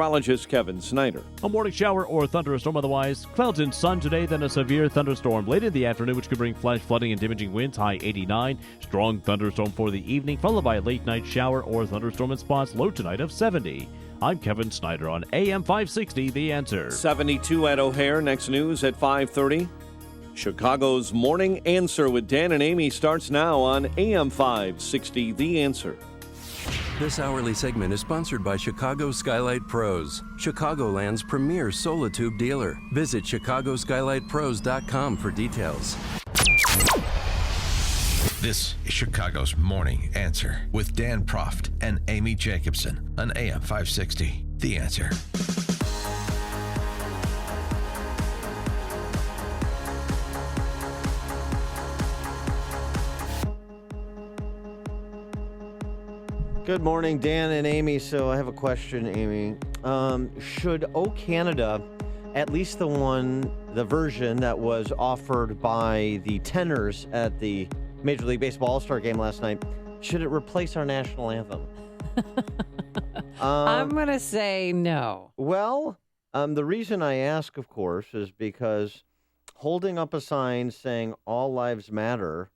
Meteorologist Kevin Snyder. A morning shower or thunderstorm otherwise. Clouds and sun today, then a severe thunderstorm late in the afternoon, which could bring flash flooding and damaging winds, high 89. Strong thunderstorm for the evening, followed by a late night shower or thunderstorm in spots, low tonight of 70. I'm Kevin Snyder on AM 560, The Answer. 72 at O'Hare. Next news at 5:30. Chicago's Morning Answer with Dan and Amy starts now on AM 560, The Answer. This hourly segment is sponsored by Chicago Skylight Pros, Chicagoland's premier Solitube dealer. Visit ChicagoSkylightPros.com for details. This is Chicago's Morning Answer with Dan Proft and Amy Jacobson on AM 560. The Answer. Good morning, Dan and Amy. So I have a question, Amy. Should O Canada, at least the version that was offered by the tenors at the Major League Baseball All-Star game last night, should it replace our national anthem? I'm going to say no. Well, the reason I ask, of course, is because holding up a sign saying all lives matter,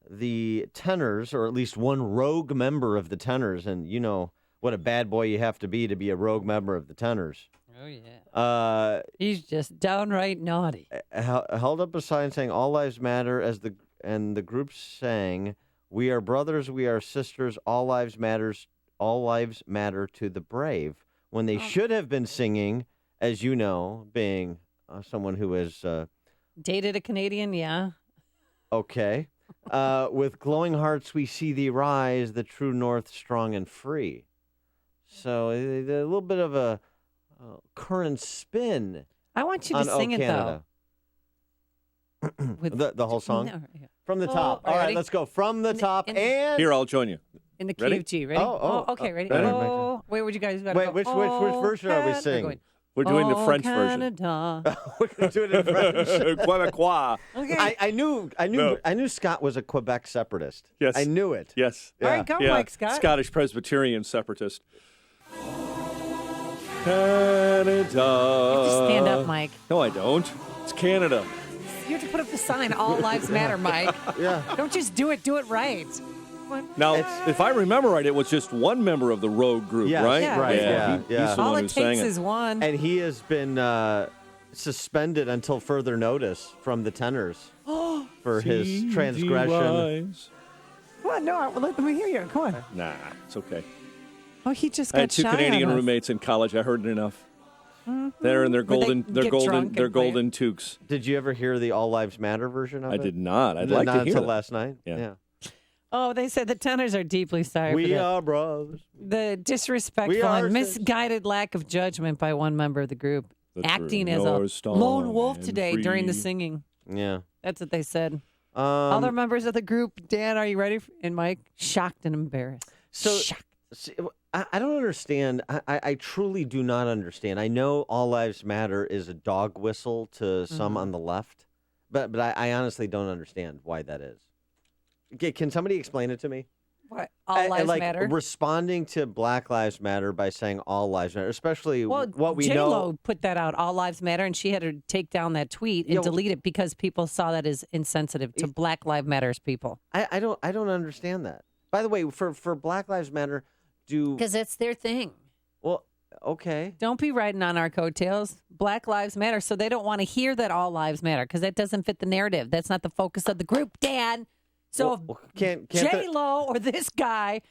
the tenors, or at least one rogue member of the tenors, and you know what a bad boy you have to be a rogue member of the tenors. Oh, yeah. He's just downright naughty. Held up a sign saying all lives matter and the group sang, "We are brothers, we are sisters, all lives matter to the brave," when they should have been singing, as you know, being someone who is dated a Canadian, yeah. Okay. With glowing hearts we see thee rise, the true north strong and free. So a little bit of a current spin. I want you to sing it, though. With the whole song? No, yeah. From the top. All right, ready? let's go. From the top and... Here, I'll join you. In the key Ready? of G. Ready? Okay, ready? ready. Oh, wait, where'd you guys go? Wait, which version are we singing? We're doing the French version. Canada. We're going to do it in French. Quebecois. Okay. I knew Scott was a Quebec separatist. Yes. I knew it. Yes. All right, go, Mike Scott. Scottish Presbyterian separatist. Canada. Just stand up, Mike. No, I don't. It's Canada. You have to put up the sign, all lives matter, Mike. Yeah. Don't just do it right. Now, if I remember right, it was just one member of the rogue group, Yes, right? Yeah. right. Yeah. Yeah. He's the All one it who sang takes it. is one. And he has been suspended until further notice from the tenors for his transgression. Come on, no, let me hear you. Come on. Nah, it's okay. Oh, he just I got had two shy Canadian on us. roommates in college. I heard it enough. They're in their Where they golden, get drunk and play golden toques. Did you ever hear the All Lives Matter version of it? I did not. I'd like Not to hear until that. last night. Yeah. Oh, they said the tenors are deeply sorry for We that. are brothers. The We disrespectful are and sisters. misguided lack of judgment by one member of the group, The acting true as north a star lone wolf and today during the free. singing. Yeah. That's what they said. Other Um, members of the group, Dan, are you ready? And Mike, shocked and embarrassed. so Shocked. see, I don't understand. I truly do not understand. I know All Lives Matter is a dog whistle to some on the left, but I honestly don't understand why that is. Okay, can somebody explain it to me? What? All lives like matter. responding to Black Lives Matter by saying All Lives Matter, especially Well, what we J-Lo know. put that out, All Lives Matter, and she had to take down that tweet and Yeah, well- delete it because people saw that as insensitive to Black Lives Matters people. I don't understand that. By the way, for Black Lives Matter, Because that's their thing. well, okay. Don't be riding on our coattails. Black Lives Matter, so they don't want to hear that all lives matter because that doesn't fit the narrative. That's not the focus of the group, Dad. So Well, can't if the- J-Lo or this guy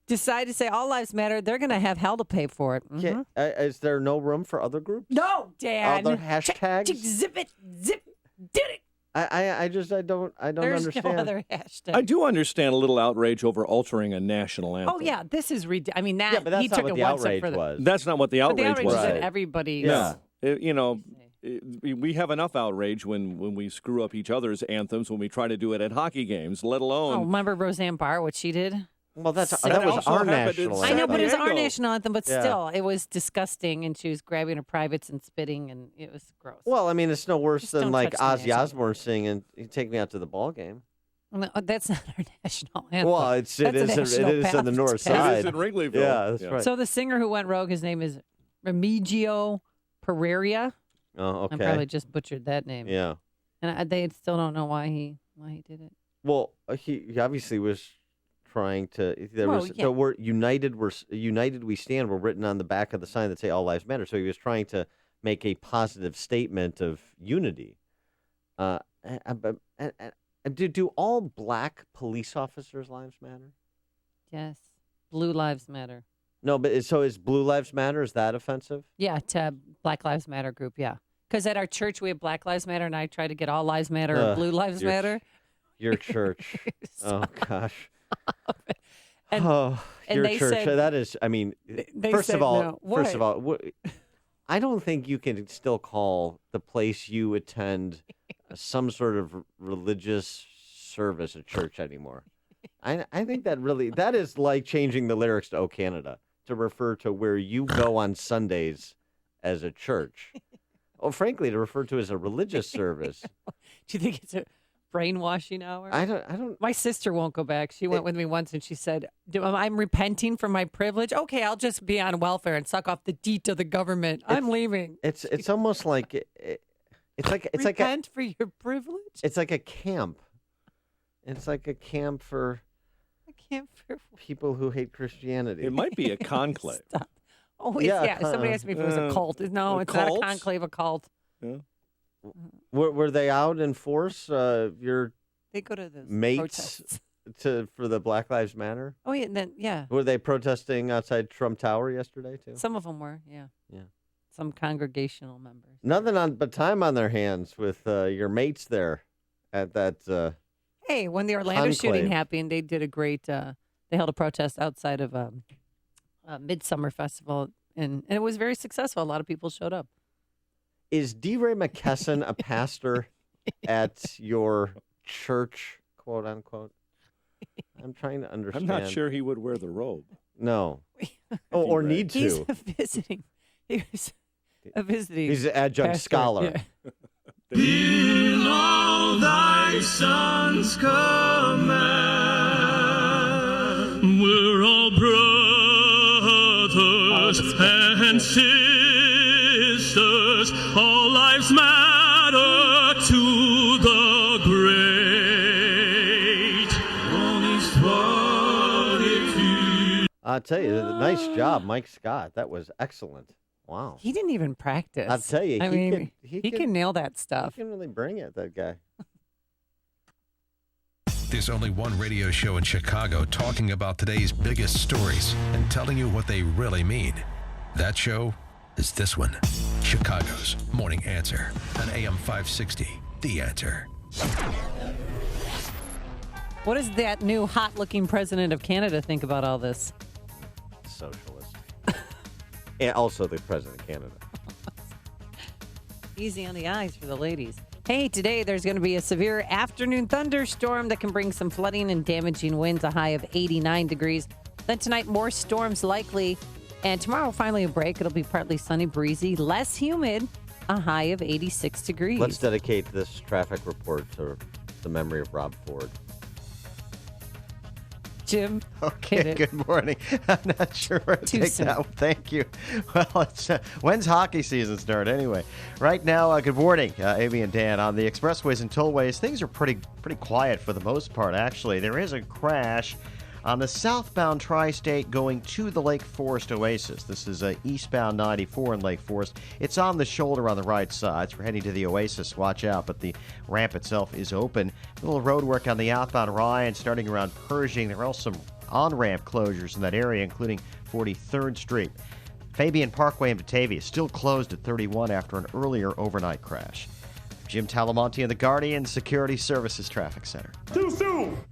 decide to say all lives matter, they're going to have hell to pay for it. can't- is there no room for other groups? No, Dad. Other hashtags? Zip it, did it. I don't There's understand. no other hashtag. I do understand a little outrage over altering a national anthem. Oh, yeah, this is ridiculous. I mean, that Yeah, but that's he not took what it the one step outrage further. was. That's not what the But outrage the outrage was. is that Right. everybody Yeah. We have enough outrage when we screw up each other's anthems when we try to do it at hockey games, let Oh, alone. remember Roseanne Barr, what she did? Well, that That was also our happened in national I San know, but it was our Diego. national anthem, but Yeah. still, it was disgusting, and she was grabbing her privates and spitting, and it was gross. Well, I mean, it's no worse Just than don't like touch the Ozzy national Osbourne singing "Take Me Out to the Ball Game." No, that's not our national anthem. Well, it That's a is national in the path north to pass. side. It is in Wrigleyville. Yeah, that's right. So the singer who went rogue, his name is Remigio Pereira. Oh, okay. I probably just butchered that name. Yeah. And they still don't know why he did it. Well, he obviously was trying to. There Well, was yeah. the word "united." United we stand were written on the back of the sign that say "All Lives Matter." So he was trying to make a positive statement of unity. Do all black police officers' lives matter? Yes. Blue Lives Matter. No, but so is Blue Lives Matter? Is that offensive? Yeah, to Black Lives Matter group, yeah. Because at our church, we have Black Lives Matter, and I try to get All Lives Matter or Blue Lives your- Matter. Your church. Oh gosh. And- and your they church. said- That is. I mean, They first said of all, no. first of What? all, I don't think you can still call the place you attend some sort of religious service a church anymore. I think that is like changing the lyrics to "O Canada" to refer to where you go on Sundays as a church. Oh, frankly, to refer to as a religious service. Do you think it's a brainwashing hour? I don't. My sister won't go back. She went with me once, and she said, I'm repenting from my privilege. Okay, I'll just be on welfare and suck off the deet of the government. I'm leaving. It's almost like it's like Repent for your privilege? it's like a camp. It's like a camp for I can't. people who hate Christianity. It might be a conclave. Stop. Oh, Yeah, yeah. Somebody asked me if it was a cult. No, a it's not a cult? conclave, a cult. Were they out in force? Your They go to those mates protests. for the Black Lives Matter? Oh, yeah. And then, yeah. Were they protesting outside Trump Tower yesterday too? Some of them were, yeah. Yeah. Some congregational members. Nothing but time on their hands with your mates there at that. Hey, when the Orlando shooting Conclave. happened, they did a great. They held a protest outside of Midsummer Festival, and it was very successful. A lot of people showed up. Is D. Ray McKesson a pastor at your church, quote unquote? I'm trying to understand. I'm not sure he would wear the robe. No. Or D-Ray. need to. He's visiting. He was a visiting. He's an adjunct pastor. scholar. Yeah. In all thy son's command, we're all brothers and sisters. All lives matter to the great. Only fortitude. I'll tell you, nice job, Mike Scott. That was excellent. Wow. He didn't even practice. I'll tell you, I he mean, he he could- can nail that He stuff. can really bring it, that guy. There's only one radio show in Chicago talking about today's biggest stories and telling you what they really mean. That show is this one, Chicago's Morning Answer on AM 560, The Answer. What does that new hot-looking president of Canada think about all this? Socialist. And also the president of Canada. Easy on the eyes for the ladies. Hey, today there's going to be a severe afternoon thunderstorm that can bring some flooding and damaging winds, a high of 89 degrees. Then tonight, more storms likely. And tomorrow, finally a break. It'll be partly sunny, breezy, less humid, a high of 86 degrees. Let's dedicate this traffic report to the memory of Rob Ford. Jim, Okay, hit it. good morning. I'm not sure where to Too take soon. that. Thank you. Well, it's when's hockey season start anyway? Right now, good morning, Amy and Dan. On the expressways and tollways, things are pretty quiet for the most part, actually. There is a crash on the southbound tri-state going to the Lake Forest Oasis. This is eastbound 94 in Lake Forest. It's on the shoulder on the right side. So we're heading to the Oasis. Watch out, but the ramp itself is open. A little road work on the outbound Ryan starting around Pershing. There are also some on-ramp closures in that area, including 43rd Street. Fabian Parkway in Batavia is still closed at 31 after an earlier overnight crash. Jim Talamonte in the Guardian Security Services Traffic Center.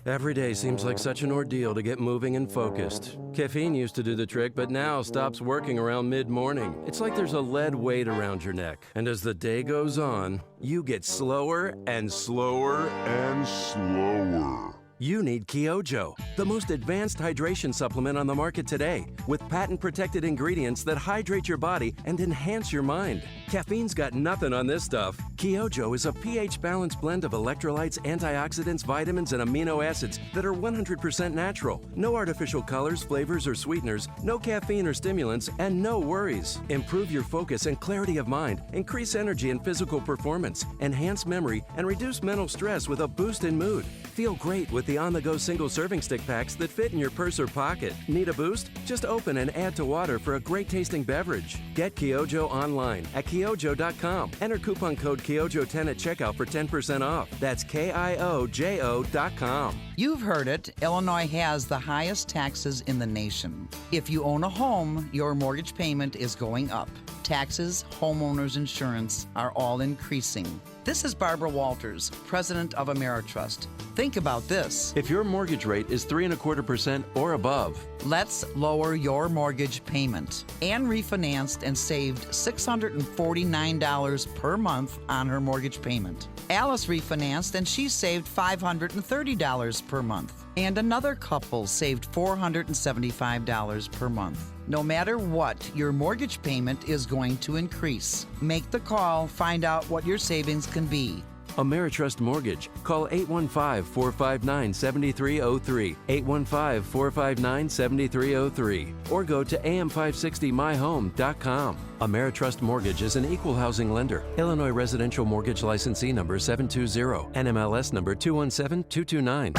Every day seems like such an ordeal to get moving and focused. Caffeine used to do the trick, but now stops working around mid-morning. It's like there's a lead weight around your neck. And as the day goes on, you get slower and slower and slower. You need Kyojo, the most advanced hydration supplement on the market today, with patent-protected ingredients that hydrate your body and enhance your mind. Caffeine's got nothing on this stuff. Kyojo is a pH-balanced blend of electrolytes, antioxidants, vitamins, and amino acids that are 100% natural. No artificial colors, flavors, or sweeteners, no caffeine or stimulants, and no worries. Improve your focus and clarity of mind, increase energy and physical performance, enhance memory, and reduce mental stress with a boost in mood. Feel great with the on-the-go single serving stick packs that fit in your purse or pocket. Need a boost? Just open and add to water for a great-tasting beverage. Get Kyojo online at Kyojo.com. Enter coupon code Kyojo10 at checkout for 10% off. That's KIOJO.com. You've heard it. Illinois has the highest taxes in the nation. If you own a home, your mortgage payment is going up. Taxes, homeowners insurance are all increasing. This is Barbara Walters, president of Ameritrust. Think about this. If your mortgage rate is 3.25% or above, Let's lower your mortgage payment. Anne refinanced and saved $649 per month on her mortgage payment. Alice refinanced and she saved $530 per month. And another couple saved $475 per month. No matter what, your mortgage payment is going to increase. Make the call, find out what your savings can be. Ameritrust Mortgage. Call 815-459-7303, 815-459-7303, or go to am560myhome.com. Ameritrust Mortgage is an equal housing lender. Illinois Residential Mortgage Licensee number 720, NMLS number 217229.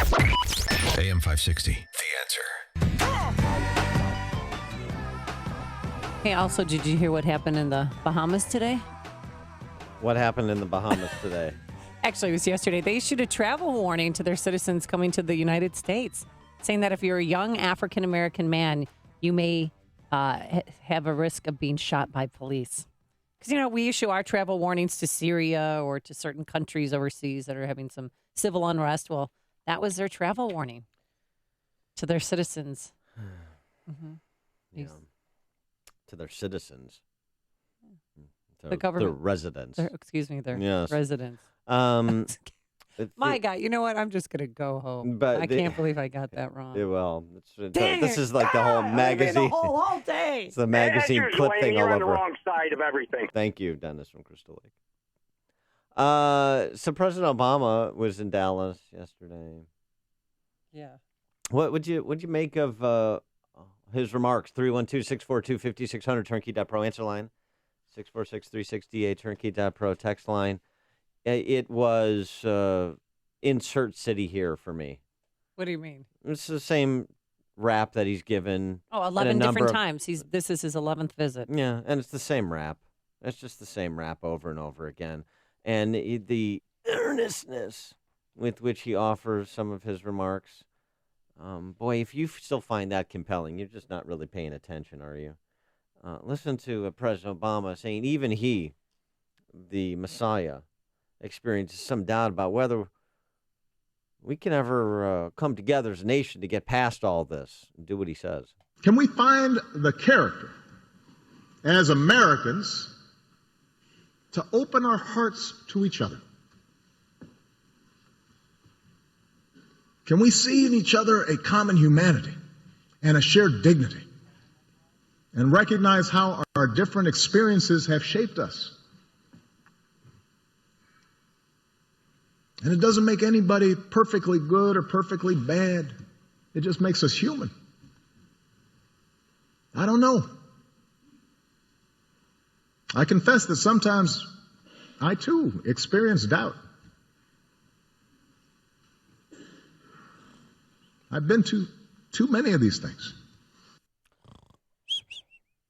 AM 560, The Answer. Hey, also, did you hear what happened in the Bahamas today? What happened in the Bahamas today? Actually, it was yesterday. They issued a travel warning to their citizens coming to the United States, saying that if you're a young African-American man, you may have a risk of being shot by police. Because, we issue our travel warnings to Syria or to certain countries overseas that are having some civil unrest. Well, that was their travel warning to their citizens. Mm-hmm. Yeah. To their citizens. The government. Their residents. Their Yes. residents. My God, you know what? I'm just going to go home. But I can't believe I got that wrong. Well, Dang this it. is like the whole magazine. All day. It's the magazine clip thing all You're on the over. wrong side of everything. Thank you, Dennis from Crystal Lake. So President Obama was in Dallas yesterday. Yeah. What would you make of his remarks? 312-642-5600 turnkey.pro answer line, 646-368 turnkey.pro text line. It was insert city here for me. What do you mean? It's the same rap that he's given. Oh, 11 different times. This is his 11th visit. Yeah, and it's the same rap. It's just the same rap over and over again. And the earnestness with which he offers some of his remarks. Boy, if you still find that compelling, you're just not really paying attention, are you? Listen to President Obama saying even he, the Messiah, experiences some doubt about whether we can ever come together as a nation to get past all this and do what he says. Can we find the character as Americans to open our hearts to each other? Can we see in each other a common humanity and a shared dignity and recognize how our different experiences have shaped us? And it doesn't make anybody perfectly good or perfectly bad. It just makes us human. I don't know. I confess that sometimes I too experience doubt. I've been to too many of these things.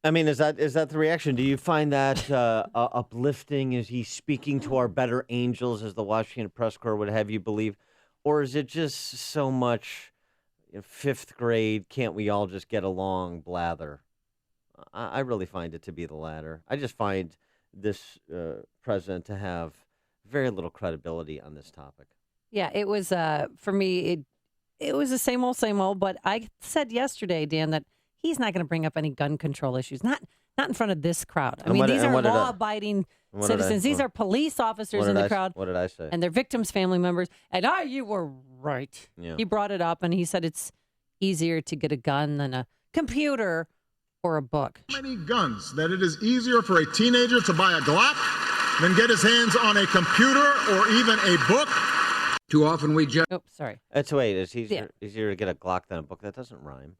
I mean, is that the reaction? Do you find that uplifting? Is he speaking to our better angels, as the Washington Press Corps would have you believe? Or is it just so much fifth grade, can't we all just get along blather? I really find it to be the latter. I just find this president to have very little credibility on this topic. Yeah, it was, for me, it was the same old, but I said yesterday, Dan, that he's not going to bring up any gun control issues. Not Not in front of this crowd. I And mean, what- these and are what did I- law-abiding what did I- citizens. These what- are police officers What in did the I- crowd. What did I say? And their victims' family members. And you were right. Yeah. He brought it up, and he said it's easier to get a gun than a computer or a book. So many guns that it is easier for a teenager to buy a Glock than get his hands on a computer or even a book. Too often we judge. Oh, sorry. It's easier to get a Glock than a book. That doesn't rhyme.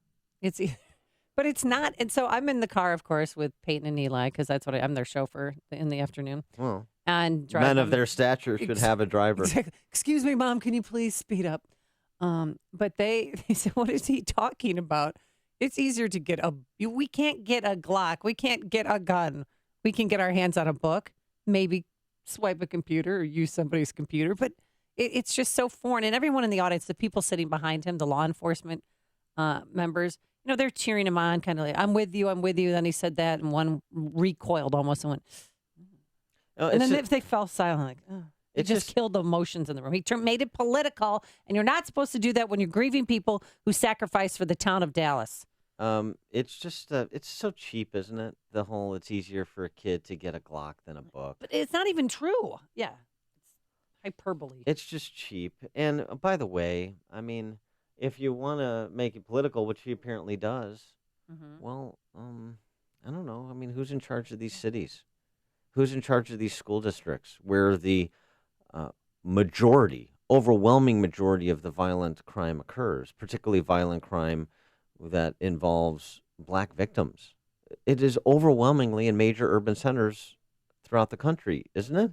But it's not. And so I'm in the car, of course, with Peyton and Eli because that's what I'm their chauffeur in the afternoon. Well, And drive men of them. their stature should have a driver. Exactly. Excuse me, Mom, can you please speed up? But they said, what is he talking about? It's easier to get we can't get a Glock. We can't get a gun. We can get our hands on a book, maybe swipe a computer or use somebody's computer. But it's just so foreign. And everyone in the audience, the people sitting behind him, the law enforcement members, they're cheering him on, kind of like, I'm with you, I'm with you. Then he said that, and one recoiled almost and went, and then they fell silent, like, oh. It just killed the emotions in the room. He made it political, and you're not supposed to do that when you're grieving people who sacrificed for the town of Dallas. It's just it's so cheap, isn't it? The whole it's easier for a kid to get a Glock than a book. But it's not even true. Yeah, it's hyperbole. It's just cheap. And by the way, I mean, if you want to make it political, which he apparently does, well, I don't know. I mean, who's in charge of these cities? Who's in charge of these school districts where the overwhelming majority of the violent crime occurs, particularly violent crime that involves black victims? It is overwhelmingly in major urban centers throughout the country, isn't it?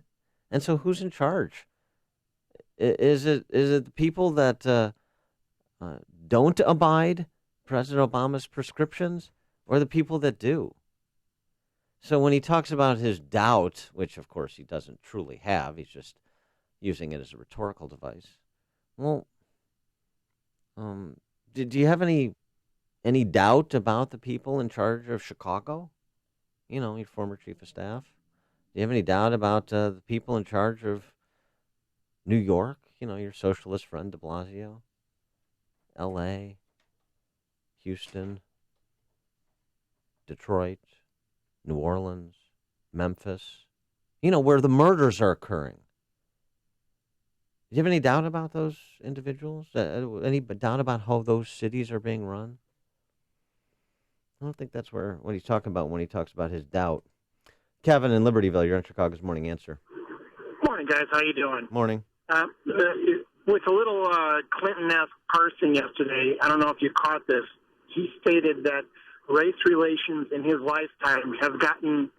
And so who's in charge? Is it the people that don't abide President Obama's prescriptions, or the people that do? So when he talks about his doubt, which of course he doesn't truly have, he's just using it as a rhetorical device. Well, do you have any doubt about the people in charge of Chicago? Your former chief of staff. Do you have any doubt about the people in charge of New York? Your socialist friend de Blasio. L.A., Houston, Detroit, New Orleans, Memphis, where the murders are occurring. Do you have any doubt about those individuals? Any doubt about how those cities are being run? I don't think that's what he's talking about when he talks about his doubt. Kevin in Libertyville, you're on Chicago's Morning Answer. Morning, guys. How you doing? Morning. With a little Clinton-esque parsing yesterday, I don't know if you caught this, he stated that race relations in his lifetime have gotten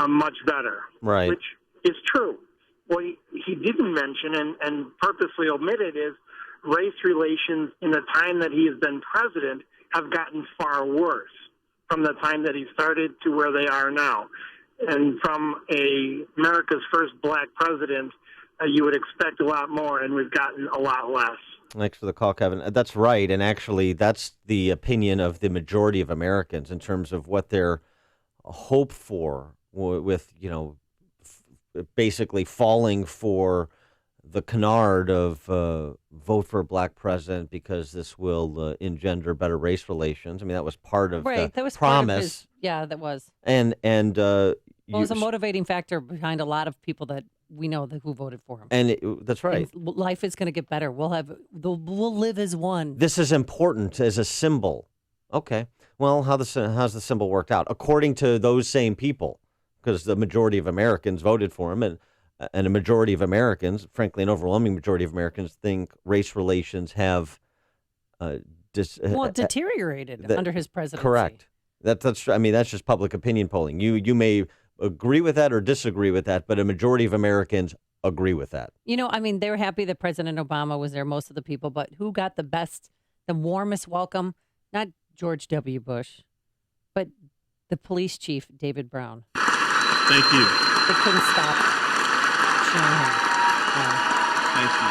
much better. Right. Which is true. What he didn't mention and purposely omitted is race relations in the time that he has been president have gotten far worse from the time that he started to where they are now. And from America's first black president, you would expect a lot more, and we've gotten a lot less. Thanks for the call, Kevin. That's right, and actually that's the opinion of the majority of Americans in terms of what their hope for with, basically falling for the canard of vote for a black president because this will engender better race relations. I mean, that was part of the that was promise. Part of his, yeah, that was. And it was a motivating factor behind a lot of people that we know who voted for him. And that's right. And life is going to get better. We'll live as one. This is important as a symbol. Okay. Well, how's the symbol worked out? According to those same people, because the majority of Americans voted for him, and a majority of Americans, frankly, an overwhelming majority of Americans, think race relations have deteriorated under his presidency. Correct. That's just public opinion polling. You may agree with that or disagree with that, but a majority of Americans agree with that. They were happy that President Obama was there, most of the people, but who got the warmest welcome? Not George W. Bush, but the police chief, David Brown. Thank you. They couldn't stop cheering him. Thank you.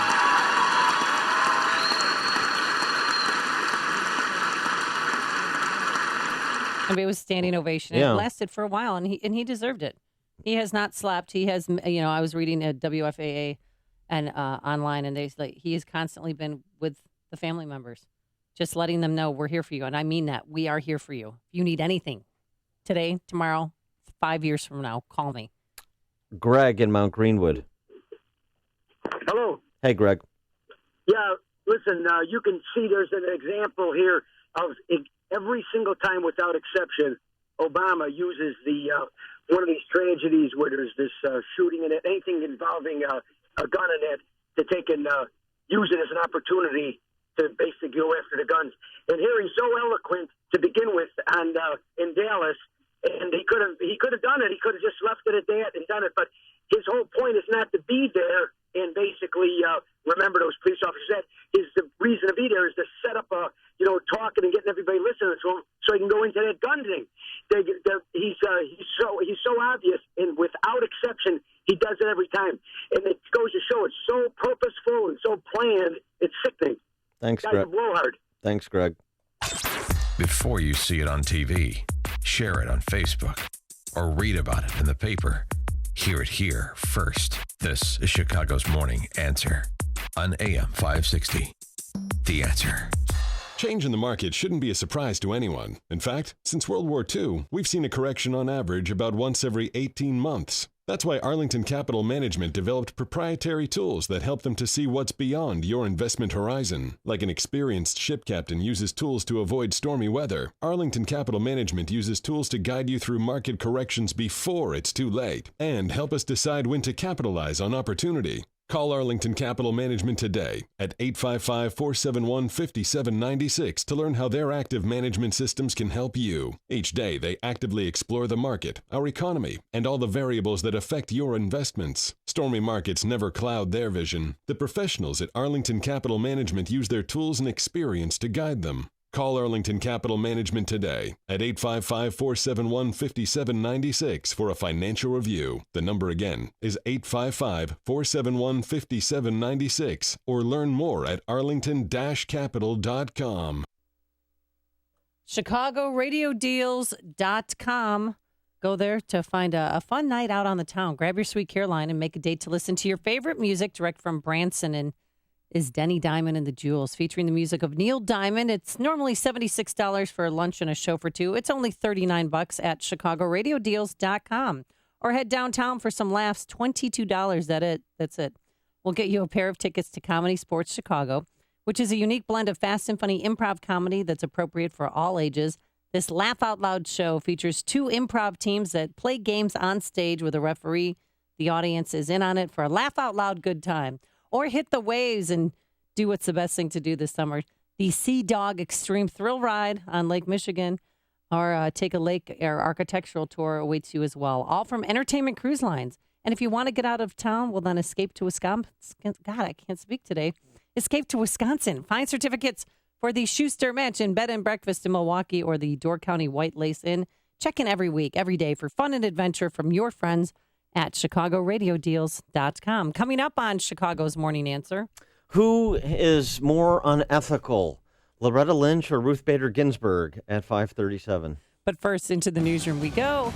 It was standing ovation. Yeah. It lasted for a while, and he deserved it. He has not slept. He has, I was reading at WFAA and online, and he has constantly been with the family members, just letting them know we're here for you, and I mean that we are here for you. If you need anything, today, tomorrow, 5 years from now. Call me. Greg in Mount Greenwood. Hello. Hey, Greg. Yeah, listen, you can see there's an example here of every single time, without exception, Obama uses one of these tragedies where there's this shooting in it, anything involving a gun in it, to take and use it as an opportunity to basically go after the guns. And here he's so eloquent to begin with in Dallas, and he could have done it. He could have just left it at that and done it. But his whole point is not to be there and basically remember those police officers. The reason to be there is to set up talking and getting everybody listening to him so he can go into that gun thing. He's so obvious, and without exception, he does it every time. And it goes to show it's so purposeful and so planned, it's sickening. Thanks, Guy's Greg. a blowhard. Thanks, Greg. Before you see it on TV, share it on Facebook, or read about it in the paper, hear it here first. This is Chicago's Morning Answer on AM 560. The Answer. Change in the market shouldn't be a surprise to anyone. In fact, since World War II, we've seen a correction on average about once every 18 months. That's why Arlington Capital Management developed proprietary tools that help them to see what's beyond your investment horizon. Like an experienced ship captain uses tools to avoid stormy weather, Arlington Capital Management uses tools to guide you through market corrections before it's too late and help us decide when to capitalize on opportunity. Call Arlington Capital Management today at 855-471-5796 to learn how their active management systems can help you. Each day, they actively explore the market, our economy, and all the variables that affect your investments. Stormy markets never cloud their vision. The professionals at Arlington Capital Management use their tools and experience to guide them. Call Arlington Capital Management today at 855-471-5796 for a financial review. The number again is 855-471-5796 or learn more at arlington-capital.com. ChicagoRadioDeals.com. Go there to find a fun night out on the town. Grab your sweet Caroline and make a date to listen to your favorite music direct from Branson and is Denny Diamond and the Jewels, featuring the music of Neil Diamond. It's normally $76 for lunch and a show for two. It's only $39 at ChicagoRadioDeals.com. Or head downtown for some laughs, $22. That's it. We'll get you a pair of tickets to Comedy Sports Chicago, which is a unique blend of fast and funny improv comedy that's appropriate for all ages. This Laugh Out Loud show features two improv teams that play games on stage with a referee. The audience is in on it for a laugh out loud good time. Or hit the waves and do what's the best thing to do this summer. The Sea Dog Extreme Thrill Ride on Lake Michigan. Or take a lake or architectural tour awaits you as well. All from Entertainment Cruise Lines. And if you want to get out of town, well, then escape to Wisconsin. God, I can't speak today. Escape to Wisconsin. Find certificates for the Schuster Mansion Bed and Breakfast in Milwaukee or the Door County White Lace Inn. Check in every week, every day for fun and adventure from your friends at ChicagoRadioDeals.com. Coming up on Chicago's Morning Answer. Who is more unethical, Loretta Lynch or Ruth Bader Ginsburg at 5:37? But first, into the newsroom we go.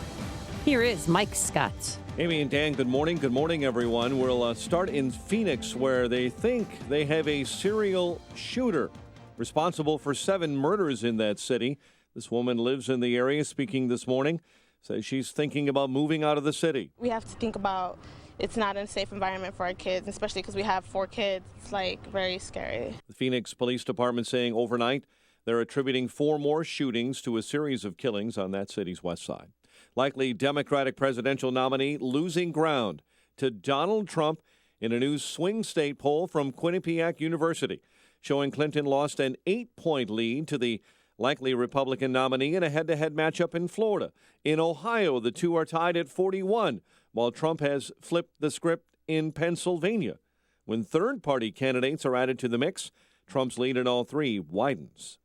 Here is Mike Scott. Amy and Dan, good morning. Good morning, everyone. We'll start in Phoenix, where they think they have a serial shooter responsible for 7 murders in that city. This woman lives in the area, speaking this morning. Says she's thinking about moving out of the city. We have to think about it's not a safe environment for our kids, especially because we have 4 kids. It's very scary. The Phoenix Police Department saying overnight they're attributing 4 more shootings to a series of killings on that city's west side. Likely Democratic presidential nominee losing ground to Donald Trump in a new swing state poll from Quinnipiac University, showing Clinton lost an 8-point lead to the likely Republican nominee in a head-to-head matchup in Florida. In Ohio, the two are tied at 41, while Trump has flipped the script in Pennsylvania. When third-party candidates are added to the mix, Trump's lead in all 3 widens.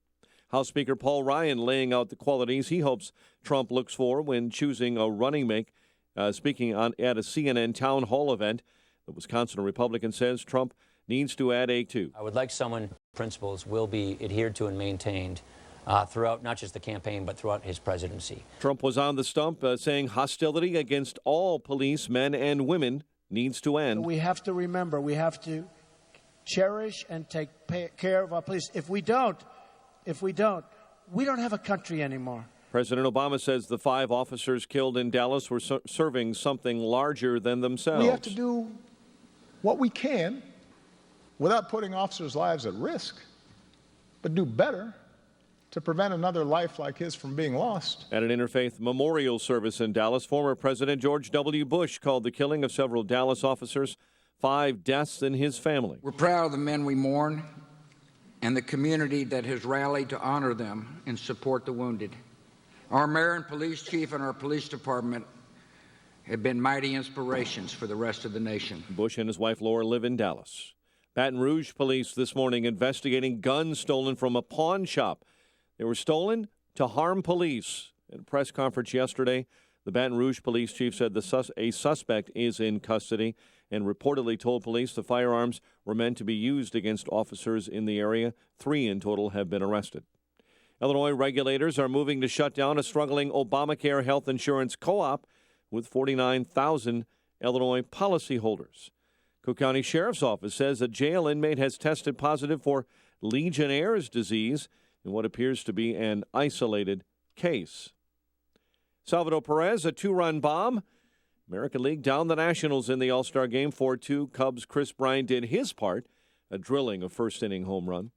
House Speaker Paul Ryan laying out the qualities he hopes Trump looks for when choosing a running mate. Speaking at a CNN town hall event, the Wisconsin Republican says Trump needs to add a 2. I would like someone principles will be adhered to and maintained throughout not just the campaign, but throughout his presidency. Trump was on the stump saying hostility against all police, men and women, needs to end. We have to remember, we have to cherish and take care of our police. If we don't, we don't have a country anymore. President Obama says the 5 officers killed in Dallas were serving something larger than themselves. We have to do what we can without putting officers' lives at risk, but do better to prevent another life like his from being lost. At an interfaith memorial service in Dallas, former President George W. Bush called the killing of several Dallas officers 5 deaths in his family. We're proud of the men we mourn and the community that has rallied to honor them and support the wounded. Our mayor and police chief and our police department have been mighty inspirations for the rest of the nation. Bush and his wife Laura live in Dallas. Baton Rouge police this morning investigating guns stolen from a pawn shop. They were stolen to harm police. At a press conference yesterday, the Baton Rouge police chief said a suspect is in custody and reportedly told police the firearms were meant to be used against officers in the area. 3 in total have been arrested. Illinois regulators are moving to shut down a struggling Obamacare health insurance co-op with 49,000 Illinois policyholders. Cook County Sheriff's Office says a jail inmate has tested positive for Legionnaire's disease in what appears to be an isolated case. Salvador Perez, a 2-run bomb. American League down the Nationals in the All-Star Game 4-2. Cubs' Chris Bryant did his part, a drilling of first-inning home run.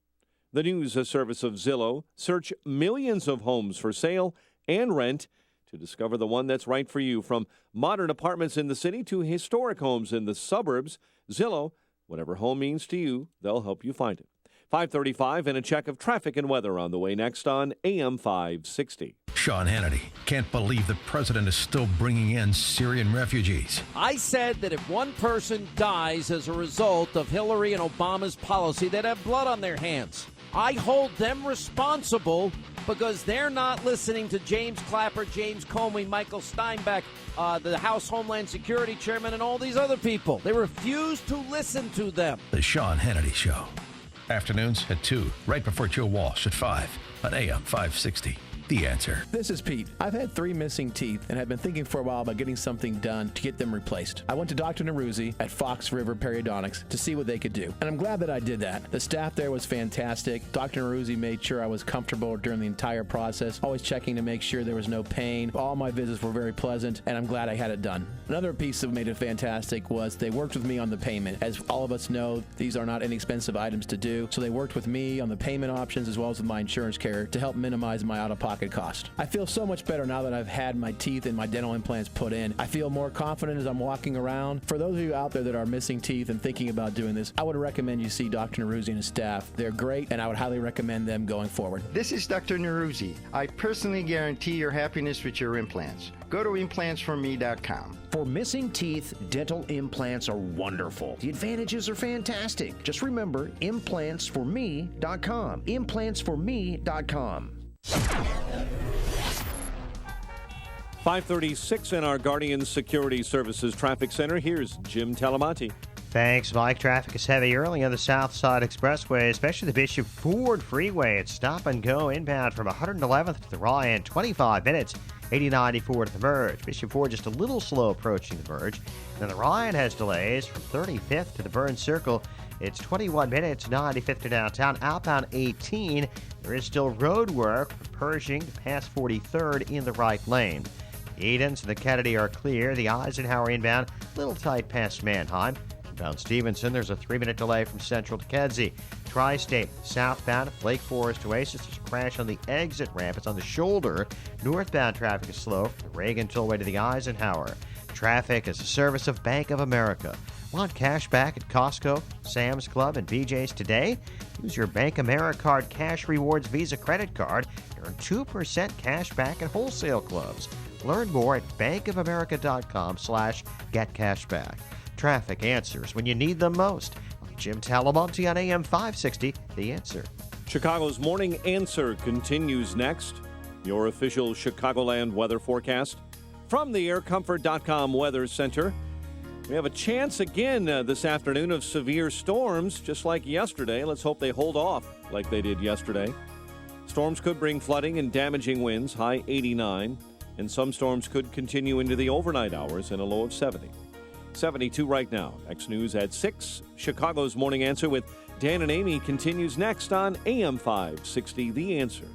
The news service of Zillow search millions of homes for sale and rent to discover the one that's right for you. From modern apartments in the city to historic homes in the suburbs, Zillow, whatever home means to you, they'll help you find it. 5:35 and a check of traffic and weather on the way next on AM 560. Sean Hannity can't believe the president is still bringing in Syrian refugees. I said that if one person dies as a result of Hillary and Obama's policy, they'd have blood on their hands. I hold them responsible because they're not listening to James Clapper, James Comey, Michael Steinbeck, the House Homeland Security Chairman, and all these other people. They refuse to listen to them. The Sean Hannity Show. Afternoons at 2, right before Joe Walsh at 5 on AM 560. The Answer. This is Pete. I've had 3 missing teeth and have been thinking for a while about getting something done to get them replaced. I went to Dr. Neruzzi at Fox River Periodontics to see what they could do, and I'm glad that I did that. The staff there was fantastic. Dr. Neruzzi made sure I was comfortable during the entire process, always checking to make sure there was no pain. All my visits were very pleasant, and I'm glad I had it done. Another piece that made it fantastic was they worked with me on the payment. As all of us know, these are not inexpensive items to do, so they worked with me on the payment options as well as with my insurance carrier to help minimize my out-of-pocket cost. I feel so much better now that I've had my teeth and my dental implants put in. I feel more confident as I'm walking around. For those of you out there that are missing teeth and thinking about doing this, I would recommend you see Dr. Neruzzi and his staff. They're great, and I would highly recommend them going forward. This is Dr. Neruzzi. I personally guarantee your happiness with your implants. Go to implantsforme.com. For missing teeth, dental implants are wonderful. The advantages are fantastic. Just remember, implantsforme.com. Implantsforme.com. 5:36 in our Guardian Security Services Traffic Center. Here's Jim Talamonte. Thanks, Mike. Traffic is heavy early on the South Side Expressway, especially the Bishop Ford Freeway. It's stop and go inbound from 111th to the Ryan, 25 minutes. 8094 to the Verge. Bishop Ford just a little slow approaching the Verge. Then the Ryan has delays from 35th to the Burn Circle. It's 21 minutes, 95th to downtown. Outbound 18, there is still road work from Pershing to past 43rd in the right lane. The Edens and the Kennedy are clear. The Eisenhower inbound, a little tight past Manheim. Inbound Stevenson, there's a 3-minute delay from Central to Kedzie. Tri-State southbound, Lake Forest Oasis. There's a crash on the exit ramp. It's on the shoulder. Northbound traffic is slow from the Reagan Tollway to the Eisenhower. Traffic is a service of Bank of America. Want cash back at Costco, Sam's Club, and BJ's today? Use your Bank Americard Cash Rewards Visa credit card. Earn 2% cash back at wholesale clubs. Learn more at bankofamerica.com/getcashback. Traffic answers when you need them most. I'm Jim Talamonte on AM 560, The Answer. Chicago's Morning Answer continues next. Your official Chicagoland weather forecast from the aircomfort.com Weather Center. We have a chance again this afternoon of severe storms, just like yesterday. Let's hope they hold off like they did yesterday. Storms could bring flooding and damaging winds, high 89, and some storms could continue into the overnight hours and a low of 70. 72 right now. Next news at 6. Chicago's Morning Answer with Dan and Amy continues next on AM 560, The Answer.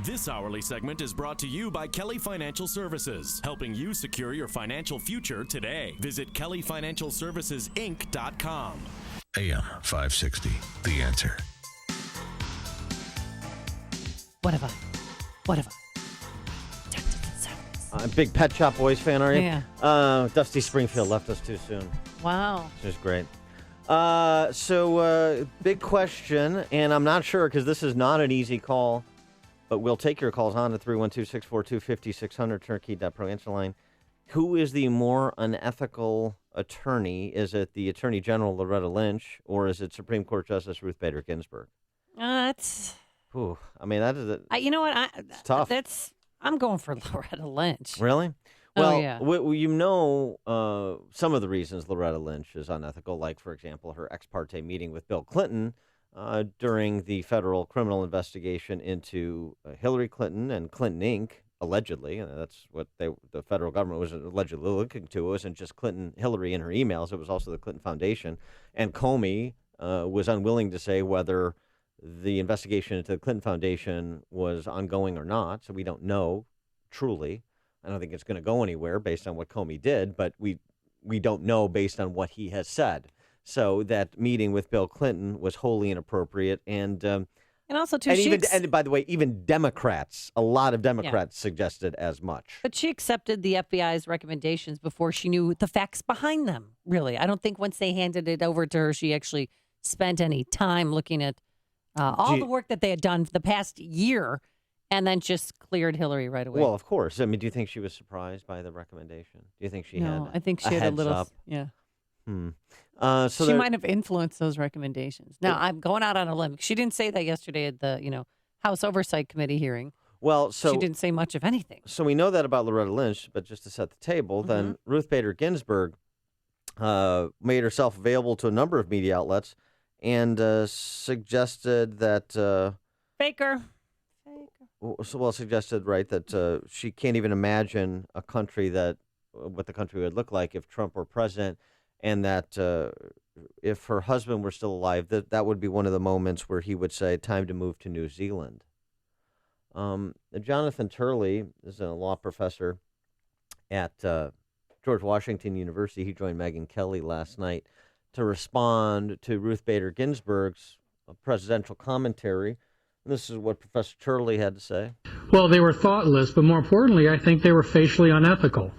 This hourly segment is brought to you by Kelly Financial Services, helping you secure your financial future today. Visit kellyfinancialservicesinc.com. AM 560, The Answer. Whatever. Big Pet Shop Boys fan, are you? Yeah. Dusty Springfield left us too soon. Wow. Which is great. So big question, and I'm not sure because this is not an easy call, but we'll take your calls on to 312-642-5600, Turnkey.pro answer line. Who is the more unethical attorney? Is it the Attorney General Loretta Lynch, or is it Supreme Court Justice Ruth Bader Ginsburg? That's. Ooh, I mean, that is. You know what? It's tough. I'm going for Loretta Lynch. Really? Well, yeah. Some of the reasons Loretta Lynch is unethical, like, for example, her ex parte meeting with Bill Clinton during the federal criminal investigation into Hillary Clinton and Clinton Inc., allegedly. And that's what the federal government was allegedly looking to. It wasn't just Hillary and her emails. It was also the Clinton Foundation. And Comey was unwilling to say whether the investigation into the Clinton Foundation was ongoing or not. So we don't know truly. I don't think it's going to go anywhere based on what Comey did, but we don't know based on what he has said. So that meeting with Bill Clinton was wholly inappropriate, and also too, and by the way, even Democrats, a lot of Democrats suggested as much. But she accepted the FBI's recommendations before she knew the facts behind them. Really, I don't think once they handed it over to her, she actually spent any time looking at all the work that they had done for the past year. And then just cleared Hillary right away. Well, of course. I mean, do you think she was surprised by the recommendation? Do you think she had? No, I think she had a little. Up? Yeah. So she might have influenced those recommendations. Now, I'm going out on a limb. She didn't say that yesterday at the House Oversight Committee hearing. Well, she didn't say much of anything. So we know that about Loretta Lynch, but just to set the table, then Ruth Bader Ginsburg made herself available to a number of media outlets and suggested that Faker. Suggested, right, that she can't even imagine a country what the country would look like if Trump were president, and that if her husband were still alive, that would be one of the moments where he would say, time to move to New Zealand. Jonathan Turley is a law professor at George Washington University. He joined Megyn Kelly last night to respond to Ruth Bader Ginsburg's presidential commentary. This is what Professor Turley had to say. Well, they were thoughtless, but more importantly, I think they were facially unethical.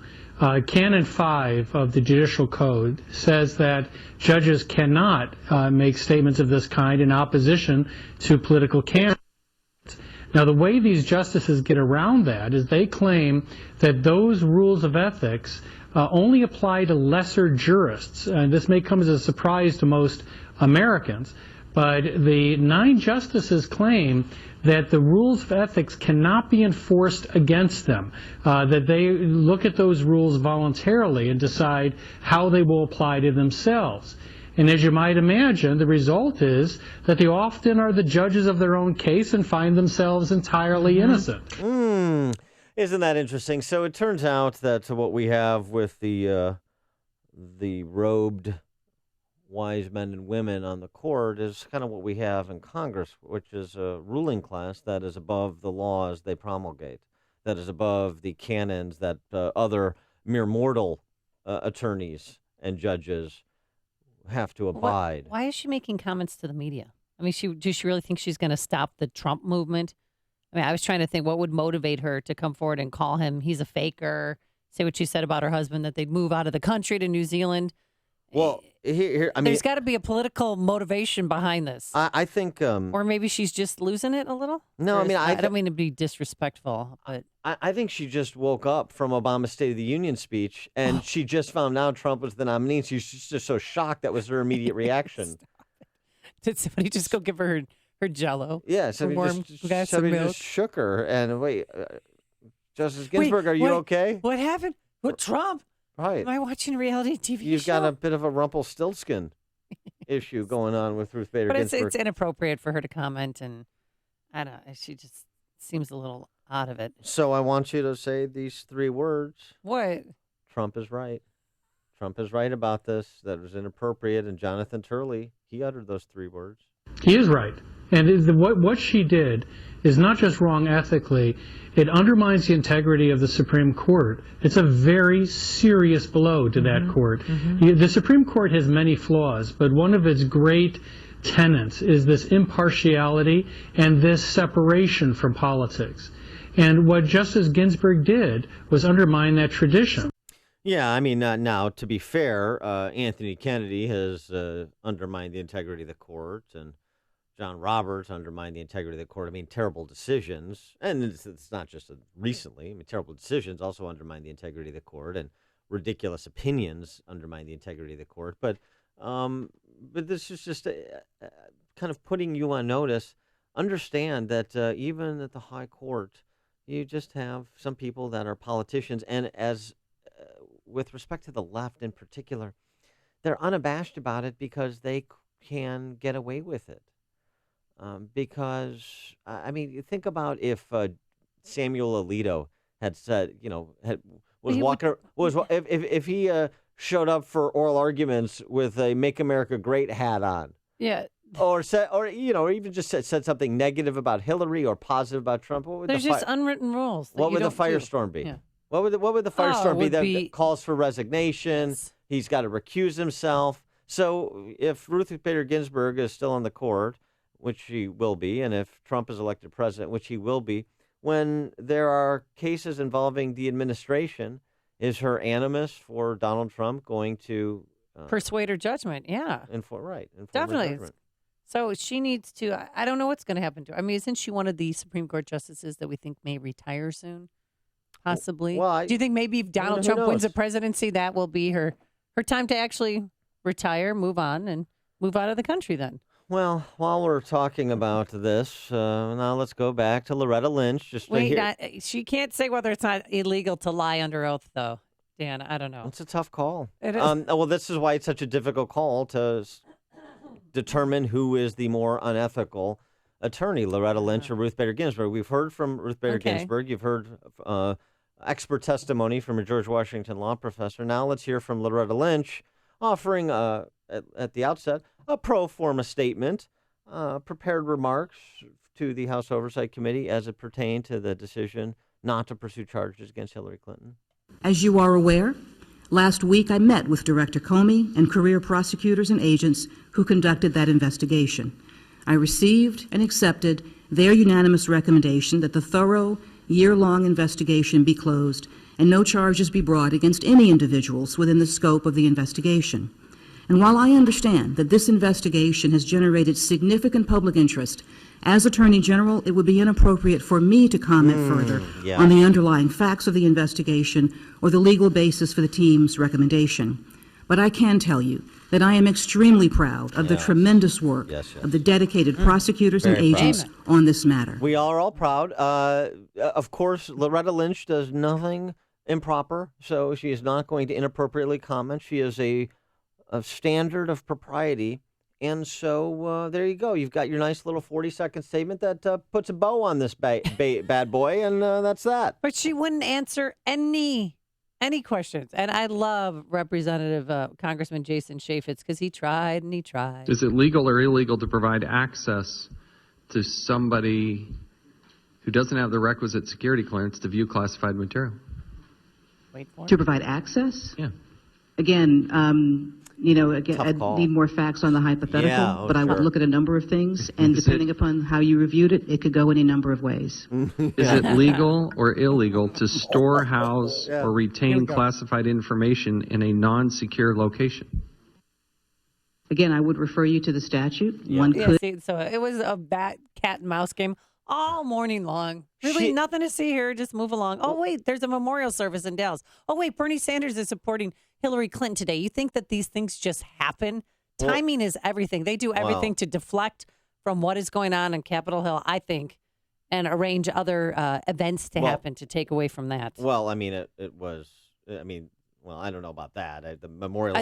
Canon 5 of the Judicial Code says that judges cannot make statements of this kind in opposition to political candidates. Now, the way these justices get around that is they claim that those rules of ethics only apply to lesser jurists. And this may come as a surprise to most Americans. But the 9 justices claim that the rules of ethics cannot be enforced against them, that they look at those rules voluntarily and decide how they will apply to themselves. And as you might imagine, the result is that they often are the judges of their own case and find themselves entirely innocent. Isn't that interesting? So it turns out that what we have with the robed wise men and women on the court is kind of what we have in Congress, which is a ruling class that is above the laws they promulgate, that is above the canons that other mere mortal attorneys and judges have to abide. Why is she making comments to the media? I mean, does she really think she's going to stop the Trump movement? I mean, I was trying to think what would motivate her to come forward and call him, he's a faker, say what she said about her husband, that they'd move out of the country to New Zealand. Well, here I mean, there's got to be a political motivation behind this. I think, or maybe she's just losing it a little. No, I mean, I don't mean to be disrespectful, but I think she just woke up from Obama's State of the Union speech, and she just found out Trump was the nominee. And she's just so shocked. That was her immediate reaction. Did somebody just go give her Jell-O? Yeah, somebody just shook her. And wait, Justice Ginsburg, are you okay? What happened? What, Trump? Right. Am I watching a reality TV show? You've got a bit of a Rumpelstiltskin issue going on with Ruth Bader Ginsburg. But it's inappropriate for her to comment, and I don't know. She just seems a little out of it. So I want you to say these 3 words. What? Trump is right. Trump is right about this. That was inappropriate. And Jonathan Turley, he uttered those 3 words. He is right. And what she did is not just wrong ethically, it undermines the integrity of the Supreme Court. It's a very serious blow to that court. The Supreme Court has many flaws, but one of its great tenets is this impartiality and this separation from politics. And what Justice Ginsburg did was undermine that tradition. Yeah, I mean, now, to be fair, Anthony Kennedy has undermined the integrity of the court, and John Roberts undermined the integrity of the court. I mean, terrible decisions, and it's not just recently. I mean, terrible decisions also undermine the integrity of the court, and ridiculous opinions undermine the integrity of the court. But this is just kind of putting you on notice. Understand that even at the high court, you just have some people that are politicians, and as with respect to the left in particular, they're unabashed about it because they can get away with it. Because, I mean, you think about if Samuel Alito had said, if he showed up for oral arguments with a "Make America Great" hat on, or even just said something negative about Hillary or positive about Trump. There's just unwritten rules. What would the firestorm be? Yeah. What would the firestorm be? That calls for resignation. Yes. He's got to recuse himself. So if Ruth Bader Ginsburg is still on the court, which she will be, and if Trump is elected president, which he will be, when there are cases involving the administration, is her animus for Donald Trump going to persuade her judgment? Yeah. Definitely. Judgment. So she needs to, I don't know what's going to happen to her. I mean, isn't she one of the Supreme Court justices that we think may retire soon? Possibly. Well, do you think maybe if Donald Trump wins the presidency, that will be her time to actually retire, move on, and move out of the country then? Well, while we're talking about this, now let's go back to Loretta Lynch. She can't say whether it's not illegal to lie under oath, though, Dan. I don't know. It's a tough call. It is. Well, this is why it's such a difficult call to determine who is the more unethical attorney, Loretta Lynch or Ruth Bader Ginsburg. We've heard from Ruth Bader Ginsburg. You've heard expert testimony from a George Washington law professor. Now let's hear from Loretta Lynch, offering at the outset a pro forma statement, prepared remarks to the House Oversight Committee as it pertained to the decision not to pursue charges against Hillary Clinton. As you are aware, last week I met with Director Comey and career prosecutors and agents who conducted that investigation. I received and accepted their unanimous recommendation that the thorough, year-long investigation be closed and no charges be brought against any individuals within the scope of the investigation. And while I understand that this investigation has generated significant public interest, as Attorney General, it would be inappropriate for me to comment further on the underlying facts of the investigation or the legal basis for the team's recommendation. But I can tell you that I am extremely proud of the tremendous work of the dedicated prosecutors and agents on this matter. We are all proud. Of course, Loretta Lynch does nothing improper, so she is not going to inappropriately comment. She is a standard of propriety. And so there you go. You've got your nice little 40-second statement that puts a bow on this bad boy, and that's that. But she wouldn't answer any questions. And I love Representative Congressman Jason Chaffetz because he tried and he tried. Is it legal or illegal to provide access to somebody who doesn't have the requisite security clearance to view classified material? Wait for it. To provide access? Yeah. Again, I'd need more facts on the hypothetical, but I would look at a number of things, and depending upon how you reviewed it, it could go any number of ways. Is it legal or illegal to store, house, or retain classified information in a non-secure location? Again, I would refer you to the statute. So it was a cat and mouse game all morning long. Really nothing to see here. Just move along. Oh, wait, there's a memorial service in Dallas. Oh, wait, Bernie Sanders is supporting Hillary Clinton today. You think that these things just happen? Timing is everything. They do everything to deflect from what is going on Capitol Hill, I think, and arrange other events to happen to take away from that. Well, I mean, it was, well, I don't know about that. The memorial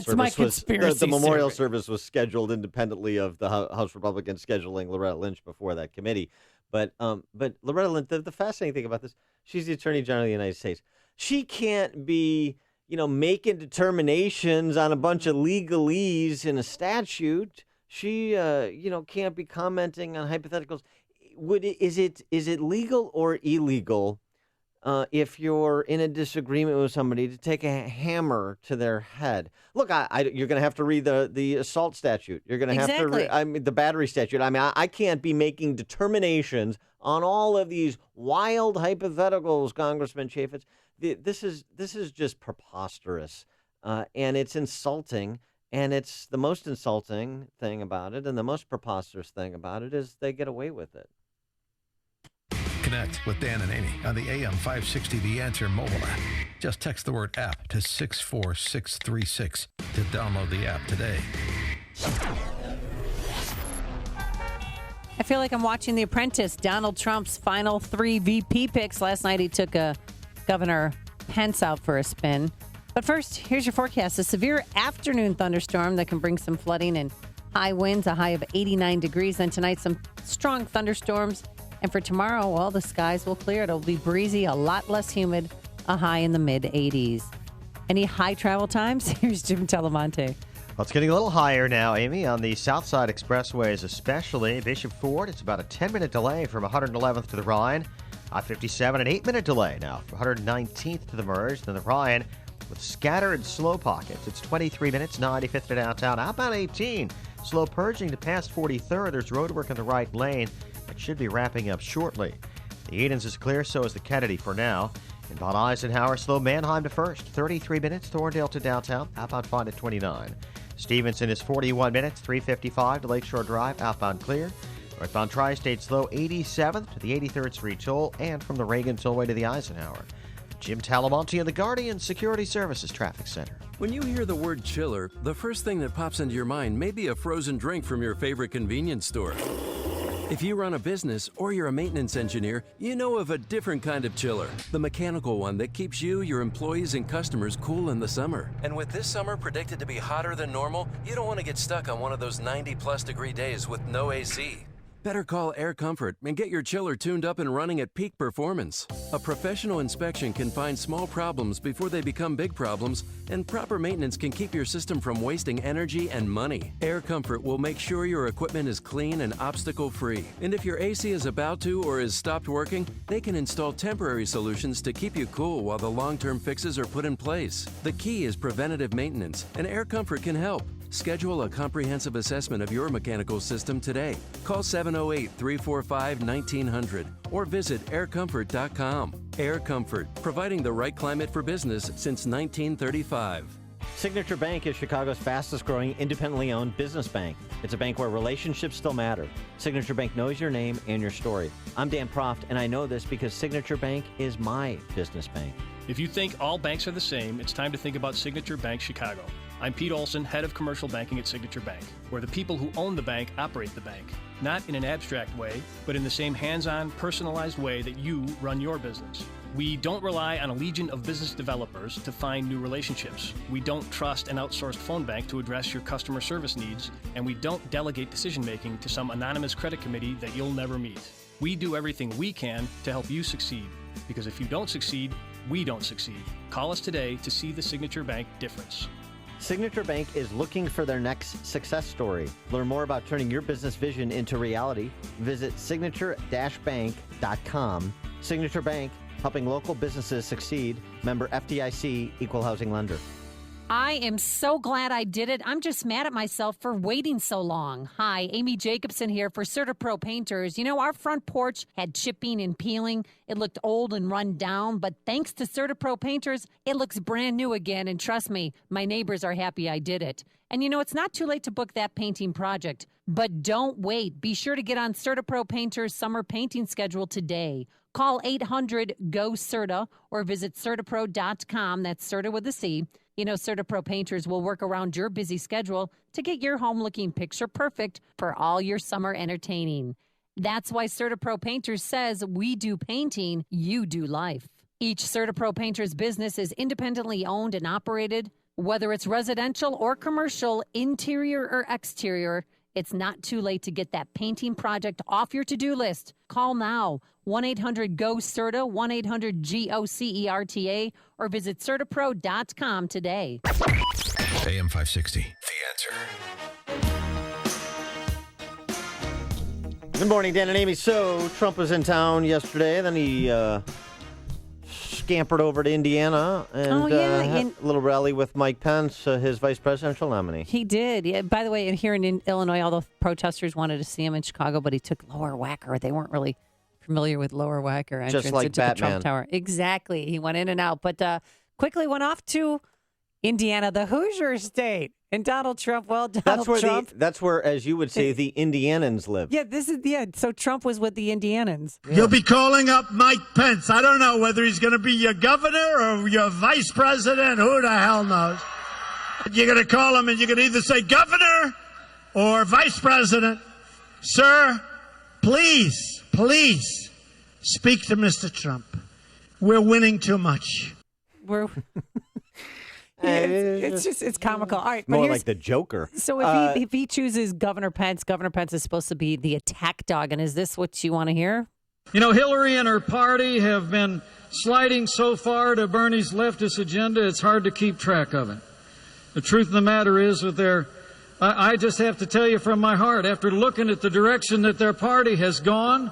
service was scheduled independently of the House Republicans scheduling Loretta Lynch before that committee. But Loretta Lynch, the fascinating thing about this, she's the Attorney General of the United States. She can't be, making determinations on a bunch of legalese in a statute. She, can't be commenting on hypotheticals. Is it legal or illegal if you're in a disagreement with somebody to take a hammer to their head? Look, you're going to have to read the assault statute. You're going to have to read the battery statute. I can't be making determinations on all of these wild hypotheticals, Congressman Chaffetz. This is just preposterous, and it's insulting. And it's the most insulting thing about it, and the most preposterous thing about it is they get away with it. Connect with Dan and Amy on the AM 560 The Answer mobile app. Just text the word app to 64636 to download the app today. I feel like I'm watching The Apprentice, Donald Trump's final 3 VP picks. Last night he took Governor Pence out for a spin. But first, here's your forecast. A severe afternoon thunderstorm that can bring some flooding and high winds, a high of 89 degrees. And tonight, some strong thunderstorms. And for tomorrow, well, the skies will clear. It'll be breezy, a lot less humid, a high in the mid-80s. Any high travel times? Here's Jim Telemonte. Well, it's getting a little higher now, Amy, on the Southside Expressways, especially Bishop Ford. It's about a 10-minute delay from 111th to the Rhine. I-57, an 8-minute delay now from 119th to the Merge. Then the Rhine with scattered slow pockets. It's 23 minutes, 95th to downtown. Outbound 18, slow purging to past 43rd. There's roadwork in the right lane. It should be wrapping up shortly. The Edens is clear, so is the Kennedy for now. In Von Eisenhower, slow Mannheim to first. 33 minutes, Thorndale to downtown. Outbound fine at 29. Stevenson is 41 minutes, 355 to Lakeshore Drive. Outbound clear. Northbound Tri-State slow 87th to the 83rd Street toll and from the Reagan tollway to the Eisenhower. Jim Talamonte in the Guardian Security Services Traffic Center. When you hear the word chiller, the first thing that pops into your mind may be a frozen drink from your favorite convenience store. If you run a business or you're a maintenance engineer, you know of a different kind of chiller, the mechanical one that keeps you, your employees, and customers cool in the summer. And with this summer predicted to be hotter than normal, you don't want to get stuck on one of those 90-plus degree days with no AC. Better call Air Comfort and get your chiller tuned up and running at peak performance. A professional inspection can find small problems before they become big problems, and proper maintenance can keep your system from wasting energy and money. Air Comfort will make sure your equipment is clean and obstacle-free. And if your AC is about to or has stopped working, they can install temporary solutions to keep you cool while the long-term fixes are put in place. The key is preventative maintenance, and Air Comfort can help. Schedule a comprehensive assessment of your mechanical system today. Call 708-345-1900 or visit aircomfort.com. Air Comfort, providing the right climate for business since 1935. Signature Bank is Chicago's fastest growing independently owned business bank. It's a bank where relationships still matter. Signature Bank knows your name and your story. I'm Dan Proft, and I know this because Signature Bank is my business bank. If you think all banks are the same, it's time to think about Signature Bank Chicago. I'm Pete Olson, head of commercial banking at Signature Bank, where the people who own the bank operate the bank. Not in an abstract way, but in the same hands-on, personalized way that you run your business. We don't rely on a legion of business developers to find new relationships. We don't trust an outsourced phone bank to address your customer service needs, and we don't delegate decision-making to some anonymous credit committee that you'll never meet. We do everything we can to help you succeed, because if you don't succeed, we don't succeed. Call us today to see the Signature Bank difference. Signature Bank is looking for their next success story. Learn more about turning your business vision into reality. Visit signature-bank.com. Signature Bank, helping local businesses succeed. Member FDIC, Equal Housing Lender. I am so glad I did it. I'm just mad at myself for waiting so long. Hi, Amy Jacobson here for CertaPro Painters. You know, our front porch had chipping and peeling. It looked old and run down, but thanks to CertaPro Painters, it looks brand new again. And trust me, my neighbors are happy I did it. And you know, it's not too late to book that painting project. But don't wait. Be sure to get on CertaPro Painters' summer painting schedule today. Call 800-GO-CERTA or visit CertaPro.com. That's Certa with a C. You know, CertaPro Painters will work around your busy schedule to get your home looking picture perfect for all your summer entertaining. That's why CertaPro Painters says we do painting, you do life. Each CertaPro Painters business is independently owned and operated. Whether it's residential or commercial, interior or exterior, it's not too late to get that painting project off your to-do list. Call now, 1-800-GO-CERTA, 1-800-GOCERTA, or visit CertaPro.com today. AM 560, The Answer. Good morning, Dan and Amy. So, Trump was in town yesterday, then he scampered over to Indiana and had a little rally with Mike Pence, his vice presidential nominee. He did. Yeah. By the way, here in Illinois, all the protesters wanted to see him in Chicago, but he took Lower Wacker. They weren't really familiar with Lower Wacker entrance Just like into Batman. the Trump Tower. Exactly. He went in and out, but quickly went off to Indiana, the Hoosier state. And Donald Trump, That's where, as you would say, the Indianans live. Yeah, so Trump was with the Indianans. Yeah. You'll be calling up Mike Pence. I don't know whether he's going to be your governor or your vice president. Who the hell knows? You're going to call him and you're going to either say governor or vice president. Sir, please speak to Mr. Trump. We're winning too much. It's comical. All right, more like the Joker. So if he chooses Governor Pence is supposed to be the attack dog. And is this what you want to hear? You know, Hillary and her party have been sliding so far to Bernie's leftist agenda, it's hard to keep track of it. The truth of the matter is that I just have to tell you from my heart, after looking at the direction that their party has gone,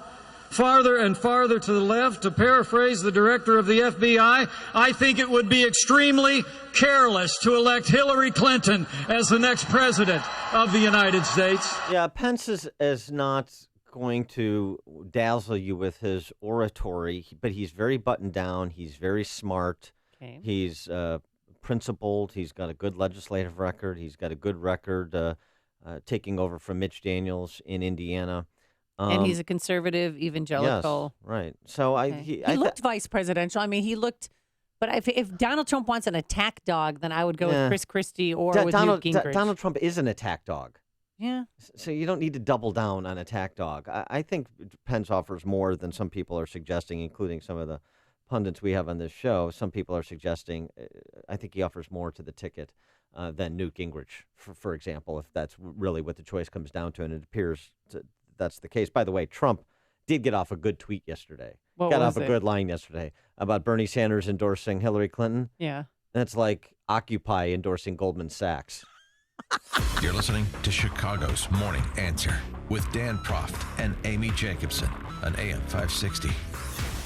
farther and farther to the left, to paraphrase the director of the FBI, I think it would be extremely careless to elect Hillary Clinton as the next president of the United States. Yeah, Pence is not going to dazzle you with his oratory, but he's very buttoned down. He's very smart. Okay. He's principled. He's got a good legislative record. He's got a good record taking over from Mitch Daniels in Indiana. And he's a conservative evangelical. Yes, right. So he looked vice presidential. I mean, he looked. But if Donald Trump wants an attack dog, then I would go with Chris Christie or with Newt Gingrich. Donald Trump is an attack dog. Yeah. So you don't need to double down on attack dog. I think Pence offers more than some people are suggesting, including some of the pundits we have on this show. Some people are suggesting, I think he offers more to the ticket than Newt Gingrich, for example, if that's really what the choice comes down to, and it appears that's the case. By the way, Trump did get off a good tweet yesterday. Got off a good line yesterday about Bernie Sanders endorsing Hillary Clinton. Yeah. That's like Occupy endorsing Goldman Sachs. You're listening to Chicago's Morning Answer with Dan Proft and Amy Jacobson on AM 560.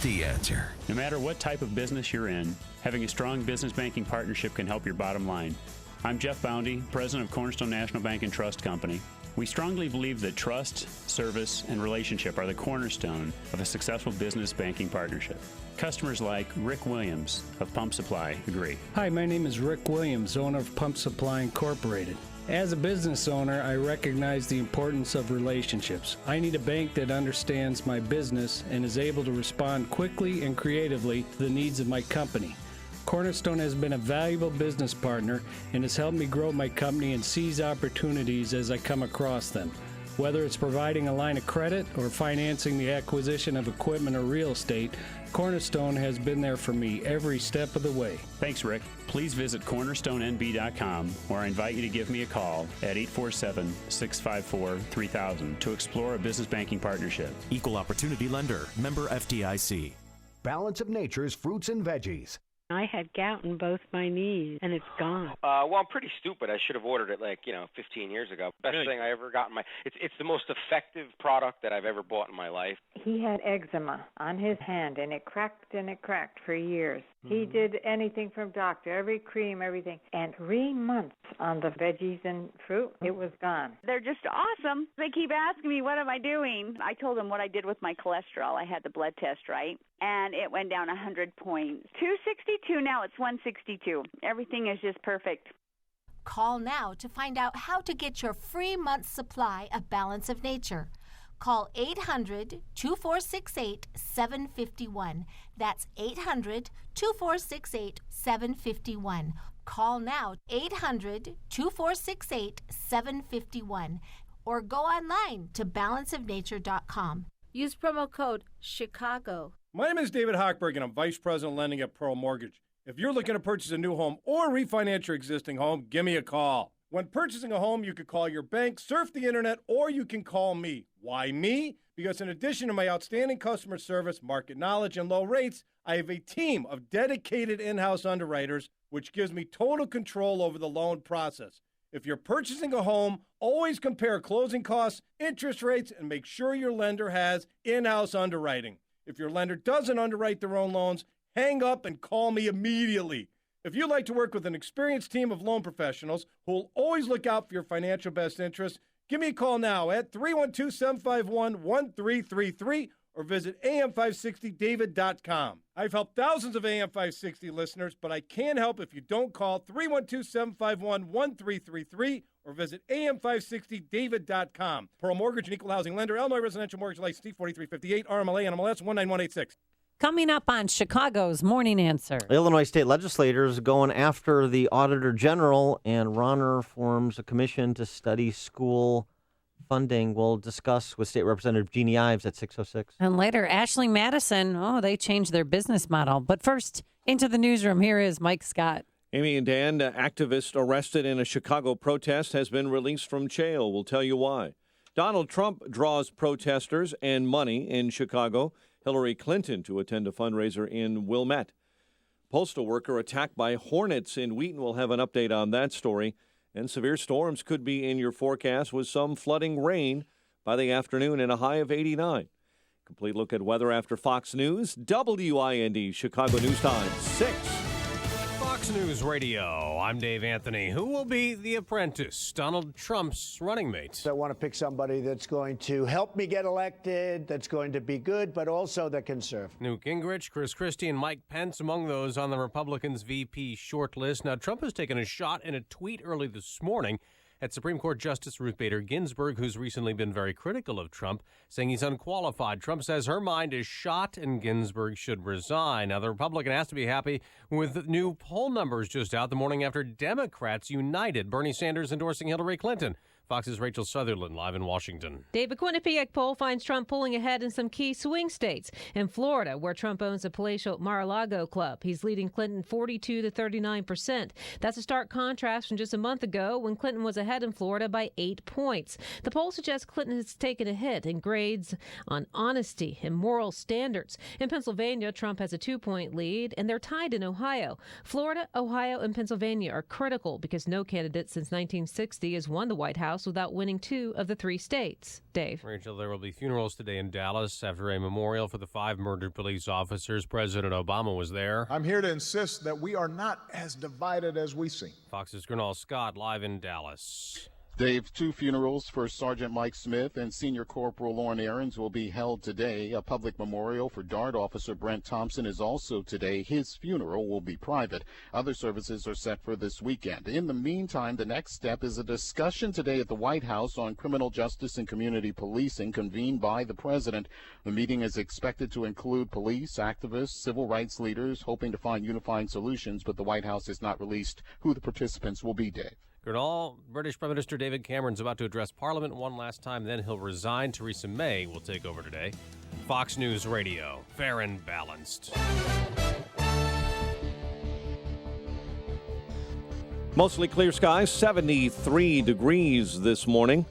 The Answer. No matter what type of business you're in, having a strong business banking partnership can help your bottom line. I'm Jeff Boundy, president of Cornerstone National Bank and Trust Company. We strongly believe that trust, service, and relationship are the cornerstone of a successful business banking partnership. Customers like Rick Williams of Pump Supply agree. Hi, my name is Rick Williams, owner of Pump Supply Incorporated. As a business owner, I recognize the importance of relationships. I need a bank that understands my business and is able to respond quickly and creatively to the needs of my company. Cornerstone has been a valuable business partner and has helped me grow my company and seize opportunities as I come across them. Whether it's providing a line of credit or financing the acquisition of equipment or real estate, Cornerstone has been there for me every step of the way. Thanks, Rick. Please visit cornerstonenb.com, or I invite you to give me a call at 847-654-3000 to explore a business banking partnership. Equal Opportunity Lender. Member FDIC. Balance of Nature's fruits and veggies. I had gout in both my knees, and it's gone. Well, I'm pretty stupid. I should have ordered it 15 years ago. Best thing I ever got in my. It's the most effective product that I've ever bought in my life. He had eczema on his hand, and it cracked for years. He did anything from doctor, every cream, everything. And 3 months on the veggies and fruit, it was gone. They're just awesome. They keep asking me, what am I doing? I told them what I did with my cholesterol. I had the blood test, right? And it went down 100 points. 262, now it's 162. Everything is just perfect. Call now to find out how to get your free month's supply of Balance of Nature. Call 800-2468-751. That's 800-2468-751. Call now, 800-2468-751. Or go online to balanceofnature.com. Use promo code CHICAGO. My name is David Hochberg, and I'm Vice President of Lending at Pearl Mortgage. If you're looking to purchase a new home or refinance your existing home, give me a call. When purchasing a home, you could call your bank, surf the internet, or you can call me. Why me? Because in addition to my outstanding customer service, market knowledge, and low rates, I have a team of dedicated in-house underwriters, which gives me total control over the loan process. If you're purchasing a home, always compare closing costs, interest rates, and make sure your lender has in-house underwriting. If your lender doesn't underwrite their own loans, hang up and call me immediately. If you'd like to work with an experienced team of loan professionals who will always look out for your financial best interest, give me a call now at 312-751-1333 or visit am560david.com. I've helped thousands of AM560 listeners, but I can't help if you don't call 312-751-1333 or visit am560david.com. Pearl Mortgage and Equal Housing Lender, Illinois Residential Mortgage License D4358, RMLA, NMLS 19186. Coming up on Chicago's Morning Answer. Illinois state legislators going after the Auditor General, and Ronner forms a commission to study school funding. We'll discuss with State Representative Jeannie Ives at 6:06. And later, Ashley Madison. Oh, they changed their business model. But first, into the newsroom, here is Mike Scott. Amy and Dan, activist arrested in a Chicago protest has been released from jail. We'll tell you why. Donald Trump draws protesters and money in Chicago. Hillary Clinton to attend a fundraiser in Wilmette. Postal worker attacked by hornets in Wheaton. We'll have an update on that story. And severe storms could be in your forecast with some flooding rain by the afternoon and a high of 89. Complete look at weather after Fox News. WIND Chicago News Time 6. Fox News Radio. I'm Dave Anthony. Who will be the apprentice? Donald Trump's running mate. I want to pick somebody that's going to help me get elected, that's going to be good, but also that can serve. Newt Gingrich, Chris Christie, and Mike Pence among those on the Republicans' VP shortlist. Now, Trump has taken a shot in a tweet early this morning at Supreme Court Justice Ruth Bader Ginsburg, who's recently been very critical of Trump, saying he's unqualified. Trump says her mind is shot and Ginsburg should resign. Now, the Republican has to be happy with new poll numbers just out the morning after Democrats united. Bernie Sanders endorsing Hillary Clinton. Fox's Rachel Sutherland live in Washington. David Quinnipiac poll finds Trump pulling ahead in some key swing states. In Florida, where Trump owns a palatial Mar-a-Lago club, he's leading Clinton 42 to 39%. That's a stark contrast from just a month ago when Clinton was ahead in Florida by 8 points. The poll suggests Clinton has taken a hit in grades on honesty and moral standards. In Pennsylvania, Trump has a 2-point lead, and they're tied in Ohio. Florida, Ohio, and Pennsylvania are critical because no candidate since 1960 has won the White House without winning 2 of the 3 states. Dave. Rachel, there will be funerals today in Dallas after a memorial for the 5 murdered police officers. President Obama was there. I'm here to insist that we are not as divided as we seem. Fox's Gernal Scott live in Dallas. Dave, 2 funerals for Sergeant Mike Smith and Senior Corporal Lauren Aarons will be held today. A public memorial for Dart Officer Brent Thompson is also today. His funeral will be private. Other services are set for this weekend. In the meantime, the next step is a discussion today at the White House on criminal justice and community policing convened by the president. The meeting is expected to include police, activists, civil rights leaders, hoping to find unifying solutions, but the White House has not released who the participants will be, Dave. Gernal, British Prime Minister David Cameron's about to address Parliament one last time, then he'll resign. Theresa May will take over today. Fox News Radio, fair and balanced. Mostly clear skies, 73 degrees this morning.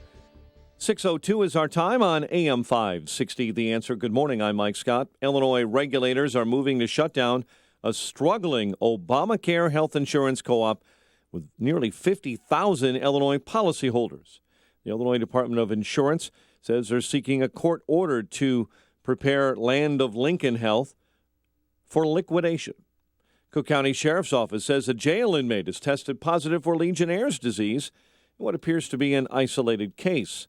6:02 is our time on AM 560. The Answer. Good morning, I'm Mike Scott. Illinois regulators are moving to shut down a struggling Obamacare health insurance co-op with nearly 50,000 Illinois policyholders. The Illinois Department of Insurance says they're seeking a court order to prepare Land of Lincoln Health for liquidation. Cook County Sheriff's Office says a jail inmate has tested positive for Legionnaire's disease in what appears to be an isolated case.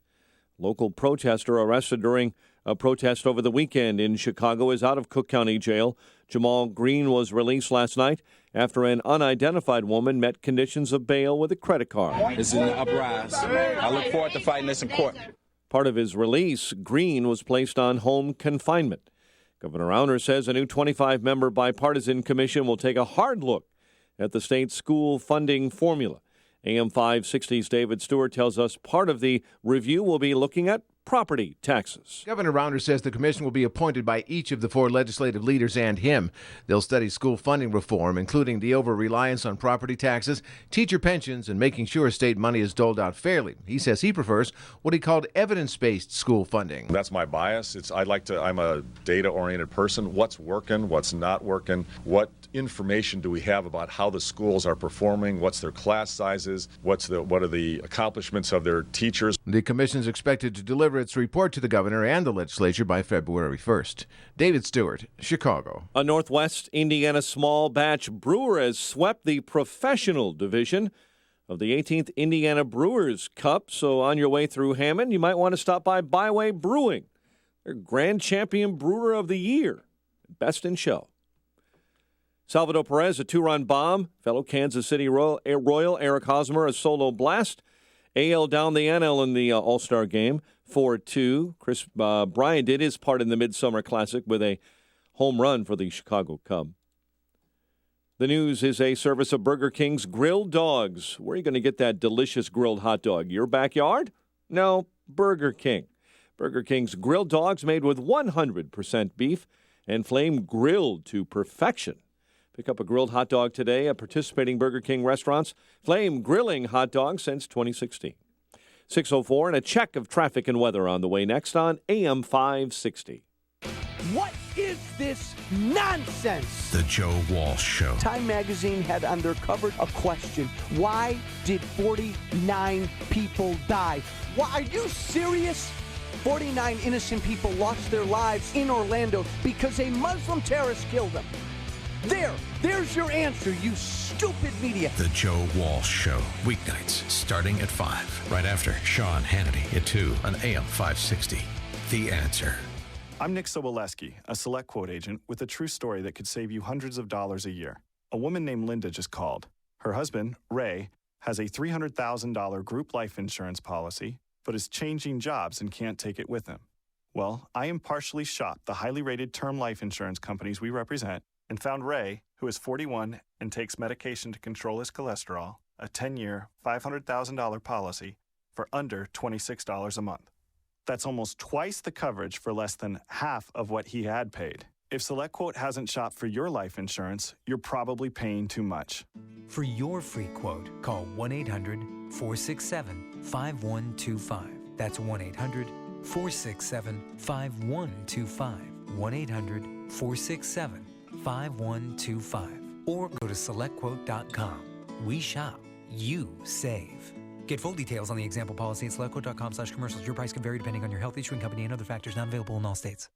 Local protester arrested during a protest over the weekend in Chicago is out of Cook County Jail. Jamal Green was released last night after an unidentified woman met conditions of bail with a credit card. It's an uprising. I look forward to fighting this in court. Part of his release, Green was placed on home confinement. Governor Rauner says a new 25-member bipartisan commission will take a hard look at the state's school funding formula. AM 560's David Stewart tells us part of the review will be looking at property taxes. Governor Rauner says the commission will be appointed by each of the 4 legislative leaders and him. They'll study school funding reform, including the over-reliance on property taxes, teacher pensions, and making sure state money is doled out fairly. He says he prefers what he called evidence-based school funding. That's my bias. I'm a data-oriented person. What's working, what's not working, what information do we have about how the schools are performing, what's their class sizes, what are the accomplishments of their teachers. The commission is expected to deliver its report to the governor and the legislature by February 1st. David Stewart, Chicago. A Northwest Indiana small batch brewer has swept the professional division of the 18th Indiana Brewers Cup. So on your way through Hammond, you might want to stop by Byway Brewing. They're Grand Champion Brewer of the Year. Best in show. Salvador Perez, a 2-run bomb. Fellow Kansas City Royal Eric Hosmer, a solo blast. AL down the NL in the All-Star game, 4-2. Chris Bryant did his part in the Midsummer Classic with a home run for the Chicago Cub. The news is a service of Burger King's Grilled Dogs. Where are you going to get that delicious grilled hot dog? Your backyard? No, Burger King. Burger King's Grilled Dogs made with 100% beef and flame grilled to perfection. Pick up a grilled hot dog today at participating Burger King restaurants. Flame grilling hot dogs since 2016. 6:04 and a check of traffic and weather on the way next on AM 560. What is this nonsense? The Joe Walsh Show. Time magazine had uncovered a question. Why did 49 people die? Why, are you serious? 49 innocent people lost their lives in Orlando because a Muslim terrorist killed them. There's your answer, you stupid media. The Joe Walsh Show. Weeknights starting at 5. Right after Sean Hannity at 2 on AM 560. The Answer. I'm Nick Soboleski, a Select Quote agent with a true story that could save you hundreds of dollars a year. A woman named Linda just called. Her husband, Ray, has a $300,000 group life insurance policy, but is changing jobs and can't take it with him. Well, I impartially shopped the highly rated term life insurance companies we represent and found Ray, who is 41 and takes medication to control his cholesterol, a 10-year, $500,000 policy for under $26 a month. That's almost twice the coverage for less than half of what he had paid. If SelectQuote hasn't shopped for your life insurance, you're probably paying too much. For your free quote, call 1-800-467-5125. That's 1-800-467-5125. 1-800-467-5125. Or go to SelectQuote.com. We shop. You save. Get full details on the example policy at SelectQuote.com/commercials. Your price can vary depending on your health, issuing company, and other factors not available in all states.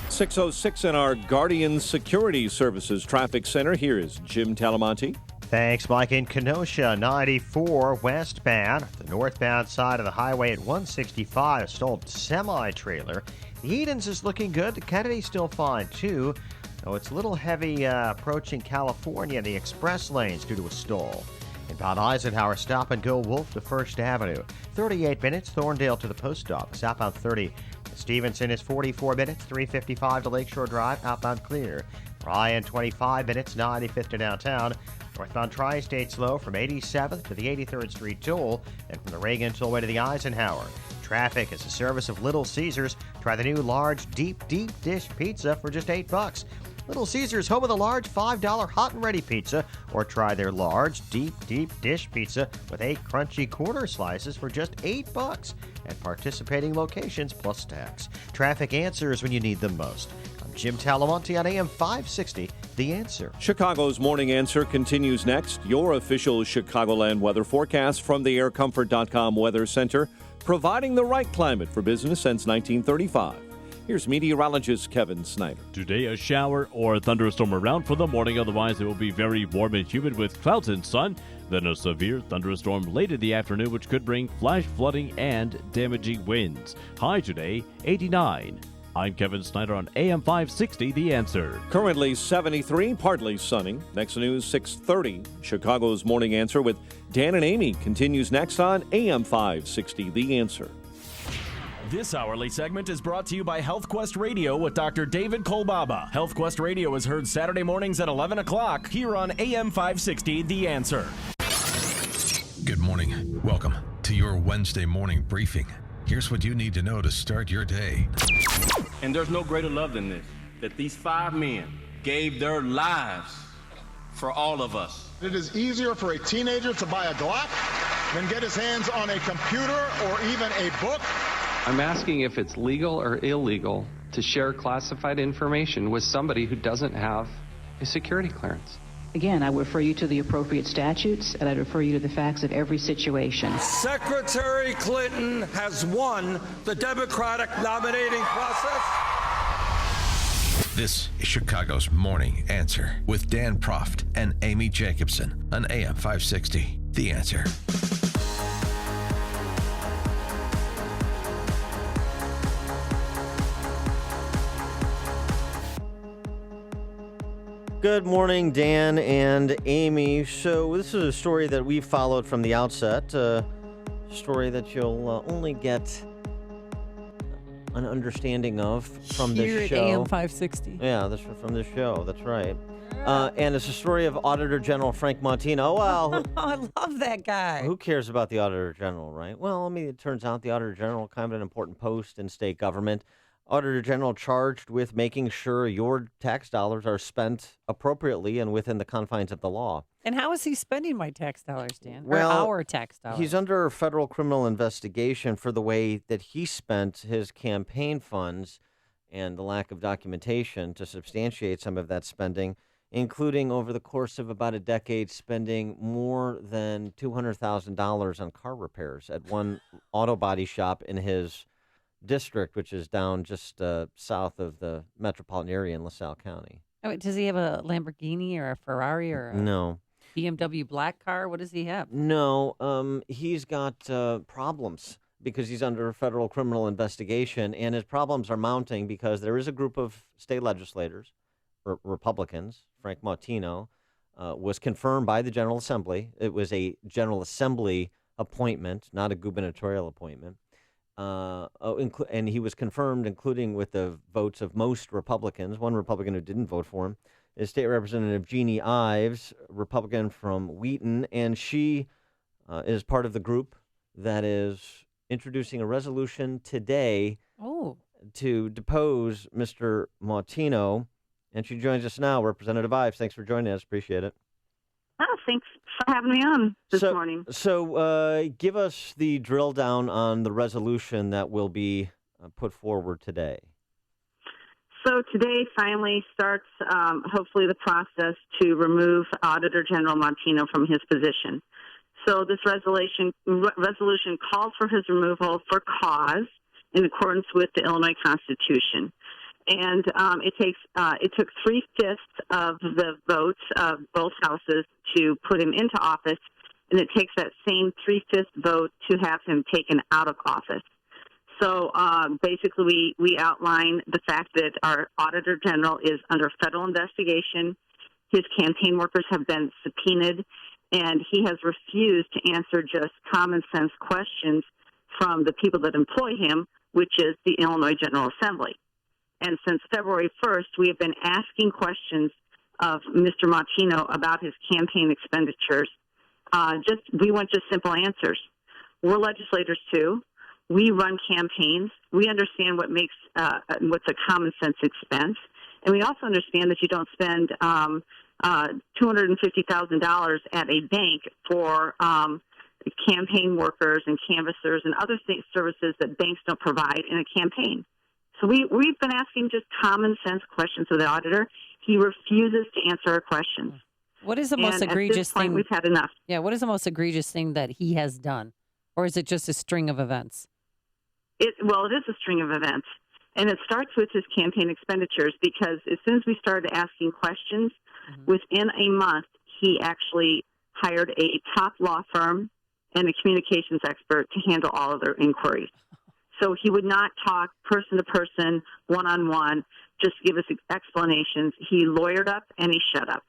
6:06 in our Guardian Security Services Traffic Center. Here is Jim Talamonte. Thanks, Mike. In Kenosha, 94 westbound, the northbound side of the highway at 165, a stalled semi-trailer. The Edens is looking good. The Kennedy's still fine, too. Though it's a little heavy approaching California, the express lanes due to a stall. Inbound Eisenhower, stop and go Wolf to First Avenue. 38 minutes, Thorndale to the post office. Outbound 30. Stevenson is 44 minutes, 355 to Lakeshore Drive. Outbound clear. Ryan, 25 minutes, 95th to downtown. Northbound Tri-State slow from 87th to the 83rd Street toll and from the Reagan tollway to the Eisenhower. Traffic is a service of Little Caesars. Try the new large deep dish pizza for just $8. Little Caesars, home of the large $5 hot and ready pizza, or try their large deep dish pizza with 8 crunchy quarter slices for just $8 at participating locations plus tax. Traffic answers when you need them most. I'm Jim Talamonte on AM 560, The Answer. Chicago's Morning Answer continues next. Your official Chicagoland weather forecast from the aircomfort.com Weather Center, providing the right climate for business since 1935. Here's meteorologist Kevin Snyder. Today, a shower or thunderstorm around for the morning. Otherwise, it will be very warm and humid with clouds and sun. Then a severe thunderstorm late in the afternoon, which could bring flash flooding and damaging winds. High today, 89. I'm Kevin Snyder on AM 560, The Answer. Currently 73, partly sunny. Next news, 6:30. Chicago's Morning Answer with Dan and Amy continues next on AM 560, The Answer. This hourly segment is brought to you by HealthQuest Radio with Dr. David Kolbaba. HealthQuest Radio is heard Saturday mornings at 11 o'clock here on AM 560, The Answer. Good morning. Welcome to your Wednesday morning briefing. Here's what you need to know to start your day. And there's no greater love than this, that these 5 men gave their lives for all of us. It is easier for a teenager to buy a Glock than get his hands on a computer or even a book. I'm asking if it's legal or illegal to share classified information with somebody who doesn't have a security clearance. Again, I would refer you to the appropriate statutes, and I'd refer you to the facts of every situation. Secretary Clinton has won the Democratic nominating process. This is Chicago's Morning Answer with Dan Proft and Amy Jacobson on AM 560. The Answer. Good morning, Dan and Amy. So this is a story that we followed from the outset, a story that you'll only get an understanding of from Here this at show. AM 560. Yeah, this from this show. That's right. And it's a story of Auditor General Frank Martino. Well, I love that guy. who cares about the Auditor General, right? Well, I mean, it turns out the Auditor General, kind of an important post in state government. Auditor General charged with making sure your tax dollars are spent appropriately and within the confines of the law. And how is he spending my tax dollars, Dan? Well, or our tax dollars? He's under federal criminal investigation for the way that he spent his campaign funds and the lack of documentation to substantiate some of that spending, including over the course of about a decade spending more than $200,000 on car repairs at one auto body shop in his district, which is down just south of the metropolitan area in LaSalle County. Oh, wait, does he have a Lamborghini or a Ferrari or a No. BMW black car? What does he have? No, he's got problems because he's under federal criminal investigation, and his problems are mounting because there is a group of state legislators, Republicans. Frank Martino was confirmed by the General Assembly. It was a General Assembly appointment, not a gubernatorial appointment. And he was confirmed, including with the votes of most Republicans. One Republican who didn't vote for him is State Representative Jeannie Ives, Republican from Wheaton, and she is part of the group that is introducing a resolution today to depose Mr. Martino. And she joins us now. Representative Ives, thanks for joining us. Appreciate it. Oh, thanks for having me on this morning. So give us the drill down on the resolution that will be put forward today. So today finally starts, hopefully, the process to remove Auditor General Martino from his position. So this resolution calls for his removal for cause in accordance with the Illinois Constitution. And it took 3/5 of the votes of both houses to put him into office, and it takes that same 3/5 vote to have him taken out of office. So basically, we outline the fact that our Auditor General is under federal investigation. His campaign workers have been subpoenaed, and he has refused to answer just common sense questions from the people that employ him, which is the Illinois General Assembly. And since February 1st, we have been asking questions of Mr. Martino about his campaign expenditures. We want just simple answers. We're legislators too. We run campaigns. We understand what's a common sense expense, and we also understand that you don't spend $250,000 at a bank for campaign workers and canvassers and other services that banks don't provide in a campaign. So we've been asking just common sense questions of the auditor. He refuses to answer our questions. What is the most egregious at this point, thing? We've had enough. Yeah, what is the most egregious thing that he has done? Or is it just a string of events? It is a string of events. And it starts with his campaign expenditures because as soon as we started asking questions, within a month, he actually hired a top law firm and a communications expert to handle all of their inquiries. So he would not talk person to person, one-on-one, just give us explanations. He lawyered up and he shut up.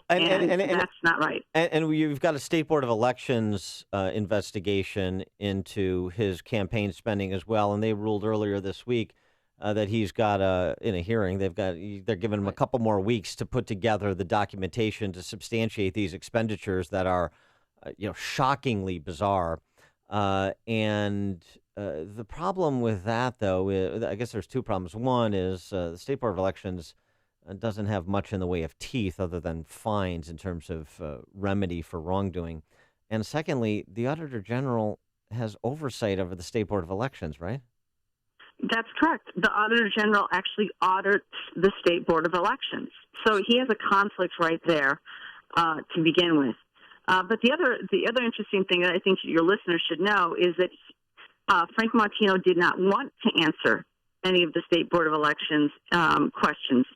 And that's not right. And you've got a State Board of Elections investigation into his campaign spending as well. And they ruled earlier this week that he's got in a hearing. They're giving him a couple more weeks to put together the documentation to substantiate these expenditures that are, shockingly bizarre. And The problem with that, though, I guess there's two problems. One is the State Board of Elections doesn't have much in the way of teeth other than fines in terms of remedy for wrongdoing. And secondly, the Auditor General has oversight over the State Board of Elections, right? That's correct. The Auditor General actually audits the State Board of Elections. So he has a conflict right there to begin with. But the other interesting thing that I think your listeners should know is that Frank Martino did not want to answer any of the State Board of Elections questions.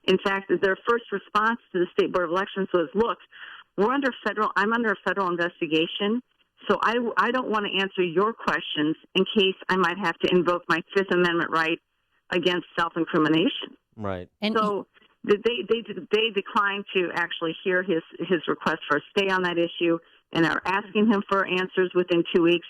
In fact, their first response to the State Board of Elections was, look, I'm under a federal investigation, so I don't want to answer your questions in case I might have to invoke my Fifth Amendment right against self-incrimination. Right. And so they declined to actually hear his request for a stay on that issue and are asking him for answers within 2 weeks.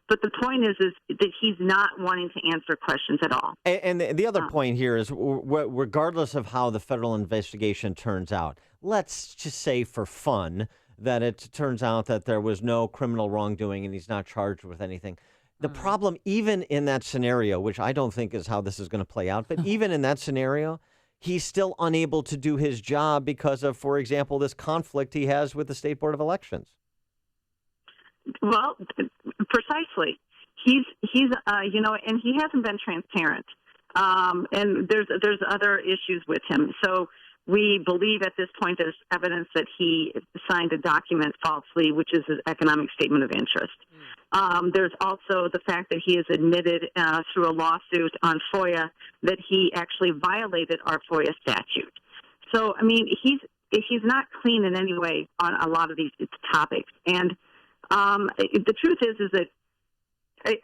But the point is that he's not wanting to answer questions at all. And the other point here is, regardless of how the federal investigation turns out, let's just say for fun that it turns out that there was no criminal wrongdoing and he's not charged with anything. The problem, even in that scenario, which I don't think is how this is going to play out, but even in that scenario, he's still unable to do his job because of, for example, this conflict he has with the State Board of Elections. Well, precisely. He's and he hasn't been transparent. And there's other issues with him. So we believe at this point there's evidence that he signed a document falsely, which is an economic statement of interest. There's also the fact that he has admitted through a lawsuit on FOIA that he actually violated our FOIA statute. So, I mean, he's not clean in any way on a lot of these topics. And the truth is that,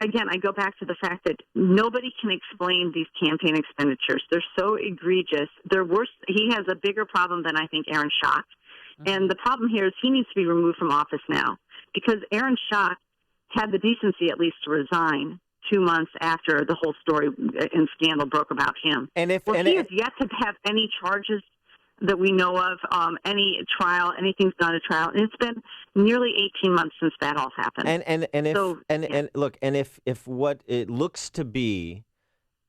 again, I go back to the fact that nobody can explain these campaign expenditures. They're so egregious. They're worse. He has a bigger problem than I think Aaron Schock. And the problem here is he needs to be removed from office now because Aaron Schock had the decency at least to resign 2 months after the whole story and scandal broke about him. And he has yet to have any charges that we know of, any trial, anything's done a trial. And it's been nearly 18 months since that all happened. And if what it looks to be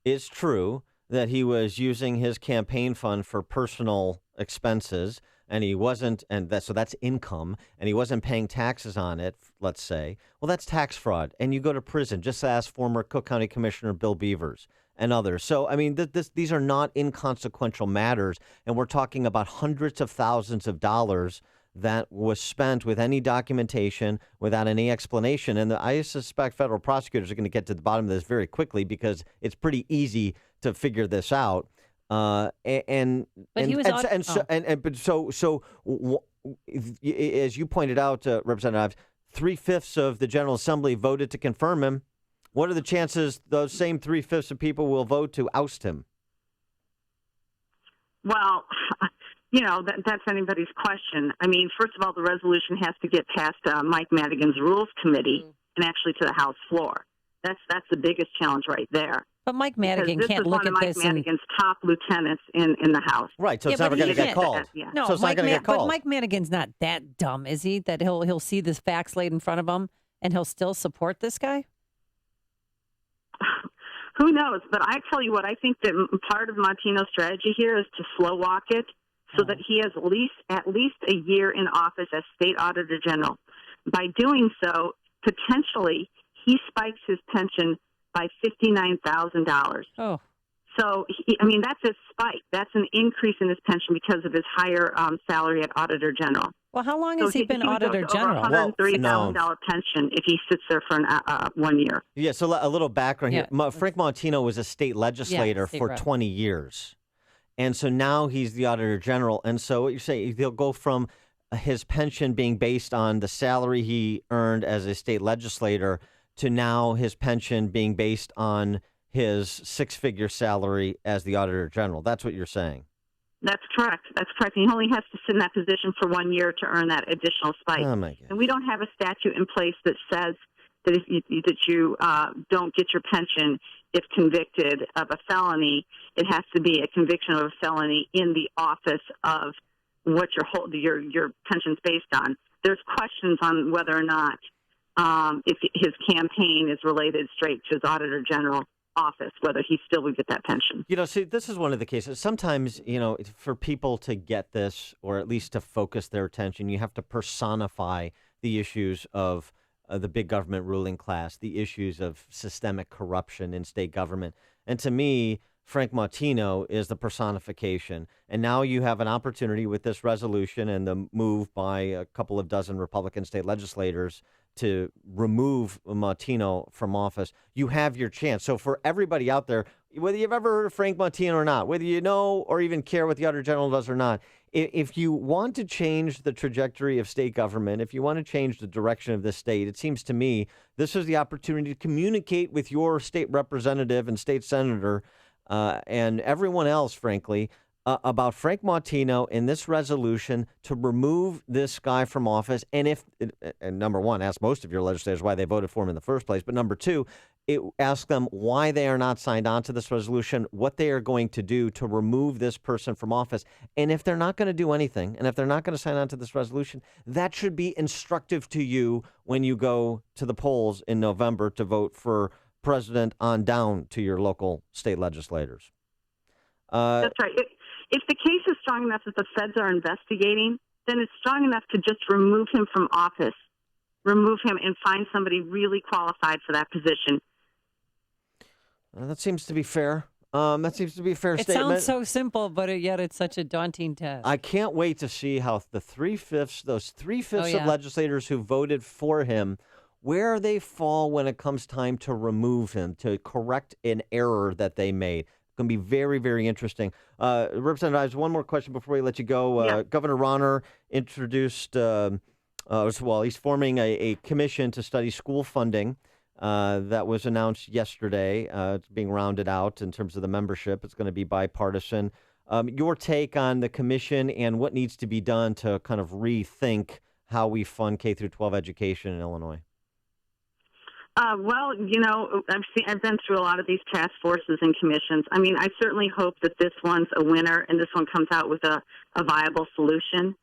is true, that he was using his campaign fund for personal expenses, and he wasn't, so that's income, and he wasn't paying taxes on it, let's say, well, that's tax fraud, and you go to prison. Just ask former Cook County Commissioner Bill Beavers and others. So, I mean, these are not inconsequential matters, and we're talking about hundreds of thousands of dollars that was spent with any documentation, without any explanation. And I suspect federal prosecutors are going to get to the bottom of this very quickly because it's pretty easy to figure this out. As you pointed out, Representative, 3/5 of the General Assembly voted to confirm him. What are the chances those same 3/5 of people will vote to oust him? Well, that's anybody's question. I mean, first of all, the resolution has to get past Mike Madigan's Rules Committee and actually to the House floor. That's the biggest challenge right there. But Mike Madigan can't look at this. This is one of Mike Madigan's top lieutenants in the House. Right, so it's never going to get called. No, so it's not going to get called. But Mike Madigan's not that dumb, is he? That he'll see the facts laid in front of him and he'll still support this guy? Who knows? But I tell you what, I think that part of Martino's strategy here is to slow walk it so that he has at least a year in office as State Auditor General. By doing so, potentially he spikes his pension by $59,000. Oh. So, that's a spike. That's an increase in his pension because of his higher salary at Auditor General. Well, how long has he been Auditor General? $130,000 pension if he sits there for 1 year. Yeah, so a little background here. Frank Martino was a state legislator for 20 years. And so now he's the Auditor General. And so what you're saying, he'll go from his pension being based on the salary he earned as a state legislator to now his pension being based on his six-figure salary as the Auditor General. That's what you're saying. That's correct. That's correct. He only has to sit in that position for 1 year to earn that additional spike. Oh, my God. And we don't have a statute in place that says that if you don't get your pension if convicted of a felony. It has to be a conviction of a felony in the office of what your pension's based on. There's questions on whether or not if his campaign is related straight to his Auditor General office, whether he still would get that pension. See, this is one of the cases. Sometimes, for people to get this, or at least to focus their attention, you have to personify the issues of the big government ruling class, the issues of systemic corruption in state government. And to me, Frank Martino is the personification. And now you have an opportunity with this resolution and the move by a couple of dozen Republican state legislators to remove Martino from office. You have your chance. So for everybody out there, whether you've ever heard of Frank Martino or not, whether you know or even care what the Auditor General does or not, if you want to change the trajectory of state government, if you want to change the direction of this state, it seems to me this is the opportunity to communicate with your state representative and state senator and everyone else, frankly, about Frank Martino in this resolution to remove this guy from office. And number one, ask most of your legislators why they voted for him in the first place. But number two, ask them why they are not signed on to this resolution, what they are going to do to remove this person from office. And if they're not going to do anything, and if they're not going to sign on to this resolution, that should be instructive to you when you go to the polls in November to vote for president on down to your local state legislators. That's right. If the case is strong enough that the feds are investigating, then it's strong enough to just remove him from office, remove him and find somebody really qualified for that position. That seems to be fair. That seems to be a fair statement. It sounds so simple, but yet it's such a daunting task. I can't wait to see how those three-fifths of legislators who voted for him, where they fall when it comes time to remove him, to correct an error that they made. Going to be very, very interesting. Representative Ives, one more question before we let you go. Governor Rauner introduced, he's forming a commission to study school funding. That was announced yesterday. It's being rounded out in terms of the membership. It's going to be bipartisan. Your take on the commission and what needs to be done to kind of rethink how we fund K through 12 education in Illinois? I've been through a lot of these task forces and commissions. I mean, I certainly hope that this one's a winner and this one comes out with a viable solution.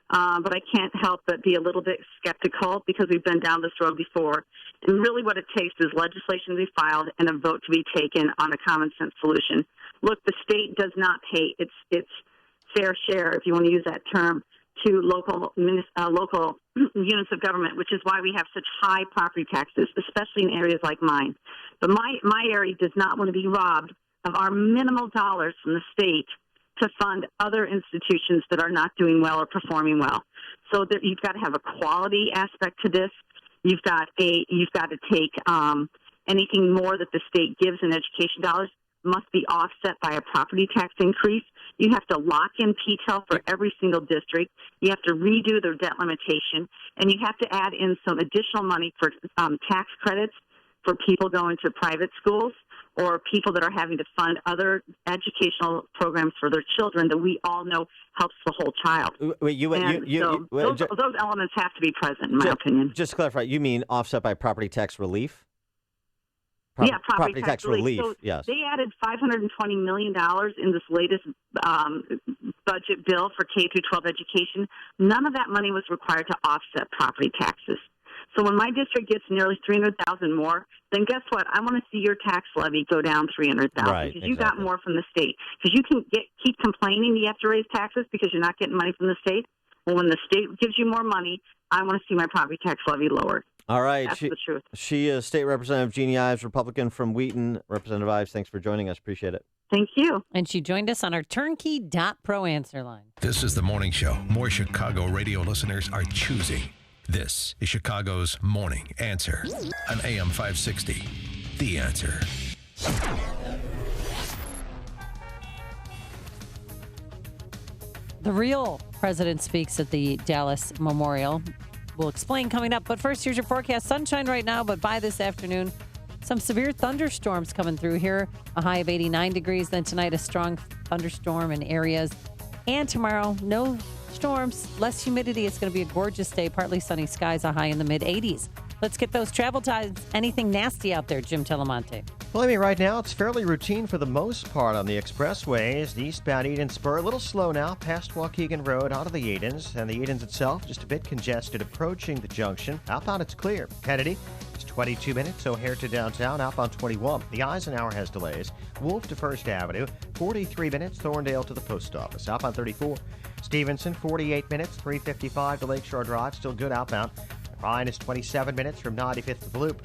But I can't help but be a little bit skeptical because we've been down this road before. And really what it takes is legislation to be filed and a vote to be taken on a common sense solution. Look, the state does not pay its fair share, if you want to use that term, to local units of government, which is why we have such high property taxes, especially in areas like mine. But my area does not want to be robbed of our minimal dollars from the state to fund other institutions that are not doing well or performing well. So that you've got to have a quality aspect to this. You've got to take anything more that the state gives in education dollars must be offset by a property tax increase. You have to lock in P-TEL for every single district. You have to redo their debt limitation, and you have to add in some additional money for tax credits for people going to private schools or people that are having to fund other educational programs for their children that we all know helps the whole child. Those elements have to be present, in my opinion. Just to clarify, you mean offset by property tax relief? Property tax relief. So yes. They added $520 million in this latest budget bill for K through 12 education. None of that money was required to offset property taxes. So when my district gets nearly $300,000 more, then guess what? I want to see your tax levy go down $300,000 because you got more from the state. Because you can keep complaining you have to raise taxes because you're not getting money from the state. Well, when the state gives you more money, I want to see my property tax levy lowered. All right. That's the truth. She is State Representative Jeannie Ives, Republican from Wheaton. Representative Ives, thanks for joining us. Appreciate it. Thank you. And she joined us on our turnkey.pro answer line. This is the morning show more Chicago radio listeners are choosing. This is Chicago's Morning Answer on AM 560. The Answer. The real president speaks at the Dallas Memorial. We'll explain coming up. But first, here's your forecast. Sunshine right now, but by this afternoon, some severe thunderstorms coming through here. A high of 89 degrees. Then tonight, a strong thunderstorm in areas. And tomorrow, no storms, less humidity. It's going to be a gorgeous day. Partly sunny skies, a high in the mid-80s. Let's get those travel times. Anything nasty out there, Jim Telemonte? Well, Amy, right now it's fairly routine for the most part on the expressways. The eastbound Eden Spur, a little slow now, past Waukegan Road, out of the Edens. And the Edens itself, just a bit congested approaching the junction. Outbound, it's clear. Kennedy, it's 22 minutes. O'Hare to downtown, outbound 21. The Eisenhower has delays. Wolf to First Avenue, 43 minutes. Thorndale to the post office, outbound 34. Stevenson, 48 minutes. 355 to Lakeshore Drive, still good outbound. Ryan is 27 minutes from 95th to the Loop.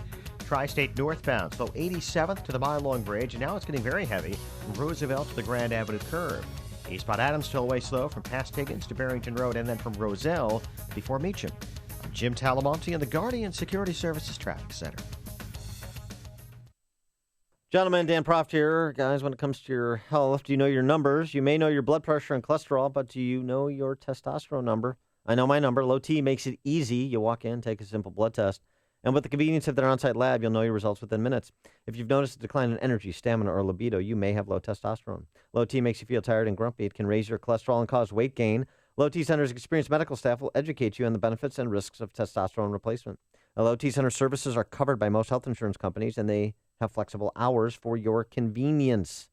Tri-State northbound, slow 87th to the Mile-Long Bridge, and now it's getting very heavy from Roosevelt to the Grand Avenue curve. Eastbound Adams Tollway slow from past Higgins to Barrington Road, and then from Roselle before Meacham. I'm Jim Talamonte in the Guardian Security Services Traffic Center. Gentlemen, Dan Proft here. Guys, when it comes to your health, do you know your numbers? You may know your blood pressure and cholesterol, but do you know your testosterone number? I know my number. Low T makes it easy. You walk in, take a simple blood test. And with the convenience of their on-site lab, you'll know your results within minutes. If you've noticed a decline in energy, stamina, or libido, you may have low testosterone. Low T makes you feel tired and grumpy. It can raise your cholesterol and cause weight gain. Low T Center's experienced medical staff will educate you on the benefits and risks of testosterone replacement. Low T Center services are covered by most health insurance companies, and they have flexible hours for your convenience.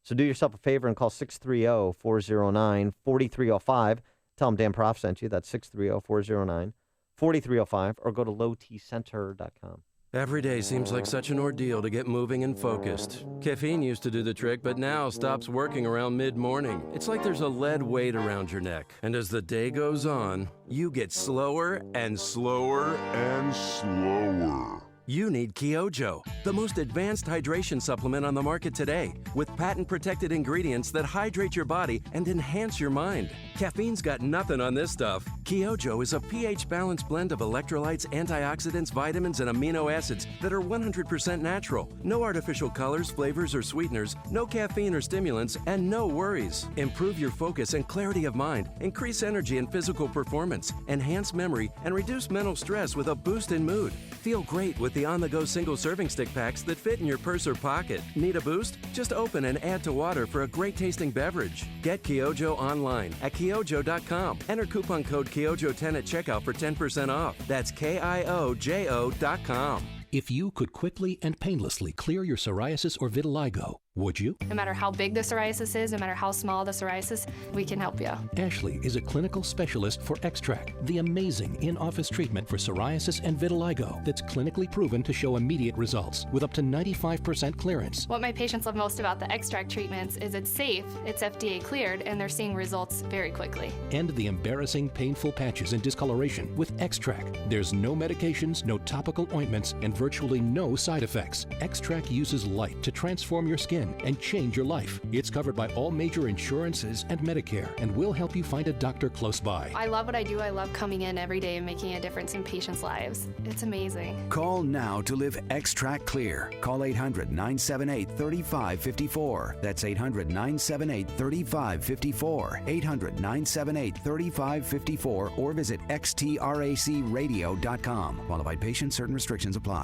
So do yourself a favor and call 630-409-4305. Tell them Dan Proft sent you. That's 630-409-4305, or go to lowtcenter.com. Every day seems like such an ordeal to get moving and focused. Caffeine used to do the trick, but now stops working around mid-morning. It's like there's a lead weight around your neck. And as the day goes on, you get slower and slower and slower. You need Kyojo, the most advanced hydration supplement on the market today, with patent-protected ingredients that hydrate your body and enhance your mind. Caffeine's got nothing on this stuff. Kyojo is a pH-balanced blend of electrolytes, antioxidants, vitamins, and amino acids that are 100% natural. No artificial colors, flavors, or sweeteners, no caffeine or stimulants, and no worries. Improve your focus and clarity of mind, increase energy and physical performance, enhance memory, and reduce mental stress with a boost in mood. Feel great with the on-the-go single serving stick packs that fit in your purse or pocket. Need a boost? Just open and add to water for a great tasting beverage. Get Kyojo online at Kyojo.com. Enter coupon code Kyojo10 at checkout for 10% off. That's KIOJO.com. If you could quickly and painlessly clear your psoriasis or vitiligo, would you? No matter how big the psoriasis is, no matter how small the psoriasis, we can help you. Ashley is a clinical specialist for Extract, the amazing in-office treatment for psoriasis and vitiligo that's clinically proven to show immediate results with up to 95% clearance. What my patients love most about the Extract treatments is it's safe, it's FDA cleared, and they're seeing results very quickly. End the embarrassing, painful patches and discoloration with Extract. There's no medications, no topical ointments, and virtually no side effects. Extract uses light to transform your skin and change your life. It's covered by all major insurances and Medicare, and will help you find a doctor close by. I love what I do. I love coming in every day and making a difference in patients' lives. It's amazing. Call now to live Extract Clear. Call 800-978-3554. That's 800-978-3554. 800-978-3554, or visit xtracradio.com. Qualified patients, certain restrictions apply.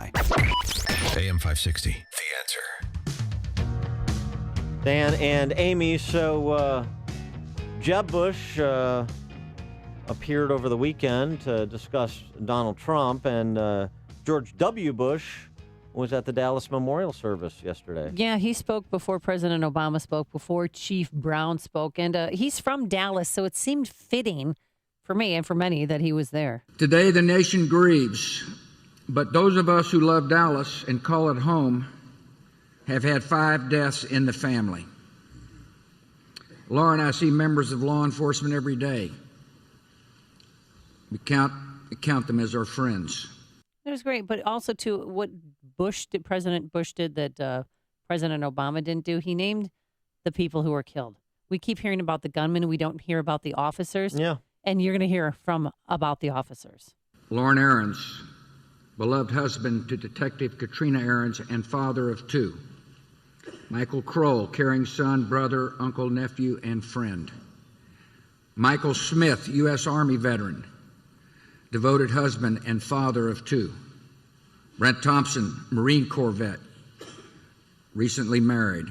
AM 560, The Answer. Dan and Amy, so Jeb Bush appeared over the weekend to discuss Donald Trump, and George W. Bush was at the Dallas Memorial Service yesterday. Yeah, he spoke before President Obama spoke, before Chief Brown spoke, and he's from Dallas, so it seemed fitting for me and for many that he was there. Today the nation grieves, but those of us who love Dallas and call it home have had 5 deaths in the family. Laura and I see members of law enforcement every day. We count them as our friends. It was great, but also too, what President Bush did that President Obama didn't do. He named the people who were killed. We keep hearing about the gunmen. We don't hear about the officers. Yeah. And you're going to hear about the officers. Lauren Aarons, beloved husband to Detective Katrina Aarons and father of 2. Michael Kroll, caring son, brother, uncle, nephew, and friend. Michael Smith, U.S. Army veteran, devoted husband and father of 2. Brent Thompson, Marine Corps vet, recently married.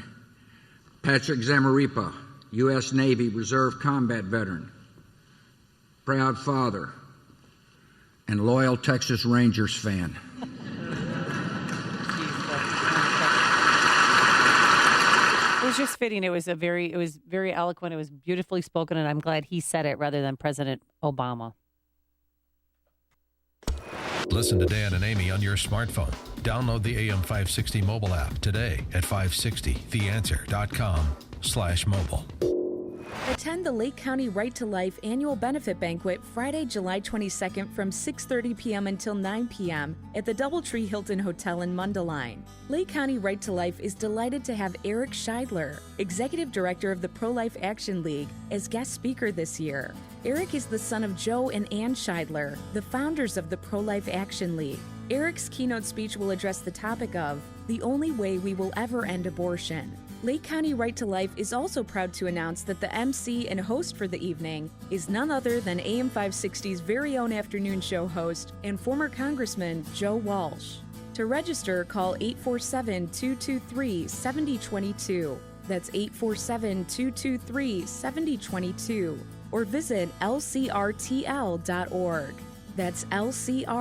Patrick Zamaripa, U.S. Navy Reserve combat veteran, proud father, and loyal Texas Rangers fan. was just fitting. It was very eloquent. It was beautifully spoken, and I'm glad he said it rather than President Obama. Listen to Dan and Amy on your smartphone. Download the AM560 mobile app today at 560theanswer.com/mobile. Attend the Lake County Right to Life annual benefit banquet Friday, July 22nd from 6:30 p.m. until 9 p.m. at the Doubletree Hilton Hotel in Mundelein. Lake County Right to Life is delighted to have Eric Scheidler, Executive Director of the Pro-Life Action League, as guest speaker this year. Eric is the son of Joe and Ann Scheidler, the founders of the Pro-Life Action League. Eric's keynote speech will address the topic of the only way we will ever end abortion. Lake County Right to Life is also proud to announce that the MC and host for the evening is none other than AM 560's very own afternoon show host and former Congressman Joe Walsh. To register, call 847-223-7022. That's 847-223-7022. Or visit lcrtl.org. That's lcrtl.org.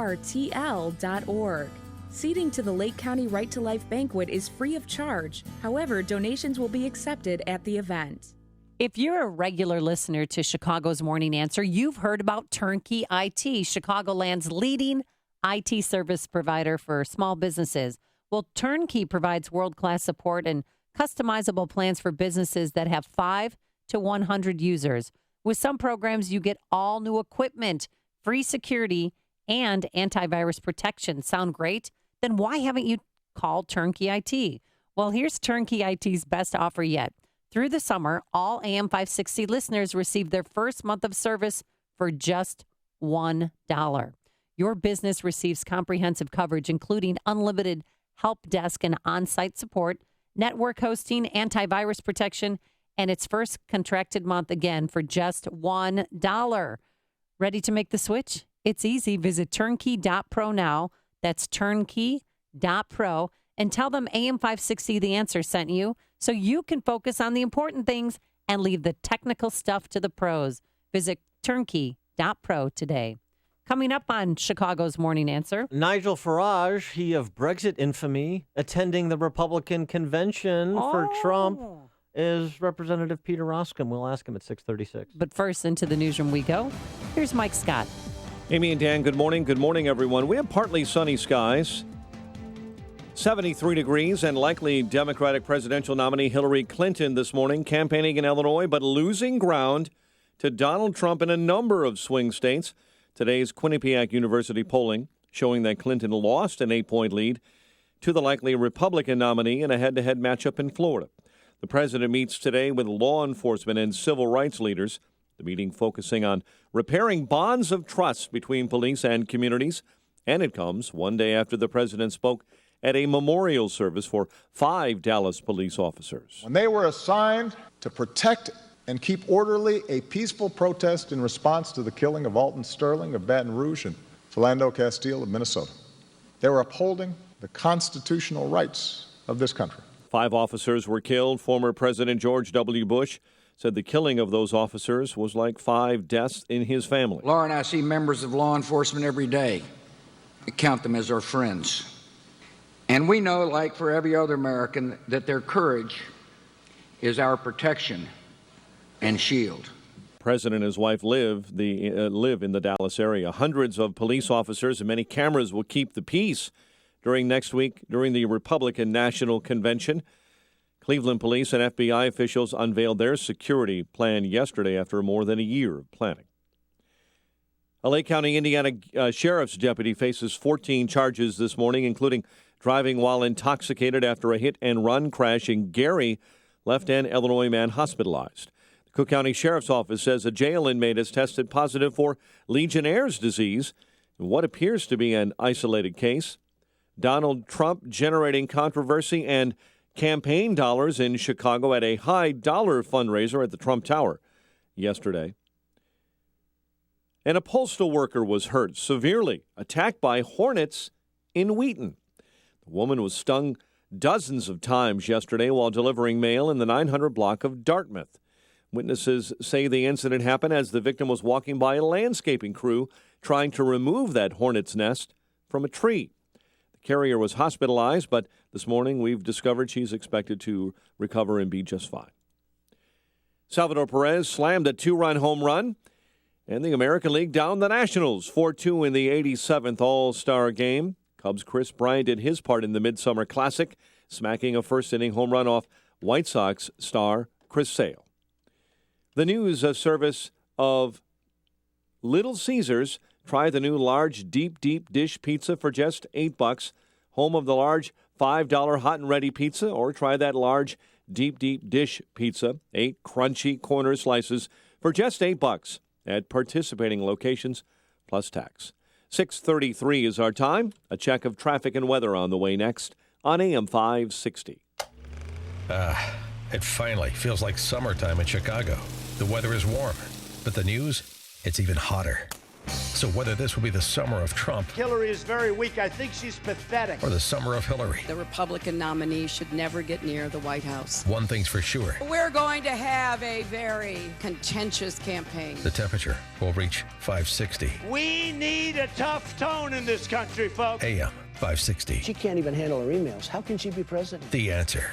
Seating to the Lake County Right to Life banquet is free of charge. However, donations will be accepted at the event. If you're a regular listener to Chicago's Morning Answer, you've heard about Turnkey IT, Chicagoland's leading IT service provider for small businesses. Well, Turnkey provides world-class support and customizable plans for businesses that have 5 to 100 users. With some programs, you get all new equipment, free security, and antivirus protection. Sound great? Then why haven't you called Turnkey IT? Well, here's Turnkey IT's best offer yet. Through the summer, all AM 560 listeners receive their first month of service for just $1. Your business receives comprehensive coverage, including unlimited help desk and on-site support, network hosting, antivirus protection, and its first contracted month again for just $1. Ready to make the switch? It's easy. Visit turnkey.pro now. That's turnkey.pro. And tell them AM 560 The Answer sent you so you can focus on the important things and leave the technical stuff to the pros. Visit turnkey.pro today. Coming up on Chicago's Morning Answer. Nigel Farage, he of Brexit infamy, attending the Republican convention for Trump, is Representative Peter Roskam. We'll ask him at 6:36. But first, into the newsroom we go. Here's Mike Scott. Amy and Dan, good morning. Good morning, everyone. We have partly sunny skies, 73 degrees, and likely Democratic presidential nominee Hillary Clinton this morning campaigning in Illinois, but losing ground to Donald Trump in a number of swing states. Today's Quinnipiac University polling showing that Clinton lost an 8-point lead to the likely Republican nominee in a head-to-head matchup in Florida. The president meets today with law enforcement and civil rights leaders. The meeting focusing on repairing bonds of trust between police and communities. And it comes one day after the president spoke at a memorial service for 5 Dallas police officers. When they were assigned to protect and keep orderly a peaceful protest in response to the killing of Alton Sterling of Baton Rouge and Philando Castile of Minnesota, they were upholding the constitutional rights of this country. 5 officers were killed. Former President George W. Bush said the killing of those officers was like 5 deaths in his family. Laura and I see members of law enforcement every day. We count them as our friends. And we know, like for every other American, that their courage is our protection and shield. President and his wife live in the Dallas area. Hundreds of police officers and many cameras will keep the peace during next week during the Republican National Convention. Cleveland police and FBI officials unveiled their security plan yesterday after more than a year of planning. A Lake County, Indiana sheriff's deputy faces 14 charges this morning, including driving while intoxicated after a hit-and-run crash in Gary left an Illinois man hospitalized. The Cook County Sheriff's Office says a jail inmate has tested positive for Legionnaire's disease in what appears to be an isolated case. Donald Trump generating controversy and campaign dollars in Chicago at a high-dollar fundraiser at the Trump Tower yesterday. And a postal worker was hurt severely, attacked by hornets in Wheaton. The woman was stung dozens of times yesterday while delivering mail in the 900 block of Dartmouth. Witnesses say the incident happened as the victim was walking by a landscaping crew trying to remove that hornet's nest from a tree. The carrier was hospitalized, but this morning we've discovered she's expected to recover and be just fine. Salvador Perez slammed a 2-run home run, and the American League downed the Nationals 4-2 in the 87th All-Star game. Cubs' Chris Bryant did his part in the Midsummer Classic, smacking a first-inning home run off White Sox star Chris Sale. The news service of Little Caesars. Try the new large deep dish pizza for just $8, home of the large $5 hot and ready pizza, or try that large deep dish pizza, 8 crunchy corner slices for just $8 at participating locations plus tax. 6:33 is our time. A check of traffic and weather on the way next on AM 560. It finally feels like summertime in Chicago. The weather is warm, but the news, it's even hotter. So whether this will be the summer of Trump Hillary is very weak. I think she's pathetic. or the summer of Hillary, The Republican nominee should never get near the White House. one thing's for sure. We're going to have a very contentious campaign. The temperature will reach 560. We need a tough tone in this country, folks. AM 560. She can't even handle her emails. How can she be president? The Answer.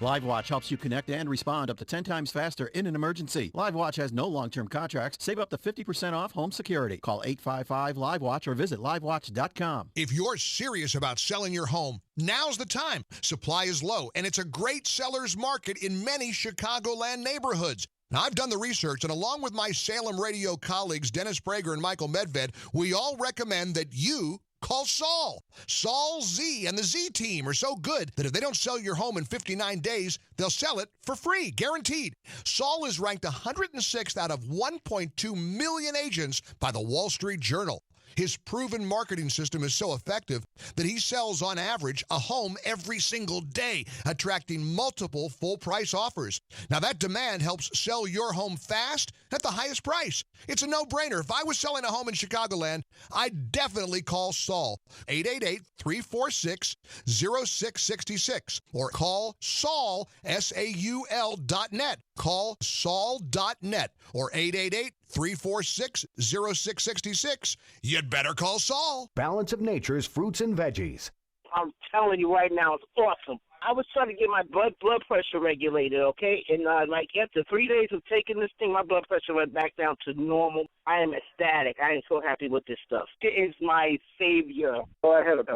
LiveWatch helps you connect and respond up to 10 times faster in an emergency. LiveWatch has no long-term contracts. Save up to 50% off home security. Call 855-LiveWatch or visit livewatch.com. If you're serious about selling your home, now's the time. Supply is low, and it's a great seller's market in many Chicagoland neighborhoods. Now, I've done the research, and along with my Salem radio colleagues, Dennis Prager and Michael Medved, we all recommend that you call Saul. Saul Z and the Z team are so good that if they don't sell your home in 59 days, they'll sell it for free, guaranteed. Saul is ranked 106th out of 1.2 million agents by the Wall Street Journal. His proven marketing system is so effective that he sells on average a home every single day, attracting multiple full-price offers. Now, that demand helps sell your home fast at the highest price. It's a no-brainer. If I was selling a home in Chicagoland, I'd definitely call Saul. 888-346-0666 or call Saul, SAUL.net. Call Saul.net or 888-346-0666. You'd better call Saul. Balance of Nature's fruits and veggies. I'm telling you right now, it's awesome. I was trying to get my blood pressure regulated, okay? And after 3 days of taking this thing, my blood pressure went back down to normal. I am ecstatic. I am so happy with this stuff. It is my savior. Well, I had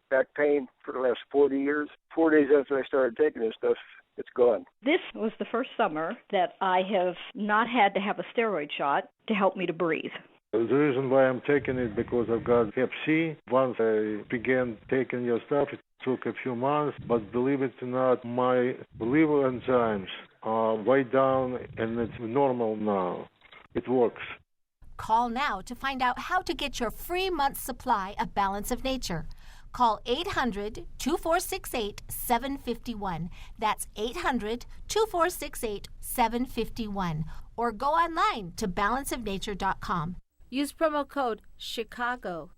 back pain for the last 40 years. 4 days after I started taking this stuff, it's gone. This was the first summer that I have not had to have a steroid shot to help me to breathe. The reason why I'm taking it because I've got Hep C. Once I began taking your stuff, it took a few months, but believe it or not, my liver enzymes are way down and it's normal now. It works. Call now to find out how to get your free month's supply of Balance of Nature. Call 800-2468-751. That's 800-2468-751. Or go online to balanceofnature.com. Use promo code CHICAGO.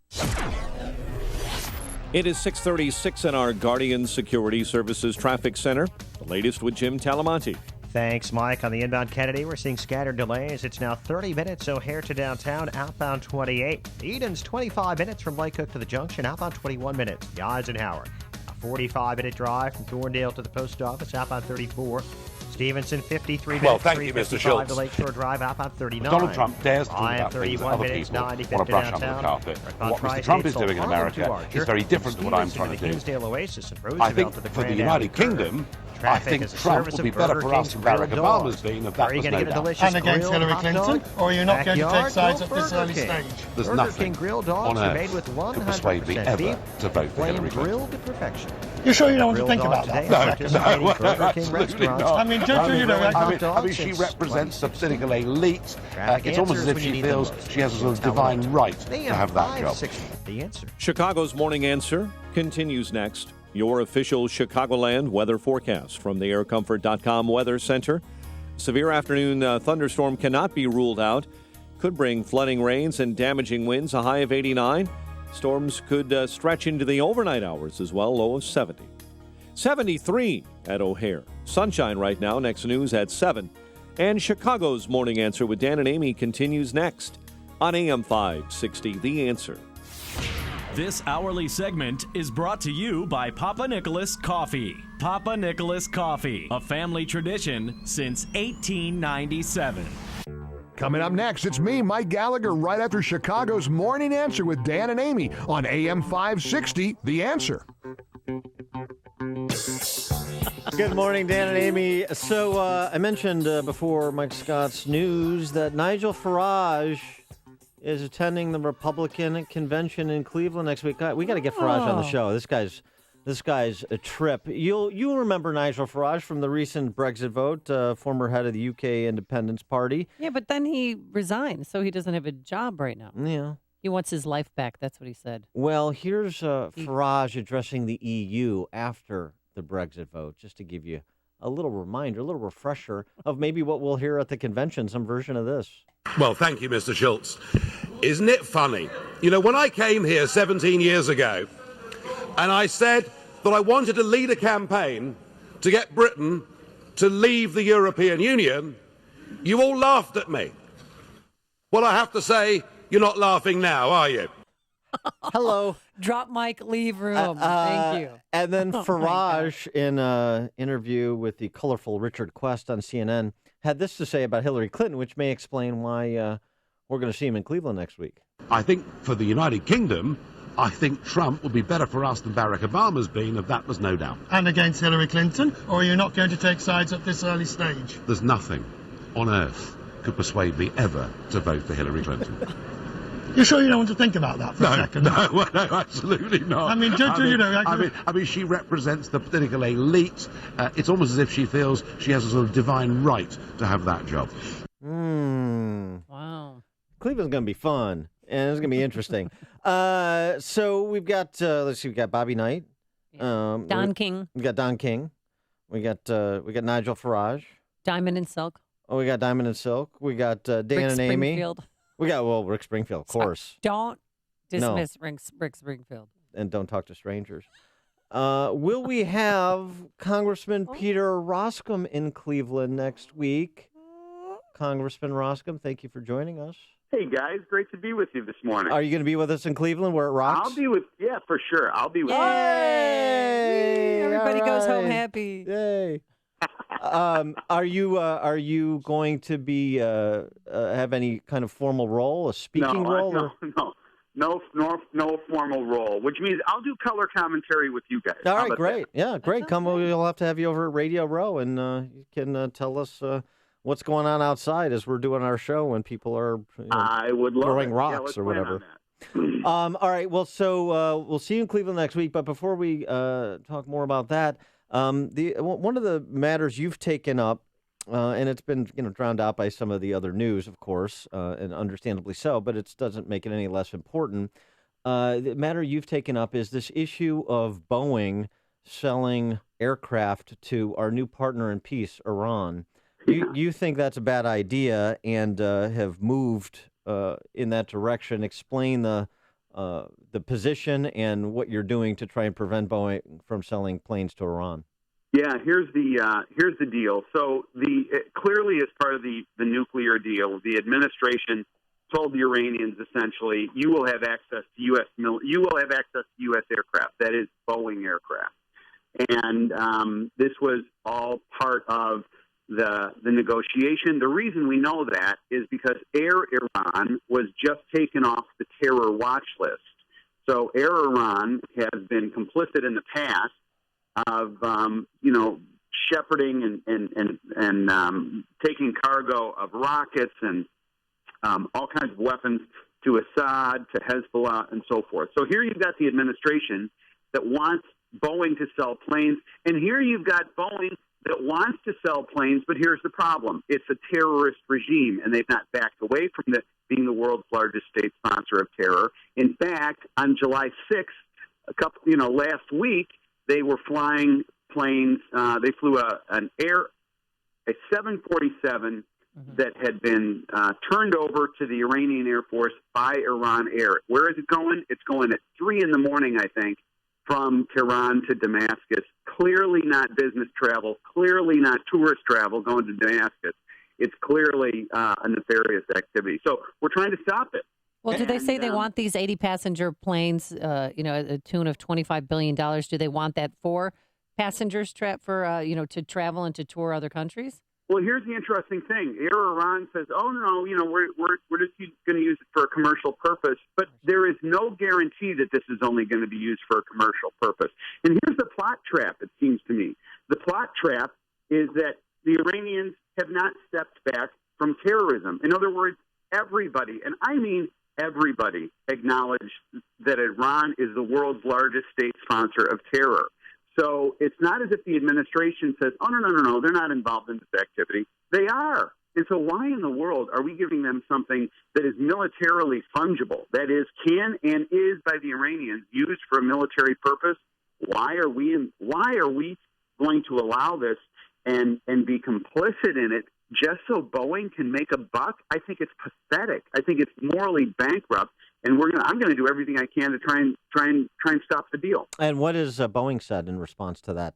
It is 6:36 in our Guardian Security Services Traffic Center. The latest with Jim Talamonte. Thanks, Mike. On the inbound Kennedy, we're seeing scattered delays. It's now 30 minutes O'Hare to downtown, outbound 28. Eden's 25 minutes from Lake Cook to the junction, outbound 21 minutes. The Eisenhower, a 45-minute drive from Thorndale to the post office, outbound 34. Stevenson, 53 minutes. Well, thank you, Mr. Schultz. The Lakeshore Drive, outbound 39. Donald Trump dares to talk Ryan, about things that 31 other minutes, people 95 want to brush under downtown. the carpet. Northbound What Mr. Tri-State Trump is Soul doing in Harlem America to Archer. is very different to what I'm Stevenson trying to the do. Hinsdale Oasis and I Roosevelt think to the for the Grand United Avenue Curve. Kingdom, I Traffic think is a Trump service would be of better Burger for us King's than grilled Barack dogs. Obama's been, if Are that you was going no to get a doubt. delicious And against grilled Hillary hot Clinton? dog? Or are you not going to take Backyard sides grilled at this Burger early King. stage? There's Burger nothing King grilled on dogs are earth made with to persuade me 100% ever beef, to vote for plain Hillary Clinton. grilled to perfection. You sure you don't want to Grilled think dog about today that? is participating in Burger King absolutely restaurants. not. I mean, don't you know, I mean, she represents a political elite. It's almost as if she feels she has a sort of divine right to have that job. The Answer. Chicago's Morning Answer continues next. Your official Chicagoland weather forecast from the aircomfort.com Weather Center. Severe afternoon thunderstorm cannot be ruled out. Could bring flooding rains and damaging winds, a high of 89. Storms could stretch into the overnight hours as well, low of 70. 73 at O'Hare. Sunshine right now. Next news at 7. And Chicago's Morning Answer with Dan and Amy continues next on AM 560, The Answer. This hourly segment is brought to you by Papa Nicholas Coffee. Papa Nicholas Coffee, a family tradition since 1897. Coming up next, it's me, Mike Gallagher, right after Chicago's Morning Answer with Dan and Amy on AM 560, The Answer. Good morning, Dan and Amy. So I mentioned before Mike Scott's news that Nigel Farage is attending the Republican convention in Cleveland next week. We got to get Farage on the show. This guy's a trip. You'll remember Nigel Farage from the recent Brexit vote, former head of the UK Independence Party. Yeah, but then he resigned, so he doesn't have a job right now. Yeah. He wants his life back. That's what he said. Well, here's Farage addressing the EU after the Brexit vote, just to give you a little reminder, a little refresher of maybe what we'll hear at the convention, some version of this. Well, thank you, Mr. Schultz. Isn't it funny? You know, when I came here 17 years ago, and I said that I wanted to lead a campaign to get Britain to leave the European Union, you all laughed at me. Well, I have to say, you're not laughing now, are you? Hello. Drop mic, leave room. Thank you. And then Farage, in an interview with the colorful Richard Quest on CNN, had this to say about Hillary Clinton, which may explain why we're going to see him in Cleveland next week. I think for the United Kingdom, I think Trump would be better for us than Barack Obama's been, of that was no doubt. And against Hillary Clinton? Or are you not going to take sides at this early stage? There's nothing on earth could persuade me ever to vote for Hillary Clinton. You sure you don't want to think about that for a second? No, absolutely not. I mean, you know... I mean, she represents the political elite. It's almost as if she feels she has a sort of divine right to have that job. Wow. Cleveland's going to be fun, and it's going to be interesting. So we've got, we've got Bobby Knight. Don King. We got Don King. We got Nigel Farage. Diamond and Silk. Oh, we got Diamond and Silk. We got Dan Rick and Amy. Springfield. We got, Rick Springfield, of course. Don't dismiss Rick Springfield. And don't talk to strangers. Will we have Congressman Peter Roskam in Cleveland next week? Congressman Roskam, thank you for joining us. Hey, guys. Great to be with you this morning. Are you going to be with us in Cleveland where it rocks? I'll be with, for sure. I'll be with you. Yay! Everybody goes home happy. Yay. Are you going to be have any kind of formal role, a speaking role? No formal role, which means I'll do color commentary with you guys. All right, great. That? Yeah, great. We'll have to have you over at Radio Row, and you can tell us what's going on outside as we're doing our show when people are I would love throwing it. rocks or whatever. All right. Well, so we'll see you in Cleveland next week. But before we talk more about that. One of the matters you've taken up, and it's been drowned out by some of the other news, of course, and understandably so, but it doesn't make it any less important. The matter you've taken up is this issue of Boeing selling aircraft to our new partner in peace, Iran. You think that's a bad idea and have moved in that direction. Explain the position and what you're doing to try and prevent Boeing from selling planes to Iran. Yeah, here's the deal. So clearly, as part of the nuclear deal, the administration told the Iranians essentially, you will have access to U.S. aircraft, that is Boeing aircraft, and this was all part of the negotiation. The reason we know that is because Air Iran was just taken off the terror watch list. So Air Iran has been complicit in the past of, shepherding and taking cargo of rockets and all kinds of weapons to Assad, to Hezbollah, and so forth. So here you've got the administration that wants Boeing to sell planes, and here you've got Boeing that wants to sell planes, but here's the problem. It's a terrorist regime, and they've not backed away from being the world's largest state sponsor of terror. In fact, on July 6th, last week, they were flying planes. They flew a 747 that had been turned over to the Iranian Air Force by Iran Air. Where is it going? It's going at 3 in the morning, I think, from Tehran to Damascus. Clearly not business travel, clearly not tourist travel going to Damascus. It's clearly a nefarious activity. So we're trying to stop it. Well, do they say they want these 80-passenger planes, at a tune of $25 billion? Do they want that for passengers to travel and to tour other countries? Well, here's the interesting thing. Air Iran says, oh, no, we're just going to use it for a commercial purpose. But there is no guarantee that this is only going to be used for a commercial purpose. And here's the plot trap, it seems to me. The plot trap is that the Iranians have not stepped back from terrorism. In other words, everybody, and I mean everybody, acknowledged that Iran is the world's largest state sponsor of terror. So it's not as if the administration says, oh, no, they're not involved in this activity. They are. And so why in the world are we giving them something that is militarily fungible, that is, can and is by the Iranians used for a military purpose? Why are we going to allow this and be complicit in it just so Boeing can make a buck? I think it's pathetic. I think it's morally bankrupt. And I'm going to do everything I can to try and stop the deal. And what has Boeing said in response to that?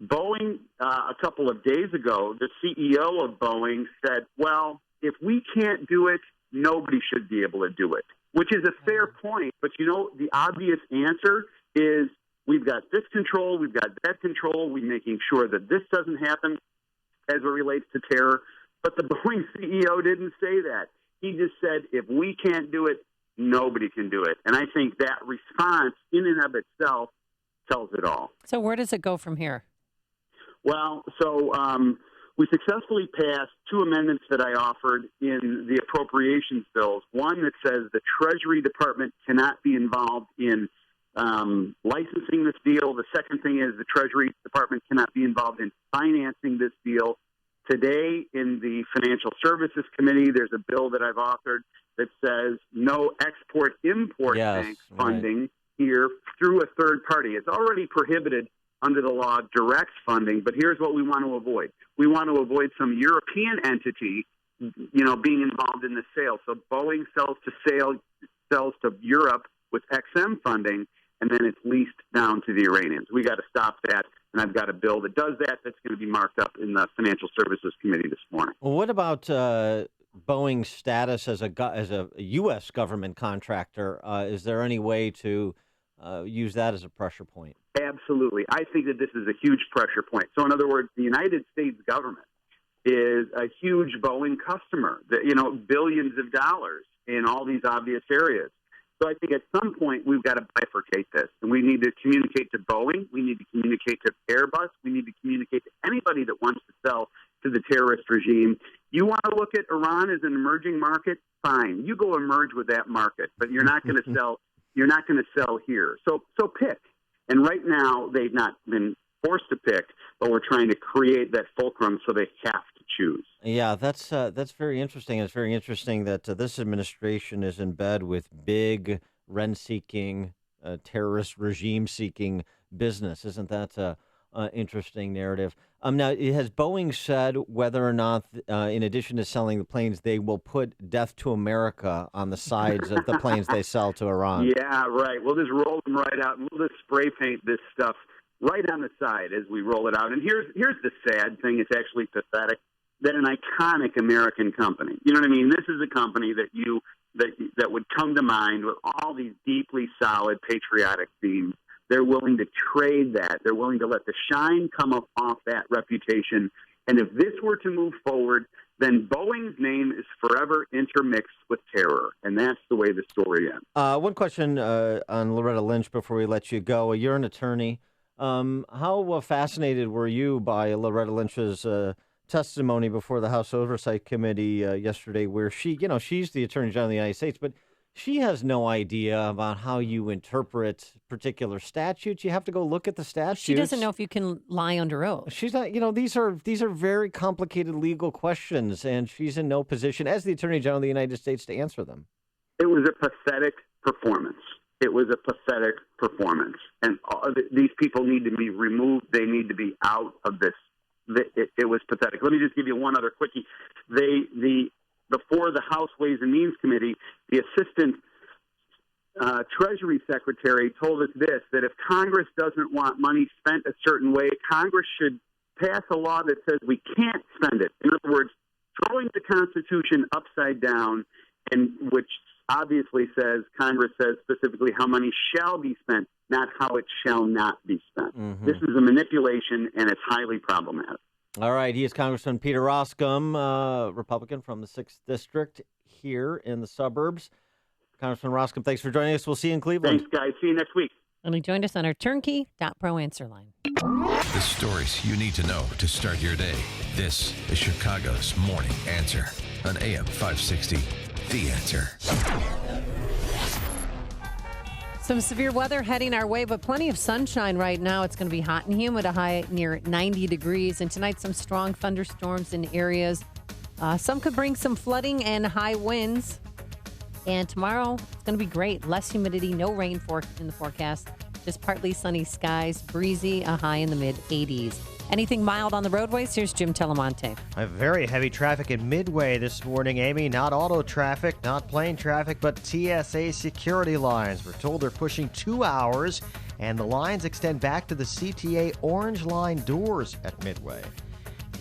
Boeing, a couple of days ago, the CEO of Boeing said, well, if we can't do it, nobody should be able to do it, which is a fair point. But, the obvious answer is we've got this control, we've got that control, we're making sure that this doesn't happen as it relates to terror. But the Boeing CEO didn't say that. He just said, if we can't do it, nobody can do it. And I think that response in and of itself tells it all. So where does it go from here? Well, we successfully passed two amendments that I offered in the appropriations bills. One that says the Treasury Department cannot be involved in licensing this deal. The second thing is the Treasury Department cannot be involved in financing this deal. Today in the Financial Services Committee, there's a bill that I've authored that says no export-import bank funding here through a third party. It's already prohibited under the law, direct funding, but here's what we want to avoid. We want to avoid some European entity, being involved in the sale. So Boeing sells to Europe with XM funding, and then it's leased down to the Iranians. We got to stop that, and I've got a bill that does that that's going to be marked up in the Financial Services Committee this morning. Well, what about Boeing's status as a U.S. government contractor? Is there any way to use that as a pressure point? Absolutely. I think that this is a huge pressure point. So, in other words, the United States government is a huge Boeing customer, billions of dollars in all these obvious areas. So I think at some point we've got to bifurcate this, and we need to communicate to Boeing, we need to communicate to Airbus, we need to communicate to anybody that wants to sell to the terrorist regime. You want to look at Iran as an emerging market? Fine, you go emerge with that market, but you're not going to sell. You're not going to sell here. So pick. And right now they've not been forced to pick, but we're trying to create that fulcrum so they have to choose. Yeah, that's very interesting. It's very interesting that this administration is in bed with big rent-seeking, terrorist regime-seeking business. Isn't that interesting narrative? Now, has Boeing said whether or not, in addition to selling the planes, they will put Death to America on the sides of the planes they sell to Iran? Yeah, right. We'll just roll them right out, and we'll just spray paint this stuff right on the side as we roll it out. And here's the sad thing. It's actually pathetic that an iconic American company, you know what I mean? This is a company that would come to mind with all these deeply solid patriotic themes. They're willing to trade that. They're willing to let the shine come up off that reputation. And if this were to move forward, then Boeing's name is forever intermixed with terror. And that's the way the story ends. One question on Loretta Lynch before we let you go. You're an attorney. How fascinated were you by Loretta Lynch's testimony before the House Oversight Committee yesterday, where she's the Attorney General of the United States, but she has no idea about how you interpret particular statutes. You have to go look at the statutes. She doesn't know if you can lie under oath. She's not, these are very complicated legal questions, and she's in no position as the Attorney General of the United States to answer them. It was a pathetic performance. It was a pathetic performance. And these people need to be removed. They need to be out of this. It was pathetic. Let me just give you one other quickie. Before the House Ways and Means Committee, the Assistant Treasury Secretary told us that if Congress doesn't want money spent a certain way, Congress should pass a law that says we can't spend it. In other words, throwing the Constitution upside down, and which obviously Congress says specifically how money shall be spent, not how it shall not be spent. Mm-hmm. This is a manipulation, and it's highly problematic. All right, he is Congressman Peter Roskam, Republican from the 6th District here in the suburbs. Congressman Roskam, thanks for joining us. We'll see you in Cleveland. Thanks, guys. See you next week. And he joined us on our turnkey.pro answer line. The stories you need to know to start your day. This is Chicago's Morning Answer on AM 560. The Answer. Some severe weather heading our way, but plenty of sunshine right now. It's going to be hot and humid, a high near 90 degrees. And tonight, some strong thunderstorms in areas. Some could bring some flooding and high winds. And tomorrow, it's going to be great. Less humidity, no rain in the forecast. Just partly sunny skies, breezy, a high in the mid-80s. Anything mild on the roadways? Here's Jim Telemonte. A very heavy traffic in Midway this morning, Amy. Not auto traffic, not plane traffic, but TSA security lines. We're told they're pushing 2 hours, and the lines extend back to the CTA Orange Line doors at Midway.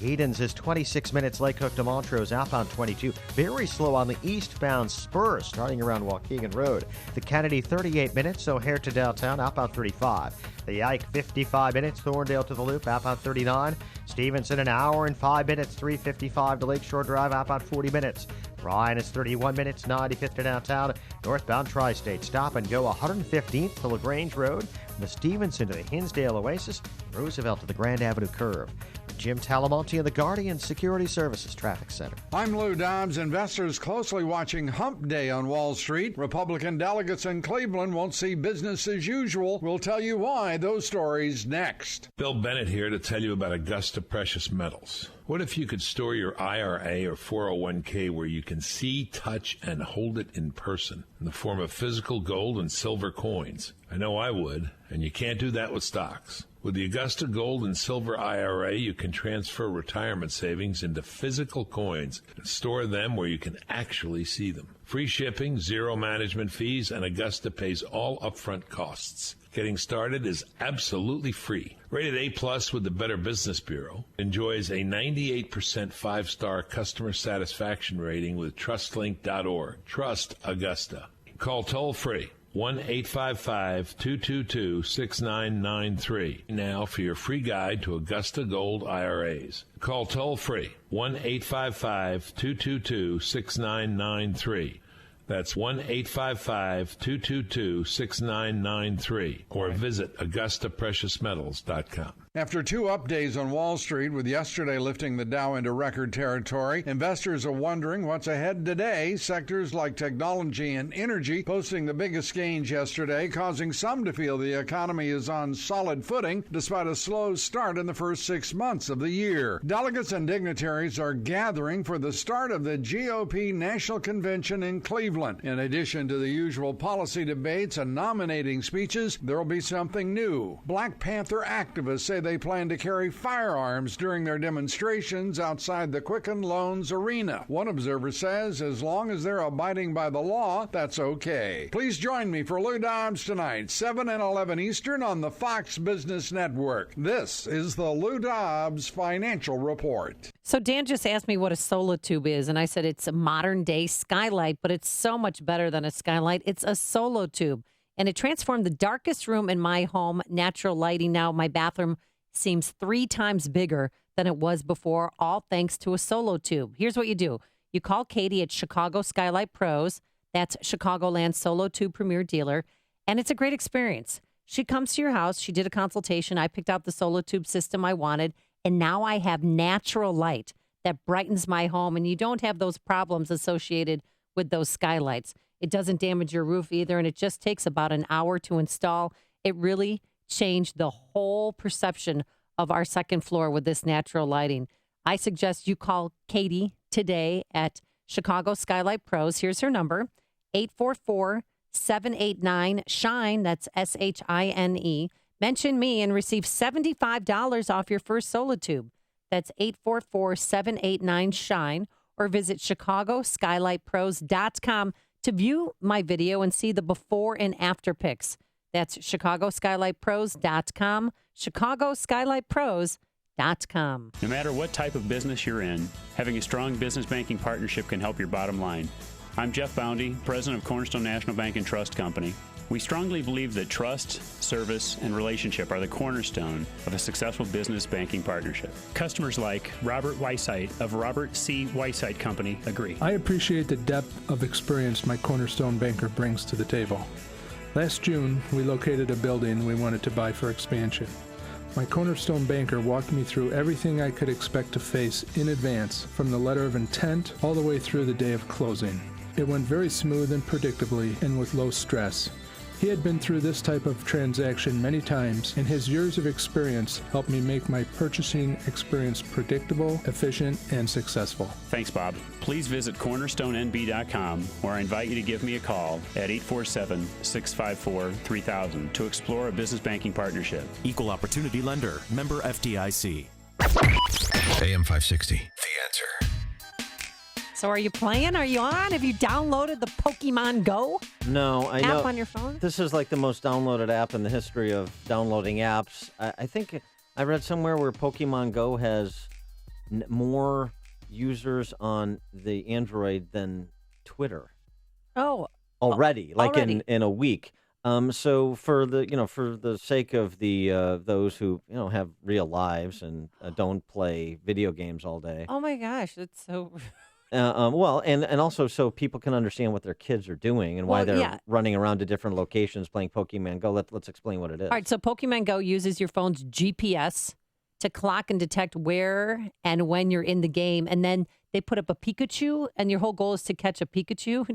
Edens is 26 minutes. Lake Hook to Montrose, outbound 22. Very slow on the eastbound spur, starting around Waukegan Road. The Kennedy, 38 minutes. O'Hare to downtown, outbound 35. The Ike, 55 minutes. Thorndale to the Loop, outbound 39. Stevenson, an hour and 5 minutes. 3:55 to Lakeshore Drive, outbound 40 minutes. Bryan is 31 minutes. 95th to downtown. Northbound Tri-State, stop and go 115th to LaGrange Road. From the Stevenson to the Hinsdale Oasis. Roosevelt to the Grand Avenue Curve. Jim Talamonte of the Guardian Security Services Traffic Center. I'm Lou Dobbs. Investors closely watching Hump Day on Wall Street. Republican delegates in Cleveland won't see business as usual. We'll tell you why. Those stories next. Bill Bennett here to tell you about Augusta Precious Metals. What if you could store your IRA or 401k where you can see, touch, and hold it in person in the form of physical gold and silver coins? I know I would, and you can't do that with stocks. With the Augusta Gold and Silver IRA, you can transfer retirement savings into physical coins and store them where you can actually see them. Free shipping, zero management fees, and Augusta pays all upfront costs. Getting started is absolutely free. Rated A+ with the Better Business Bureau, enjoys a 98% 5-star customer satisfaction rating with TrustLink.org. Trust Augusta. Call toll-free 1-855-222-6993 now for your free guide to Augusta Gold IRAs. Call toll-free 1-855-222-6993. That's 1-855-222-6993 or visit AugustaPreciousMetals.com. After 2 up days on Wall Street, with yesterday lifting the Dow into record territory, investors are wondering what's ahead today. Sectors like technology and energy posting the biggest gains yesterday, causing some to feel the economy is on solid footing despite a slow start in the first 6 months of the year. Delegates and dignitaries are gathering for the start of the GOP National Convention in Cleveland. In addition to the usual policy debates and nominating speeches, there will be something new. Black Panther activists say they plan to carry firearms during their demonstrations outside the Quicken Loans Arena. One observer says as long as they're abiding by the law, that's okay. Please join me for Lou Dobbs tonight, 7 and 11 Eastern on the Fox Business Network. This is the Lou Dobbs Financial Report. So Dan just asked me what a Solotube is, and I said it's a modern-day skylight, but it's so much better than a skylight. It's a Solotube, and it transformed the darkest room in my home. Natural lighting now. My bathroom seems 3 times bigger than it was before, all thanks to a Solotube. Here's what you do. You call Katie at Chicago Skylight Pros. That's Chicagoland's Solotube premier dealer, and it's a great experience. She comes to your house. She did a consultation. I picked out the Solotube system I wanted, and now I have natural light that brightens my home, and you don't have those problems associated with those skylights. It doesn't damage your roof either, and it just takes about an hour to install. It really changed the whole perception of our second floor with this natural lighting. I suggest you call Katie today at Chicago Skylight Pros. Here's her number, 844-789-SHINE. That's SHINE. Mention me and receive $75 off your first Solotube. That's 844-789-SHINE, or visit ChicagoSkylightPros.com to view my video and see the before and after pics. That's ChicagoSkylightPros.com, ChicagoSkylightPros.com. No matter what type of business you're in, having a strong business banking partnership can help your bottom line. I'm Jeff Boundy, president of Cornerstone National Bank and Trust Company. We strongly believe that trust, service, and relationship are the cornerstone of a successful business banking partnership. Customers like Robert Weissite of Robert C. Weissite Company agree. I appreciate the depth of experience my Cornerstone banker brings to the table. Last June, we located a building we wanted to buy for expansion. My Cornerstone banker walked me through everything I could expect to face in advance, from the letter of intent all the way through the day of closing. It went very smooth and predictably and with low stress. He had been through this type of transaction many times, and his years of experience helped me make my purchasing experience predictable, efficient, and successful. Thanks, Bob. Please visit cornerstonenb.com, or I invite you to give me a call at 847-654-3000 to explore a business banking partnership. Equal Opportunity Lender. Member FDIC. AM 560. The Answer. So are you playing? Are you on? Have you downloaded the Pokemon Go No, I know. app on your phone? This is like the most downloaded app in the history of downloading apps. I think I read somewhere where Pokemon Go has more users on the Android than Twitter. Oh, already, like already. in a week. So for the sake of the those who have real lives and don't play video games all day. Oh my gosh, that's so. Well, and also so people can understand what their kids are doing and why Well, they're yeah. running around to different locations playing Pokemon Go. Let's explain what it is. All right, so Pokemon Go uses your phone's GPS to clock and detect where and when you're in the game, and then they put up a Pikachu, and your whole goal is to catch a Pikachu. Do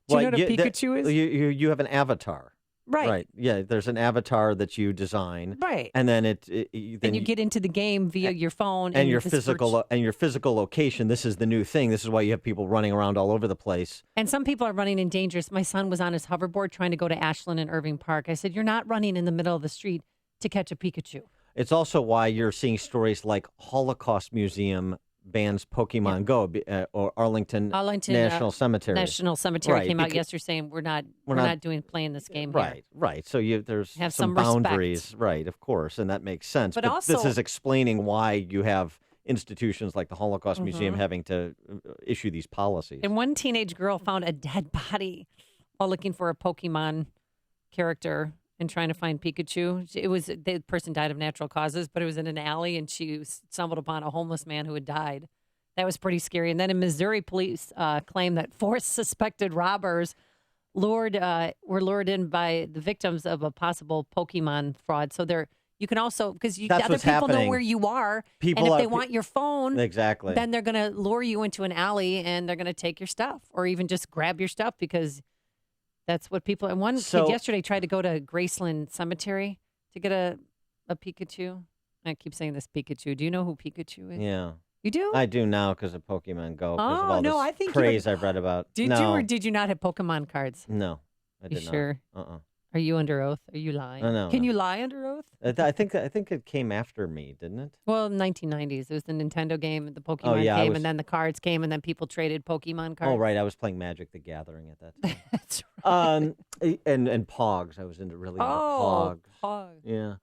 you know what a Pikachu is? You have an avatar. Right. Right. Yeah, there's an avatar that you design. Right. And then then you get into the game via your phone and your this physical location. This is the new thing. This is why you have people running around all over the place. And some people are running in dangerous. My son was on his hoverboard trying to go to Ashland and Irving Park. I said, "You're not running in the middle of the street to catch a Pikachu." It's also why you're seeing stories like Holocaust Museum bans Pokemon Go or Arlington National Cemetery. National Cemetery Right, came out because- yesterday saying we're not playing this game Right, here. right. So there's Have some some respect. boundaries, right? Of course, and that makes sense. But this also- is explaining why you have institutions like the Holocaust Museum Mhm. having to issue these policies. And one teenage girl found a dead body while looking for a Pokemon character and trying to find Pikachu. The person died of natural causes, but it was in an alley, and she stumbled upon a homeless man who had died. That was pretty scary. And then in Missouri, police claim that 4 suspected robbers were lured in by the victims of a possible Pokemon fraud. So you can also, because That's other what's people know happening. where you are, People and if are- they want your phone, Exactly. then they're going to lure you into an alley and they're going to take your stuff, or even just grab your stuff, because that's what people. And one kid yesterday tried to go to Graceland Cemetery to get a Pikachu. I keep saying this Pikachu. Do you know who Pikachu is? Yeah. You do? I do now because of Pokemon Go. 'Cause of Oh, all no, this I think you craze were- I've read about. Did no. you or did you not have Pokemon cards? No, I You did not. sure? Are you under oath? Are you lying? No, Can no. you lie under oath? I think it came after me, didn't it? Well, 1990s. It was the Nintendo game. The Pokemon yeah, I came, was- and then the cards came, and then people traded Pokemon cards. Oh, right. I was playing Magic the Gathering at that time. That's right. And Pogs. I was into Pogs. Pogs. Yeah.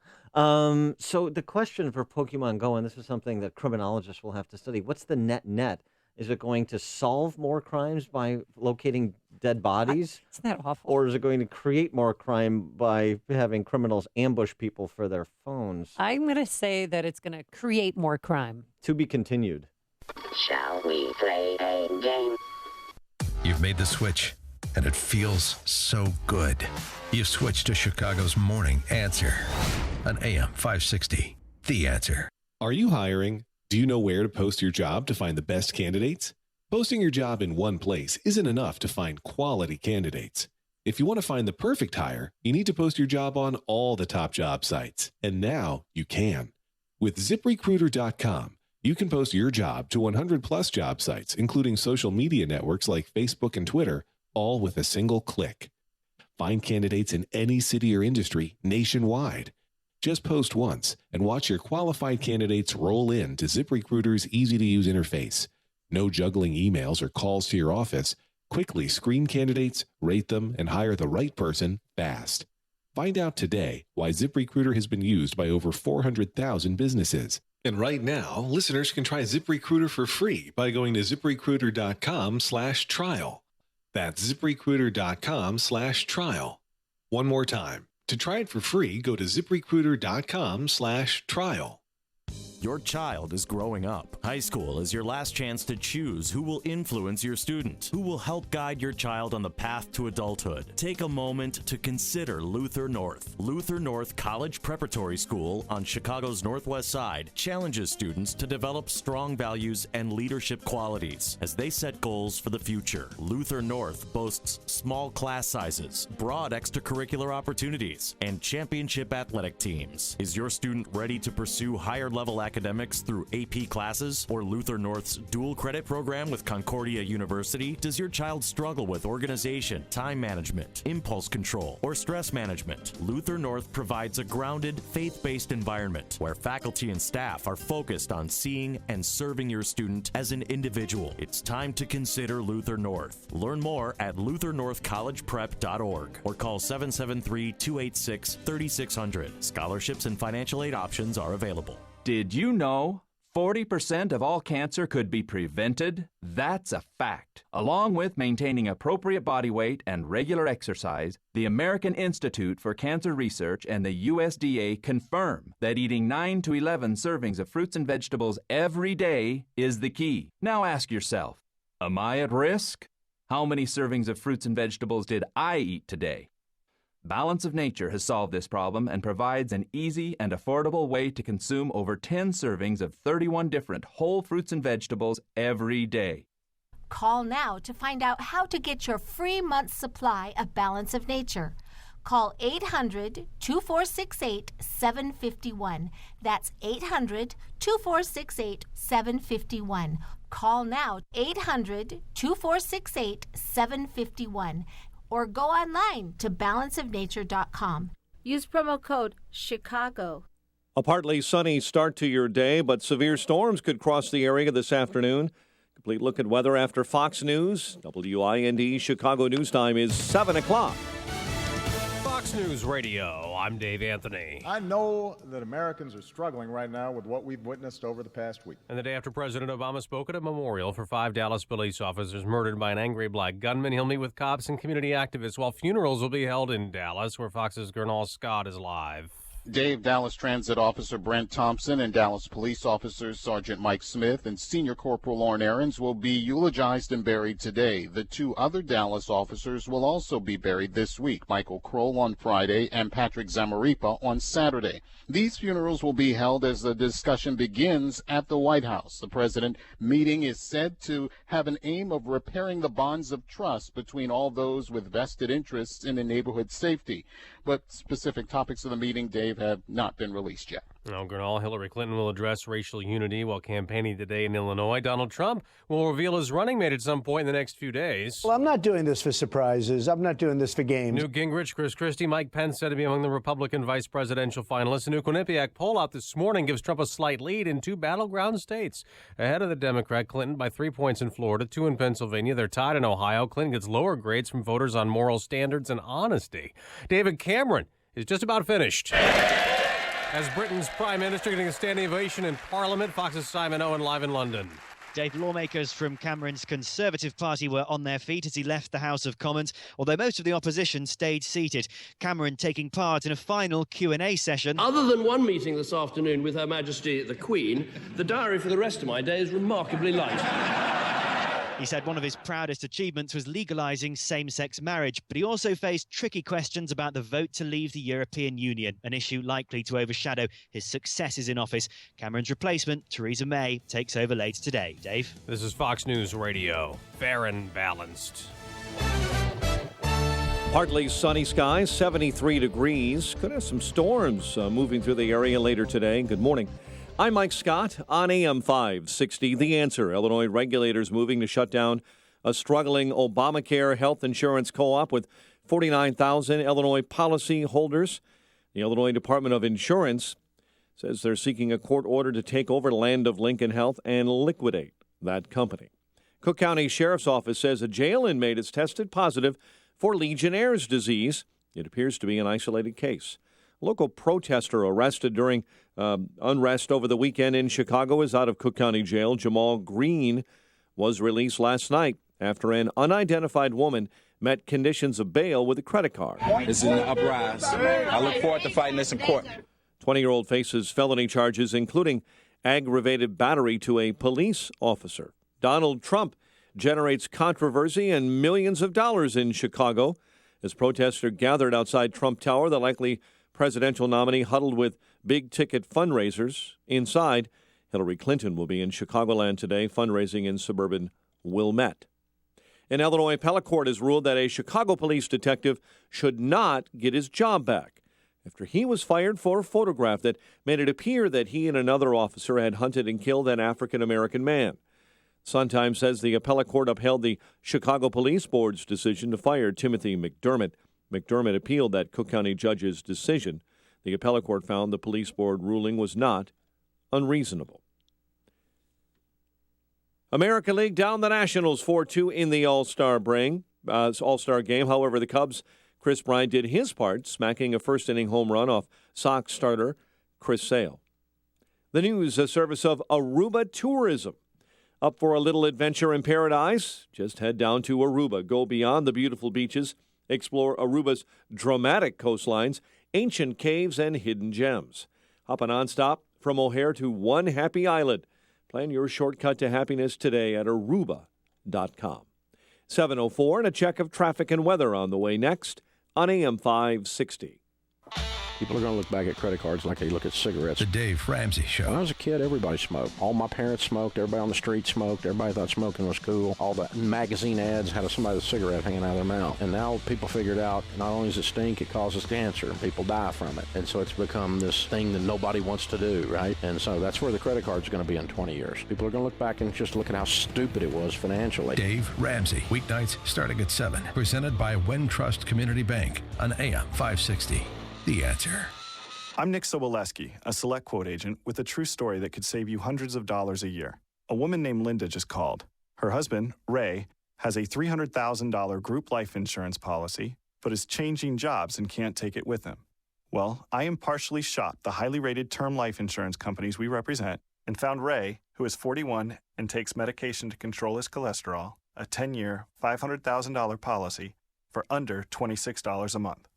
So the question for Pokemon Go, and this is something that criminologists will have to study, what's the net? Is it going to solve more crimes by locating dead bodies? Isn't that awful? Or is it going to create more crime by having criminals ambush people for their phones? I'm going to say that it's going to create more crime. To be continued. Shall we play a game? You've made the switch, and it feels so good. You've switched to Chicago's Morning Answer on AM 560. The Answer. Are you hiring? Do you know where to post your job to find the best candidates? Posting your job in one place isn't enough to find quality candidates. If you want to find the perfect hire, you need to post your job on all the top job sites. And now you can. With ZipRecruiter.com, you can post your job to 100 plus job sites, including social media networks like Facebook and Twitter, all with a single click. Find candidates in any city or industry nationwide. Just post once and watch your qualified candidates roll in to ZipRecruiter's easy-to-use interface. No juggling emails or calls to your office. Quickly screen candidates, rate them, and hire the right person fast. Find out today why ZipRecruiter has been used by over 400,000 businesses. And right now, listeners can try ZipRecruiter for free by going to ZipRecruiter.com/trial. That's ZipRecruiter.com/trial. One more time. To try it for free, go to ZipRecruiter.com/trial. Your child is growing up. High school is your last chance to choose who will influence your student, who will help guide your child on the path to adulthood. Take a moment to consider Luther North. Luther North College Preparatory School on Chicago's Northwest Side challenges students to develop strong values and leadership qualities as they set goals for the future. Luther North boasts small class sizes, broad extracurricular opportunities, and championship athletic teams. Is your student ready to pursue higher level academics through AP classes or Luther North's dual credit program with Concordia University? Does your child struggle with organization, time management, impulse control, or stress management? Luther North provides a grounded, faith-based environment where faculty and staff are focused on seeing and serving your student as an individual. It's time to consider Luther North. Learn more at luthernorthcollegeprep.org or call 773-286-3600. Scholarships and financial aid options are available. Did you know 40% of all cancer could be prevented? That's a fact. Along with maintaining appropriate body weight and regular exercise, the American Institute for Cancer Research and the USDA confirm that eating 9 to 11 servings of fruits and vegetables every day is the key. Now ask yourself, am I at risk? How many servings of fruits and vegetables did I eat today? Balance of Nature has solved this problem and provides an easy and affordable way to consume over 10 servings of 31 different whole fruits and vegetables every day. Call now to find out how to get your free month's supply of Balance of Nature. Call 800-2468-751. That's 800-2468-751. Call now, 800-2468-751. Or go online to balanceofnature.com. Use promo code Chicago. A partly sunny start to your day, but severe storms could cross the area this afternoon. Complete look at weather after Fox News. WIND Chicago News Time is 7 o'clock. Fox News Radio, I'm Dave Anthony. I know that Americans are struggling right now with what we've witnessed over the past week. And the day after President Obama spoke at a memorial for 5 Dallas police officers murdered by an angry black gunman, he'll meet with cops and community activists while funerals will be held in Dallas, where Fox's Gernal Scott is live. Dave, Dallas Transit Officer Brent Thompson and Dallas Police Officers Sergeant Mike Smith and Senior Corporal Lauren Aarons will be eulogized and buried today. The 2 other Dallas officers will also be buried this week, Michael Kroll on Friday and Patrick Zamaripa on Saturday. These funerals will be held as the discussion begins at the White House. The president meeting is said to have an aim of repairing the bonds of trust between all those with vested interests in the neighborhood's safety. But specific topics of the meeting, Dave, have not been released yet. Now, Gernal, Hillary Clinton will address racial unity while campaigning today in Illinois. Donald Trump will reveal his running mate at some point in the next few days. Well, I'm not doing this for surprises. I'm not doing this for games. Newt Gingrich, Chris Christie, Mike Pence said to be among the Republican vice presidential finalists. A new Quinnipiac poll out this morning gives Trump a slight lead in 2 battleground states. Ahead of the Democrat Clinton by 3 points in Florida, 2 in Pennsylvania. They're tied in Ohio. Clinton gets lower grades from voters on moral standards and honesty. David Cameron is just about finished. As Britain's Prime Minister getting a standing ovation in Parliament, Fox's Simon Owen live in London. Dave, lawmakers from Cameron's Conservative Party were on their feet as he left the House of Commons, although most of the opposition stayed seated. Cameron taking part in a final Q&A session. Other than one meeting this afternoon with Her Majesty the Queen, the diary for the rest of my day is remarkably light. He said one of his proudest achievements was legalising same-sex marriage, but he also faced tricky questions about the vote to leave the European Union, an issue likely to overshadow his successes in office. Cameron's replacement, Theresa May, takes over later today. Dave? This is Fox News Radio. Fair and balanced. Partly sunny skies, 73 degrees. Could have some storms moving through the area later today. Good morning. I'm Mike Scott on AM 560. The Answer. Illinois regulators moving to shut down a struggling Obamacare health insurance co-op with 49,000 Illinois policy holders. The Illinois Department of Insurance says they're seeking a court order to take over Land of Lincoln Health and liquidate that company. Cook County Sheriff's Office says a jail inmate is tested positive for Legionnaire's disease. It appears to be an isolated case. A local protester arrested during unrest over the weekend in Chicago is out of Cook County Jail. Jamal Green was released last night after an unidentified woman met conditions of bail with a credit card. This is an uprising. I look forward to fighting this in court. 20-year-old faces felony charges, including aggravated battery to a police officer. Donald Trump generates controversy and millions of dollars in Chicago as protesters gathered outside Trump Tower. The likely presidential nominee huddled with big-ticket fundraisers. Inside, Hillary Clinton will be in Chicagoland today, fundraising in suburban Wilmette. An Illinois appellate court has ruled that a Chicago police detective should not get his job back after he was fired for a photograph that made it appear that he and another officer had hunted and killed an African-American man. Sun-Times says the appellate court upheld the Chicago Police Board's decision to fire Timothy McDermott. McDermott appealed that Cook County judge's decision. The appellate court found the police board ruling was not unreasonable. American League down the Nationals 4-2 in the All-Star game. However, the Cubs' Chris Bryant did his part, smacking a first-inning home run off Sox starter Chris Sale. The news, a service of Aruba Tourism. Up for a little adventure in paradise? Just head down to Aruba. Go beyond the beautiful beaches. Explore Aruba's dramatic coastlines, ancient caves, and hidden gems. Hop on nonstop from O'Hare to One Happy Island. Plan your shortcut to happiness today at Aruba.com. 7:04 and a check of traffic and weather on the way next on AM 560. People are going to look back at credit cards like they look at cigarettes. The Dave Ramsey Show. When I was a kid, everybody smoked. All my parents smoked. Everybody on the street smoked. Everybody thought smoking was cool. All the magazine ads had somebody with a cigarette hanging out of their mouth. And now people figured out not only does it stink, it causes cancer. People die from it. And so it's become this thing that nobody wants to do, right? And so that's where the credit card's going to be in 20 years. People are going to look back and just look at how stupid it was financially. Dave Ramsey, weeknights starting at 7. Presented by Wintrust Community Bank on AM 560. The Answer. I'm Nick Soboleski, a Select Quote agent with a true story that could save you hundreds of dollars a year. A woman named Linda just called. Her husband, Ray, has a $300,000 group life insurance policy, but is changing jobs and can't take it with him. Well, I impartially shopped the highly rated term life insurance companies we represent and found Ray, who is 41 and takes medication to control his cholesterol, a 10-year, $500,000 policy for under $26 a month.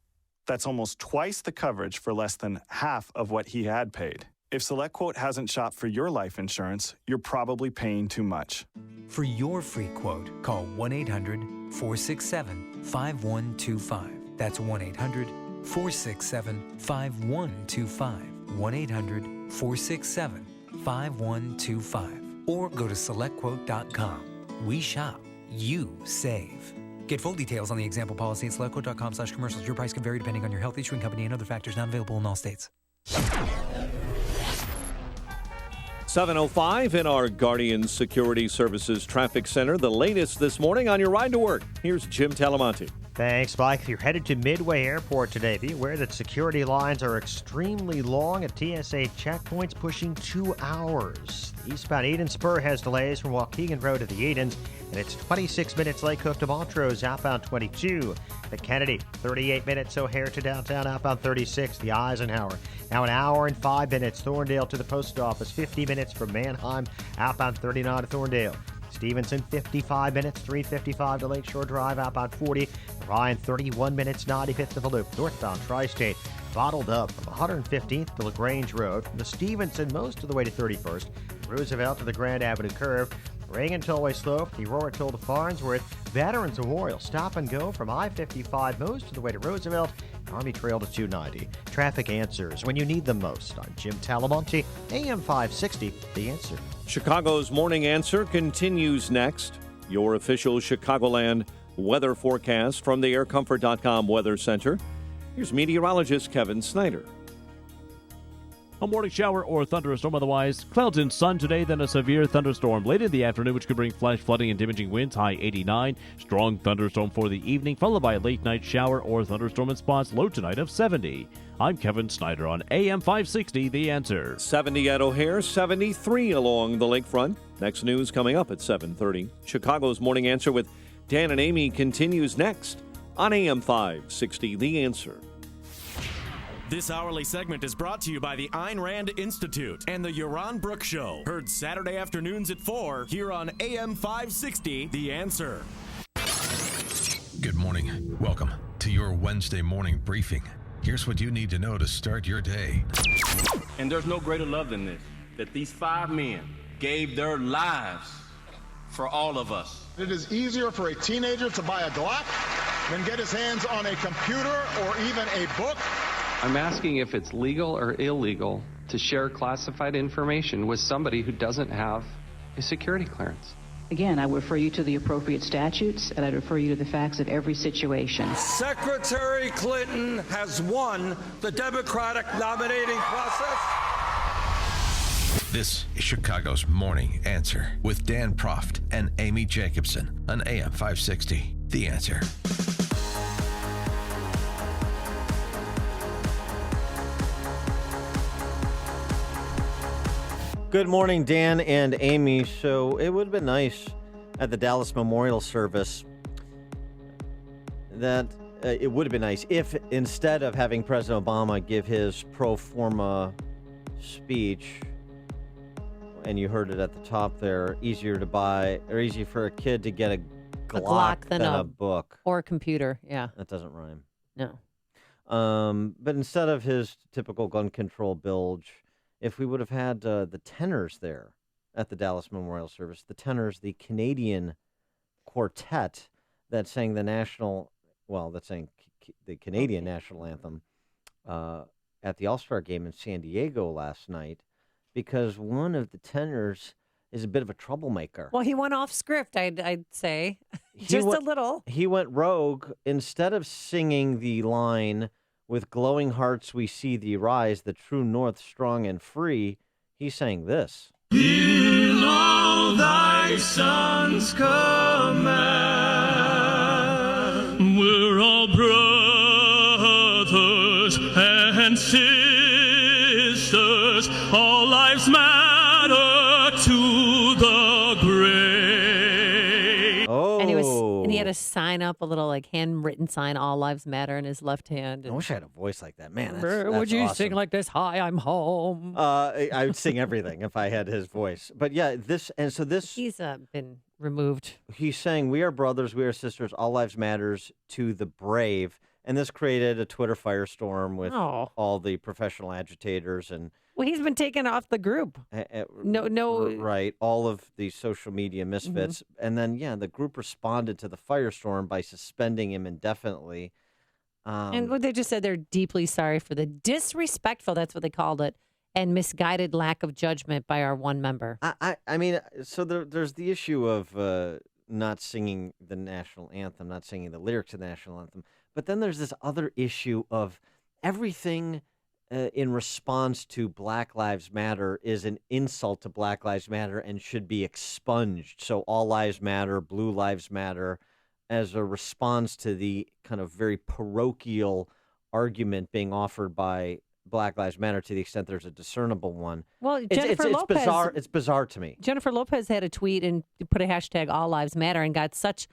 That's almost twice the coverage for less than half of what he had paid. If SelectQuote hasn't shopped for your life insurance, you're probably paying too much. For your free quote, call 1-800-467-5125. That's 1-800-467-5125. 1-800-467-5125. Or go to SelectQuote.com. We shop. You save. Get full details on the example policy at SelectQuote.com/commercials. Your price can vary depending on your health, issuing company, and other factors not available in all states. 7:05 in our Guardian Security Services Traffic Center. The latest this morning on your ride to work. Here's Jim Talamonte. Thanks, Mike. If you're headed to Midway Airport today, be aware that security lines are extremely long at TSA checkpoints, pushing 2 hours. The eastbound Eden Spur has delays from Waukegan Road to the Edens, and it's 26 minutes Lake Hook to Montrose, outbound 22. The Kennedy, 38 minutes O'Hare to downtown, outbound 36. The Eisenhower, now an hour and 5 minutes. Thorndale to the post office, 50 minutes from Manheim, outbound 39 to Thorndale. Stevenson, 55 minutes, 355 to Lakeshore Drive, outbound 40. Ryan, 31 minutes, 95th to the Loop. Northbound Tri-State, bottled up from 115th to LaGrange Road. From the Stevenson, most of the way to 31st. Roosevelt to the Grand Avenue Curve. Reagan Tollway Slope, the Aurora Toll to Farnsworth. Veterans Memorial, stop and go from I-55, most of the way to Roosevelt. Army Trail to 290. Traffic answers when you need them most. I'm Jim Talamonte, AM 560, The Answer. Chicago's Morning Answer continues next. Your official Chicagoland weather forecast from the AirComfort.com Weather Center. Here's meteorologist Kevin Snyder. A morning shower or thunderstorm, otherwise clouds and sun today, then a severe thunderstorm late in the afternoon, which could bring flash flooding and damaging winds, high 89. Strong thunderstorm for the evening, followed by a late night shower or thunderstorm in spots, low tonight of 70. I'm Kevin Snyder on AM 560, The Answer. 70 at O'Hare, 73 along the lakefront. Next news coming up at 7:30. Chicago's Morning Answer with Dan and Amy continues next on AM 560, The Answer. This hourly segment is brought to you by the Ayn Rand Institute and the Yaron Brook Show. Heard Saturday afternoons at 4 here on AM 560, The Answer. Good morning. Welcome to your Wednesday morning briefing. Here's what you need to know to start your day. And there's no greater love than this, that these 5 men gave their lives for all of us. It is easier for a teenager to buy a Glock than get his hands on a computer or even a book. I'm asking if it's legal or illegal to share classified information with somebody who doesn't have a security clearance. Again, I would refer you to the appropriate statutes, and I'd refer you to the facts of every situation. Secretary Clinton has won the Democratic nominating process. This is Chicago's Morning Answer with Dan Proft and Amy Jacobson on AM 560. The Answer. Good morning, Dan and Amy. So it would have been nice at the Dallas Memorial Service that it would have been nice if instead of having President Obama give his pro forma speech, and you heard it at the top there, easier to buy or easy for a kid to get a Glock than a book. Or a computer, yeah. That doesn't rhyme. No. But instead of his typical gun control bilge, if we would have had the tenors there at the Dallas Memorial Service, the tenors, the Canadian quartet that sang the Canadian national anthem at the All-Star game in San Diego last night, because one of the tenors is a bit of a troublemaker. Well, he went off script, I'd say. A little. He went rogue. Instead of singing the line, "With glowing hearts we see thee rise, the true north strong and free," he sang this. In all thy sons command, we're all brothers and sisters, all lives matter to the grave. Oh. And he had a sign up, a little handwritten sign, "All Lives Matter" in his left hand. I wish I had a voice like that. Man, would you awesome. sing like this? "Hi, I'm home." I would sing everything if I had his voice. But yeah, he's been removed. He's saying, "We are brothers, we are sisters, all lives matters to the brave." And this created a Twitter firestorm with all the professional agitators and. Well, he's been taken off the group. No. Right. All of the social media misfits. Mm-hmm. And then, the group responded to the firestorm by suspending him indefinitely. And what they just said, they're deeply sorry for the disrespectful, that's what they called it, and misguided lack of judgment by our one member. I mean, so there's the issue of not singing the national anthem, not singing the lyrics of the national anthem. But then there's this other issue of everything in response to Black Lives Matter is an insult to Black Lives Matter and should be expunged. So all lives matter, blue lives matter, as a response to the kind of very parochial argument being offered by Black Lives Matter, to the extent there's a discernible one. Well, Jennifer Lopez, it's bizarre to me. Jennifer Lopez had a tweet and put a hashtag "All Lives Matter" and got such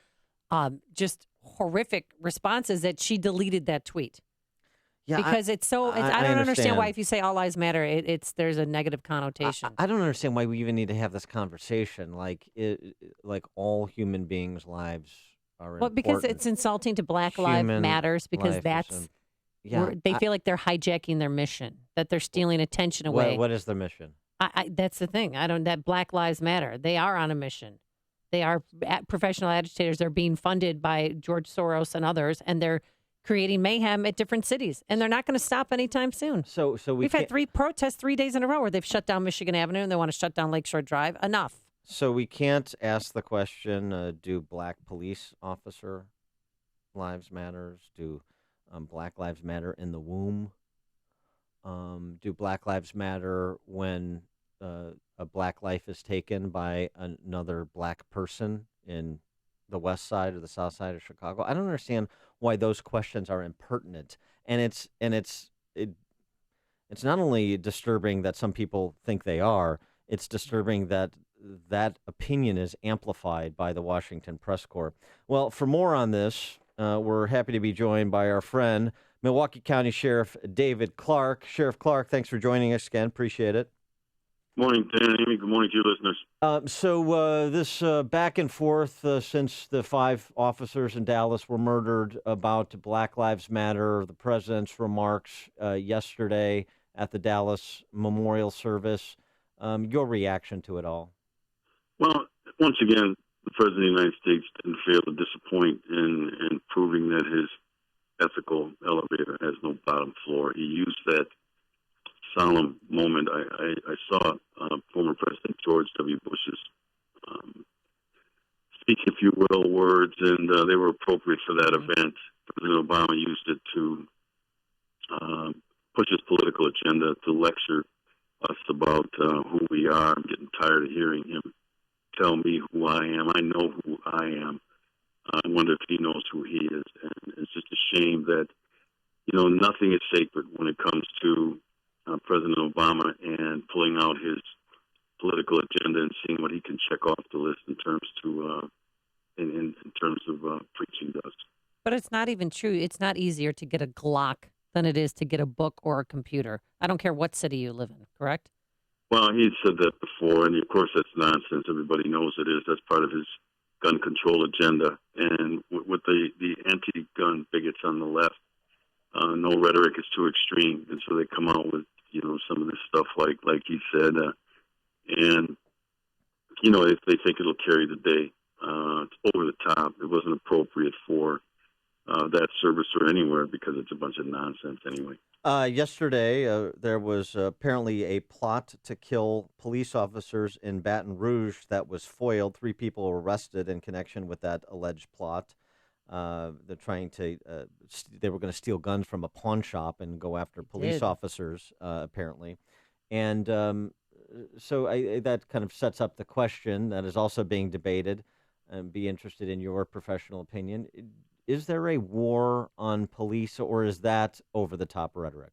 just horrific responses that she deleted that tweet. Yeah, because I don't understand why if you say "all lives matter," there's a negative connotation. I don't understand why we even need to have this conversation. Like all human beings' lives are important. Because it's insulting to Black Lives Matters, because they feel like they're hijacking their mission, that they're stealing attention away. What is their mission? That's the thing. That Black Lives Matter. They are on a mission. They are professional agitators. They're being funded by George Soros and others, and they're creating mayhem at different cities, and they're not going to stop anytime soon. So we've had 3 protests 3 days in a row where they've shut down Michigan Avenue and they want to shut down Lakeshore Drive. Enough. So we can't ask the question: do Black police officer lives matter? Do Black lives matter in the womb? Do Black lives matter when a Black life is taken by another Black person in the west side or the south side of Chicago? I don't understand why those questions are impertinent. And it's not only disturbing that some people think they are, it's disturbing that opinion is amplified by the Washington Press Corps. Well, for more on this, we're happy to be joined by our friend, Milwaukee County Sheriff David Clarke. Sheriff Clarke, thanks for joining us again. Appreciate it. Morning, Dan, Amy. Good morning to you listeners. So this back and forth since the 5 officers in Dallas were murdered about Black Lives Matter, the president's remarks yesterday at the Dallas memorial service, your reaction to it all? Well, once again, the President of the United States didn't fail to disappoint in proving that his ethical elevator has no bottom floor. He used that solemn moment. I saw former President George W. Bush's speak, if you will, words, and they were appropriate for that event. President Obama used it to push his political agenda, to lecture us about who we are. I'm getting tired of hearing him tell me who I am. I know who I am. I wonder if he knows who he is. And it's just a shame that, nothing is sacred when it comes to President Obama and pulling out his political agenda and seeing what he can check off the list in terms of preaching to us. But it's not even true. It's not easier to get a Glock than it is to get a book or a computer. I don't care what city you live in, correct? Well, he said that before, and of course that's nonsense. Everybody knows it is. That's part of his gun control agenda. And with the anti-gun bigots on the left, no rhetoric is too extreme, and so they come out with some of this stuff like he said, and if they think it'll carry the day, it's over the top. It wasn't appropriate for that service or anywhere because it's a bunch of nonsense anyway. Yesterday, there was apparently a plot to kill police officers in Baton Rouge that was foiled. 3 people were arrested in connection with that alleged plot. They're trying to. They were going to steal guns from a pawn shop and go after police officers, apparently, and so that kind of sets up the question that is also being debated. And be interested in your professional opinion. Is there a war on police, or is that over-the-top rhetoric?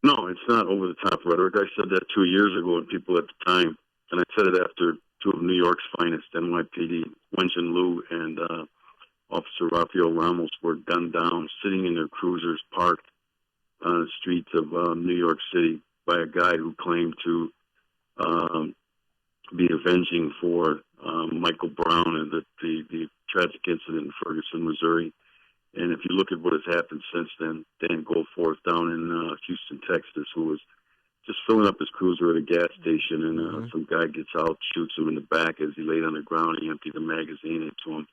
No, it's not over-the-top rhetoric. I said that 2 years ago, and people at the time, and I said it after 2 of New York's finest, NYPD, Wenjin Liu and Officer Rafael Ramos were gunned down, sitting in their cruisers parked on the streets of New York City by a guy who claimed to be avenging for Michael Brown and the tragic incident in Ferguson, Missouri. And if you look at what has happened since then, Dan Goforth down in Houston, Texas, who was just filling up his cruiser at a gas station, and some guy gets out, shoots him in the back as he laid on the ground. He emptied a magazine into him.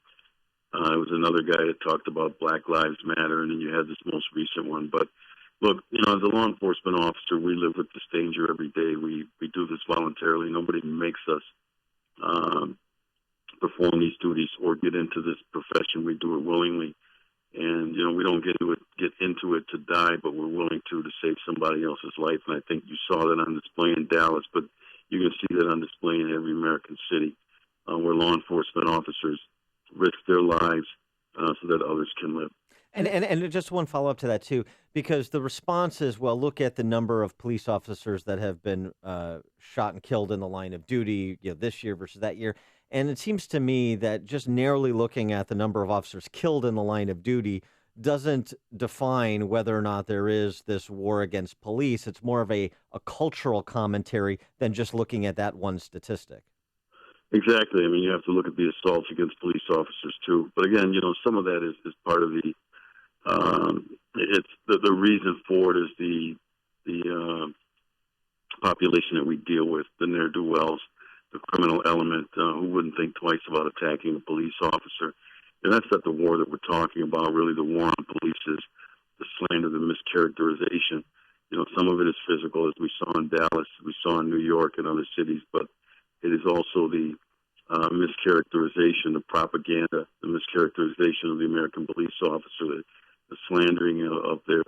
It was another guy that talked about Black Lives Matter, and then you had this most recent one. But look, as a law enforcement officer, we live with this danger every day. We do this voluntarily. Nobody makes us perform these duties or get into this profession. We do it willingly. And, we don't get into it to die, but we're willing to save somebody else's life. And I think you saw that on display in Dallas, but you can see that on display in every American city where law enforcement officers risk their lives so that others can live. And just one follow-up to that, too, because the response is, well, look at the number of police officers that have been shot and killed in the line of duty this year versus that year. And it seems to me that just narrowly looking at the number of officers killed in the line of duty doesn't define whether or not there is this war against police. It's more of a cultural commentary than just looking at that one statistic. Exactly. I mean, you have to look at the assaults against police officers, too. But again, some of that is part of the it's the reason for it is the population that we deal with, the ne'er-do-wells, the criminal element who wouldn't think twice about attacking a police officer. And that's not the war that we're talking about. Really, the war on police is the slander, the mischaracterization. Some of it is physical, as we saw in Dallas, we saw in New York and other cities, but it is also the mischaracterization, the propaganda, the mischaracterization of the American police officer, the slandering of their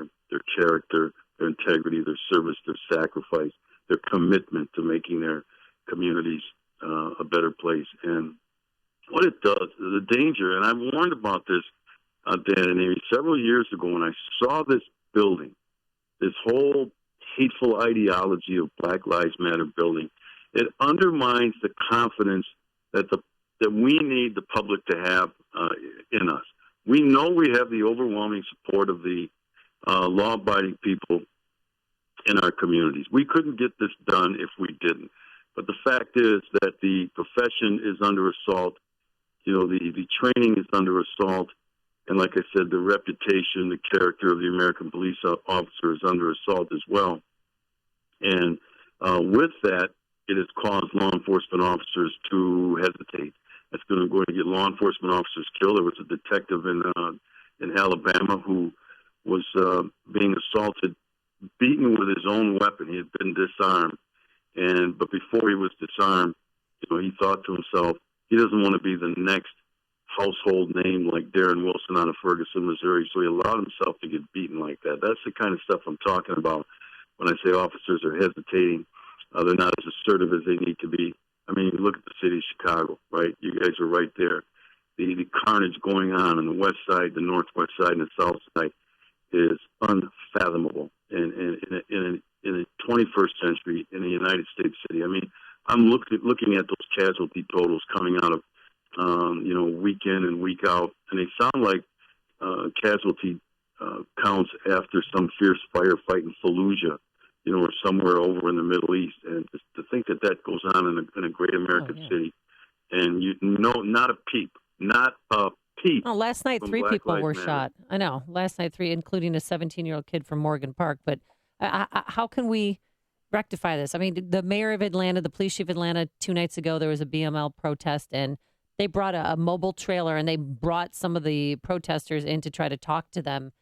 character, their integrity, their service, their sacrifice, their commitment to making their communities a better place. And what it does, the danger, and I warned about this, Dan and Amy, several years ago when I saw this building, this whole hateful ideology of Black Lives Matter building, it undermines the confidence that we need the public to have in us. We know we have the overwhelming support of the law-abiding people in our communities. We couldn't get this done if we didn't. But the fact is that the profession is under assault. You know, the training is under assault. And like I said, the reputation, the character of the American police officer is under assault as well. And with that, it has caused law enforcement officers to hesitate. That's going to get law enforcement officers killed. There was a detective in Alabama who was being assaulted, beaten with his own weapon. He had been disarmed. But before he was disarmed, he thought to himself, he doesn't want to be the next household name like Darren Wilson out of Ferguson, Missouri. So he allowed himself to get beaten like that. That's the kind of stuff I'm talking about when I say officers are hesitating. They're not as assertive as they need to be. I mean, look at the city of Chicago, right? You guys are right there. The carnage going on the west side, the northwest side, and the south side is unfathomable. And in the 21st century in the United States city, I mean, I'm looking at those casualty totals coming out of, week in and week out, and they sound like casualty counts after some fierce firefight in Fallujah, or somewhere over in the Middle East. And just to think that goes on in a great American city, and not a peep. Oh, last night 3 people were shot. I know. Last night 3, including a 17-year-old kid from Morgan Park. But how can we rectify this? I mean, the mayor of Atlanta, the police chief of Atlanta, 2 nights ago, there was a BML protest, and they brought a mobile trailer, and they brought some of the protesters in to try to talk to them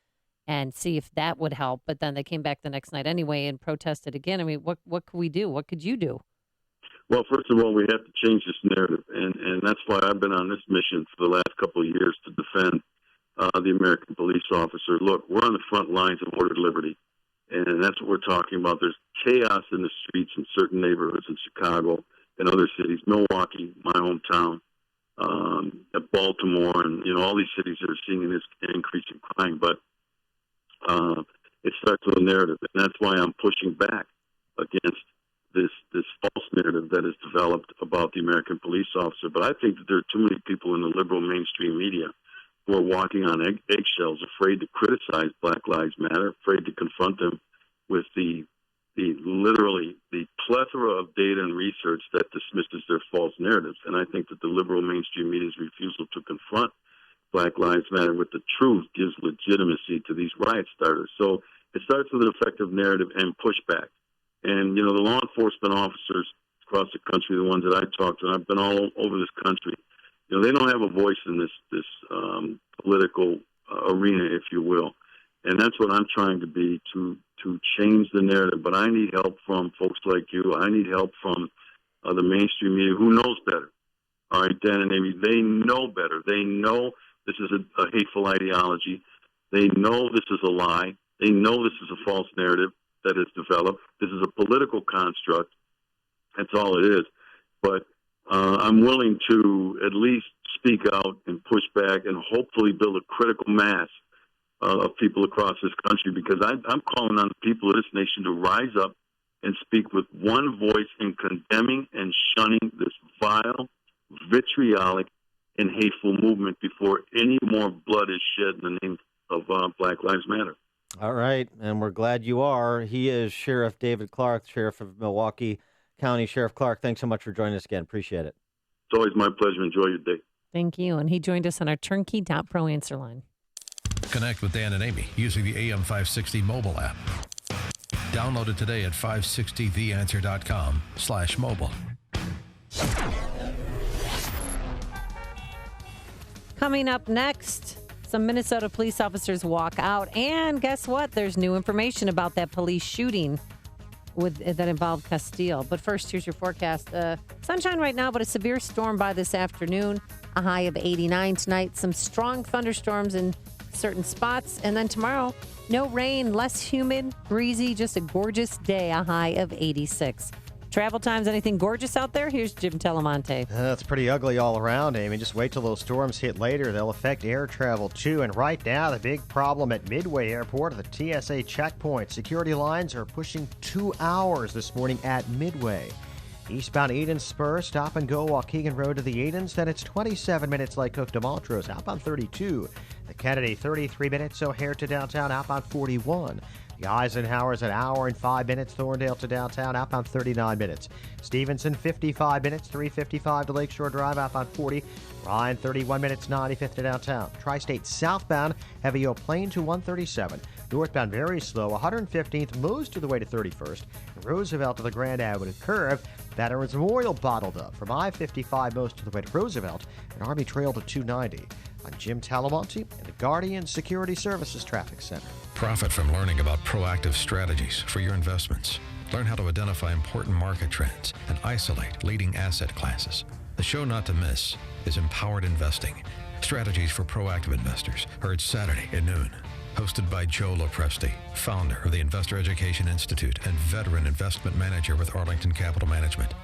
and see if that would help. But then they came back the next night anyway and protested again. I mean, what could we do? What could you do? Well, first of all, we have to change this narrative, and that's why I've been on this mission for the last couple of years to defend the American police officer. Look, we're on the front lines of ordered liberty, and that's what we're talking about. There's chaos in the streets in certain neighborhoods in Chicago and other cities, Milwaukee, my hometown, Baltimore, and all these cities that are seeing an increase in crime. But it starts with a narrative, and that's why I'm pushing back against this false narrative that is developed about the American police officer. But I think that there are too many people in the liberal mainstream media who are walking on eggshells, afraid to criticize Black Lives Matter, afraid to confront them with the plethora of data and research that dismisses their false narratives. And I think that the liberal mainstream media's refusal to confront Black Lives Matter with the truth gives legitimacy to these riot starters. So it starts with an effective narrative and pushback. And, the law enforcement officers across the country, the ones that I talk to, and I've been all over this country, they don't have a voice in this political arena, if you will. And that's what I'm trying to be, to change the narrative. But I need help from folks like you. I need help from the mainstream media who knows better. All right, Dan and Amy, they know better. They know this is a hateful ideology. They know this is a lie. They know this is a false narrative that is developed. This is a political construct. That's all it is. But I'm willing to at least speak out and push back and hopefully build a critical mass of people across this country, because I'm calling on the people of this nation to rise up and speak with one voice in condemning and shunning this vile, vitriolic, and hateful movement before any more blood is shed in the name of Black Lives Matter. All right, and we're glad you are. He is Sheriff David Clarke, Sheriff of Milwaukee County. Sheriff Clarke, thanks so much for joining us again. Appreciate it. It's always my pleasure. Enjoy your day. Thank you. And he joined us on our Turnkey.Pro answer line. Connect with Dan and Amy using the AM 560 mobile app. Download it today at 560theanswer.com/mobile. Coming up next, some Minnesota police officers walk out, and guess what? There's new information about that police shooting that involved Castile. But first, here's your forecast. Sunshine right now, but a severe storm by this afternoon. A high of 89 tonight. Some strong thunderstorms in certain spots. And then tomorrow, no rain, less humid, breezy, just a gorgeous day. A high of 86. Travel times, anything gorgeous out there? Here's Jim Telemonte. It's pretty ugly all around, Amy. Just wait till those storms hit later. They'll affect air travel, too. And right now, the big problem at Midway Airport, the TSA checkpoint. Security lines are pushing 2 hours this morning at Midway. Eastbound Eden Spur, stop and go Waukegan Road to the Edens. Then it's 27 minutes Lake Cook to Montrose. Outbound 32. The Kennedy, 33 minutes O'Hare to downtown. Outbound 41. The Eisenhower's an hour and 5 minutes. Thorndale to downtown. Outbound 39 minutes. Stevenson, 55 minutes. 355 to Lakeshore Drive. Outbound 40. Ryan, 31 minutes. 95th to downtown. Tri-State southbound. Heavy Oak Plain to 137. Northbound very slow. 115th moves to the way to 31st. And Roosevelt to the Grand Avenue curve. Veterans Memorial bottled up from I-55 most to the way to Roosevelt. And Army Trail to 290. I'm Jim Talamonte in the Guardian Security Services Traffic Center. Profit from learning about proactive strategies for your investments. Learn how to identify important market trends and isolate leading asset classes. The show not to miss is Empowered Investing, Strategies for Proactive Investors, heard Saturday at noon. Hosted by Joe Lopresti, founder of the Investor Education Institute and veteran investment manager with Arlington Capital Management.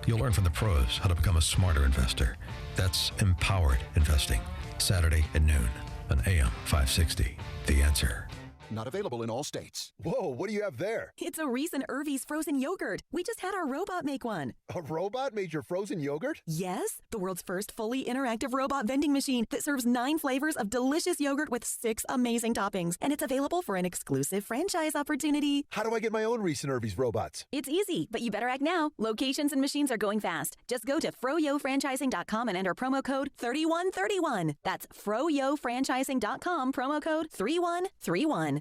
You'll learn from the pros how to become a smarter investor. That's Empowered Investing, Saturday at noon on AM 560. The Answer. Not available in all states. Whoa, what do you have there? It's a recent Irvy's frozen yogurt. We just had our robot make one. A robot made your frozen yogurt? Yes, the world's first fully interactive robot vending machine that serves 9 flavors of delicious yogurt with 6 amazing toppings. And it's available for an exclusive franchise opportunity. How do I get my own recent Irvy's robots? It's easy, but you better act now. Locations and machines are going fast. Just go to froyofranchising.com and enter promo code 3131. That's froyofranchising.com, promo code 3131.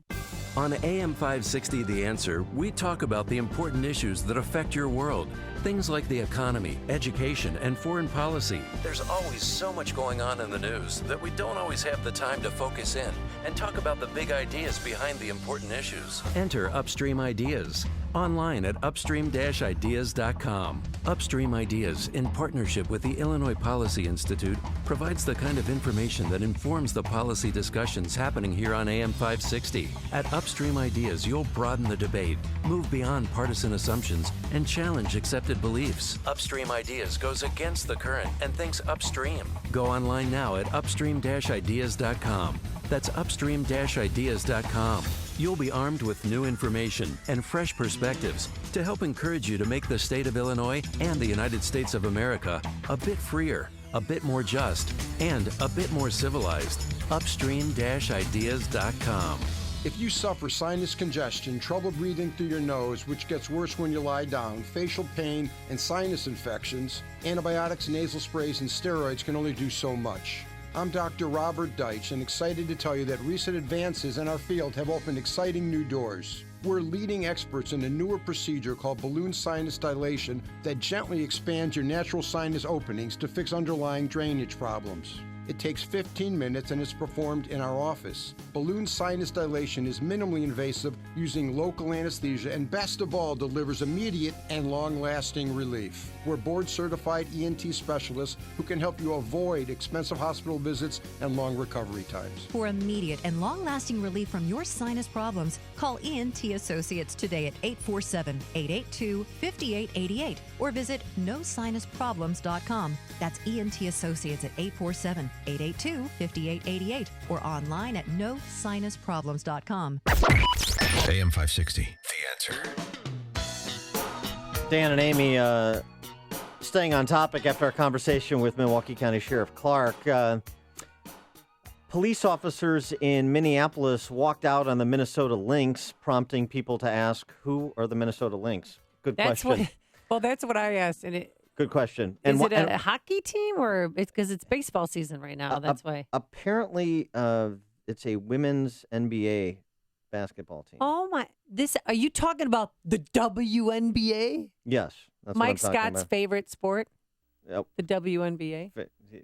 On AM 560 The Answer, we talk about the important issues that affect your world. Things like the economy, education, and foreign policy. There's always so much going on in the news that we don't always have the time to focus in and talk about the big ideas behind the important issues. Enter Upstream Ideas online at upstream-ideas.com. Upstream Ideas, in partnership with the Illinois Policy Institute, provides the kind of information that informs the policy discussions happening here on AM 560. At Upstream Ideas, you'll broaden the debate, move beyond partisan assumptions, and challenge accepted beliefs. Upstream Ideas goes against the current and thinks upstream. Go online now at upstream-ideas.com. That's upstream-ideas.com. You'll be armed with new information and fresh perspectives to help encourage you to make the state of Illinois and the United States of America a bit freer, a bit more just, and a bit more civilized. Upstream-ideas.com. If you suffer sinus congestion, trouble breathing through your nose, which gets worse when you lie down, facial pain, and sinus infections, antibiotics, nasal sprays, and steroids can only do so much. I'm Dr. Robert Deitch, and excited to tell you that recent advances in our field have opened exciting new doors. We're leading experts in a newer procedure called balloon sinus dilation that gently expands your natural sinus openings to fix underlying drainage problems. It takes 15 minutes and is performed in our office. Balloon sinus dilation is minimally invasive using local anesthesia and best of all delivers immediate and long-lasting relief. We're board-certified ENT specialists who can help you avoid expensive hospital visits and long recovery times. For immediate and long-lasting relief from your sinus problems, call ENT Associates today at 847-882-5888 or visit nosinusproblems.com. That's ENT Associates at 847-882-5888 or online at nosinusproblems.com. AM 560, The Answer. Dan and Amy, staying on topic after our conversation with Milwaukee County Sheriff Clark, police officers in Minneapolis walked out on the Minnesota Lynx, prompting people to ask, who are the Minnesota Lynx? Good question. That's what I asked. And Good question. Is it a hockey team or it's because it's baseball season right now? That's why. Apparently, it's a women's NBA basketball team. Oh my! Are you talking about the WNBA? Yes, that's Mike what I'm talking Scott's about. favorite sport. Yep. The WNBA.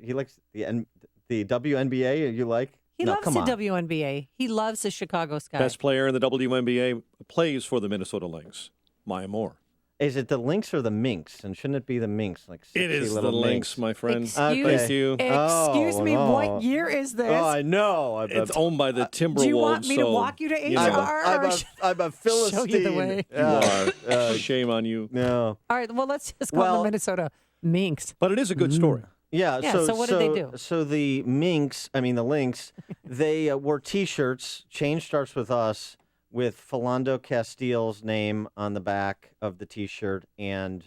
He likes the WNBA. You like? He loves the WNBA. He loves the Chicago Sky. Best player in the WNBA plays for the Minnesota Lynx, Maya Moore. Is it the Lynx or the Minx? And shouldn't it be the Minx? Like it is the Lynx, my friend. Thank you. Excuse me, no. what year is this? Oh, I know. It's owned by the Timberwolves. Do you want me to walk you to HR? I'm a Philistine. Show you the way. You are. Shame on you. No. All right, well, let's just call them Minnesota Minx. But it is a good story. Yeah. So what did they do? So the Lynx, they wore T-shirts. Change starts with us, with Philando Castile's name on the back of the T-shirt and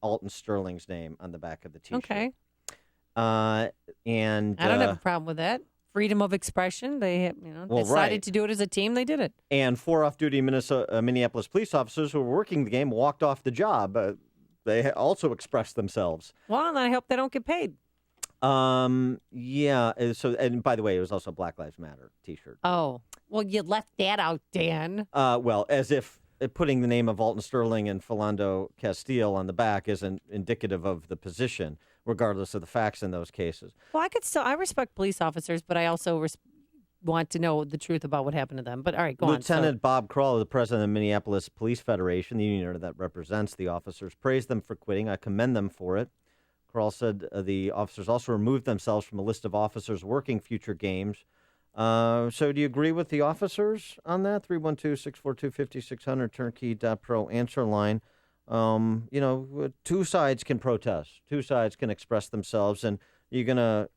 Alton Sterling's name on the back of the T-shirt. Okay. And I don't have a problem with that. Freedom of expression. They decided to do it as a team. They did it. And 4 off-duty Minneapolis police officers who were working the game walked off the job. They also expressed themselves. Well, and I hope they don't get paid. Yeah. So, and by the way, it was also a Black Lives Matter T-shirt. Oh, well, you left that out, Dan. Well, as if putting the name of Alton Sterling and Philando Castile on the back isn't indicative of the position, regardless of the facts in those cases. Well, I respect police officers, but I also want to know the truth about what happened to them. But all right, go on. Lieutenant Bob Krall, the president of the Minneapolis Police Federation, the union that represents the officers, praised them for quitting. I commend them for it. Krall said the officers also removed themselves from a list of officers working future games. So do you agree with the officers on that? 312-642-5600, turnkey.pro answer line. Two sides can protest. Two sides can express themselves. And you're going to,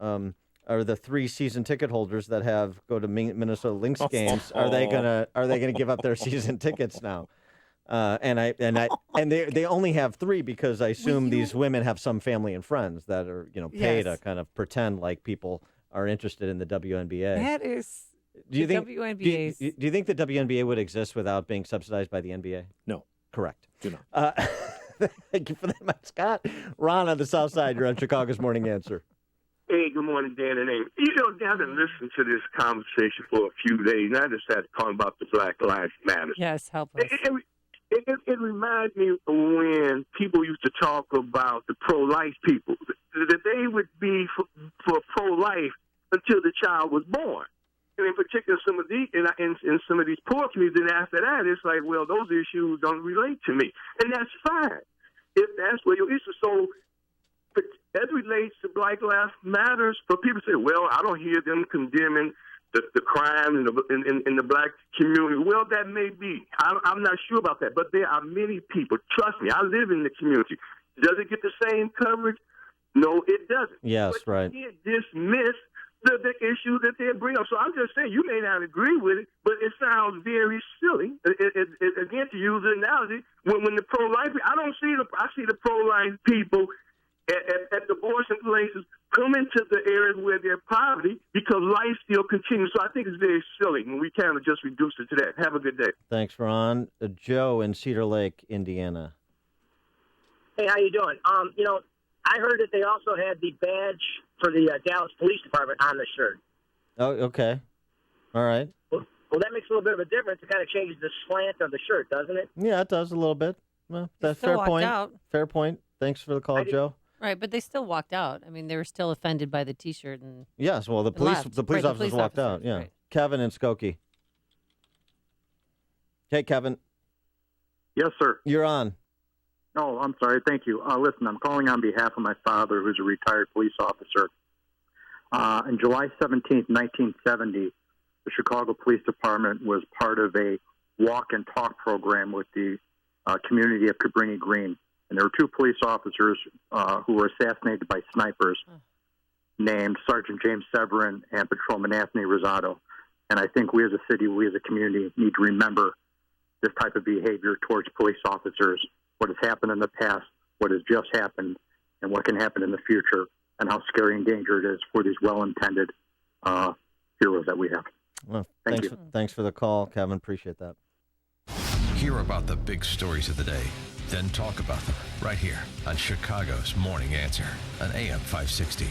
are the 3 season ticket holders that go to Minnesota Lynx games, are they going to give up their season tickets now? And they only have 3 because I assume these women have some family and friends that are, paid to kind of pretend like people are interested in the WNBA. That is WNBA. Do you think the WNBA would exist without being subsidized by the NBA? No. Correct. Do not. Thank you for that, Scott. Ron on the South Side, you're on Chicago's Morning Answer. Hey, good morning, Dan and Amy. Dan, I've been listening to this conversation for a few days, and I just had to talk about the Black Lives Matter. Yes, help us. It reminds me of when people used to talk about the pro-life people, that they would be for pro-life until the child was born. And in particular, some of in some of these poor communities, and after that, it's like, well, those issues don't relate to me. And that's fine, if that's where your issue. So as it relates to Black Lives Matters, for people to say, well, I don't hear them condemning the crime in the black community. Well, that may be. I'm not sure about that. But there are many people. Trust me, I live in the community. Does it get the same coverage? No, it doesn't. Yes, but right. You can't dismiss the issue that they bring up. So I'm just saying, you may not agree with it, but it sounds very silly. Again, to use the analogy, when the pro-life, I see the pro-life people at the abortion places come into the areas where there's poverty because life still continues. So I think it's very silly, and we kind of just reduce it to that. Have a good day. Thanks, Ron. Joe in Cedar Lake, Indiana. Hey, how you doing? I heard that they also had the badge for the Dallas Police Department on the shirt. Oh, okay. All right. Well, that makes a little bit of a difference. It kind of changes the slant of the shirt, doesn't it? Yeah, it does a little bit. Well, that's fair point. Fair point. Thanks for the call, Joe. Right, but they still walked out. I mean, they were still offended by the T-shirt and yes. Well, the police officers walked out. Yeah, right. Kevin in Skokie. Hey, Kevin. Yes, sir. You're on. Oh, I'm sorry. Thank you. Listen, I'm calling on behalf of my father, who's a retired police officer. On July 17th, 1970, the Chicago Police Department was part of a walk and talk program with the community of Cabrini Green. And there were 2 police officers who were assassinated by snipers named Sergeant James Severin and Patrolman Anthony Rosado. And I think we as a city, we as a community need to remember this type of behavior towards police officers, what has happened in the past, what has just happened, and what can happen in the future, and how scary and dangerous it is for these well-intended heroes that we have. Well, Thank thanks for the call, Kevin. Appreciate that. Hear about the big stories of the day, then talk about them right here on Chicago's Morning Answer on AM 560.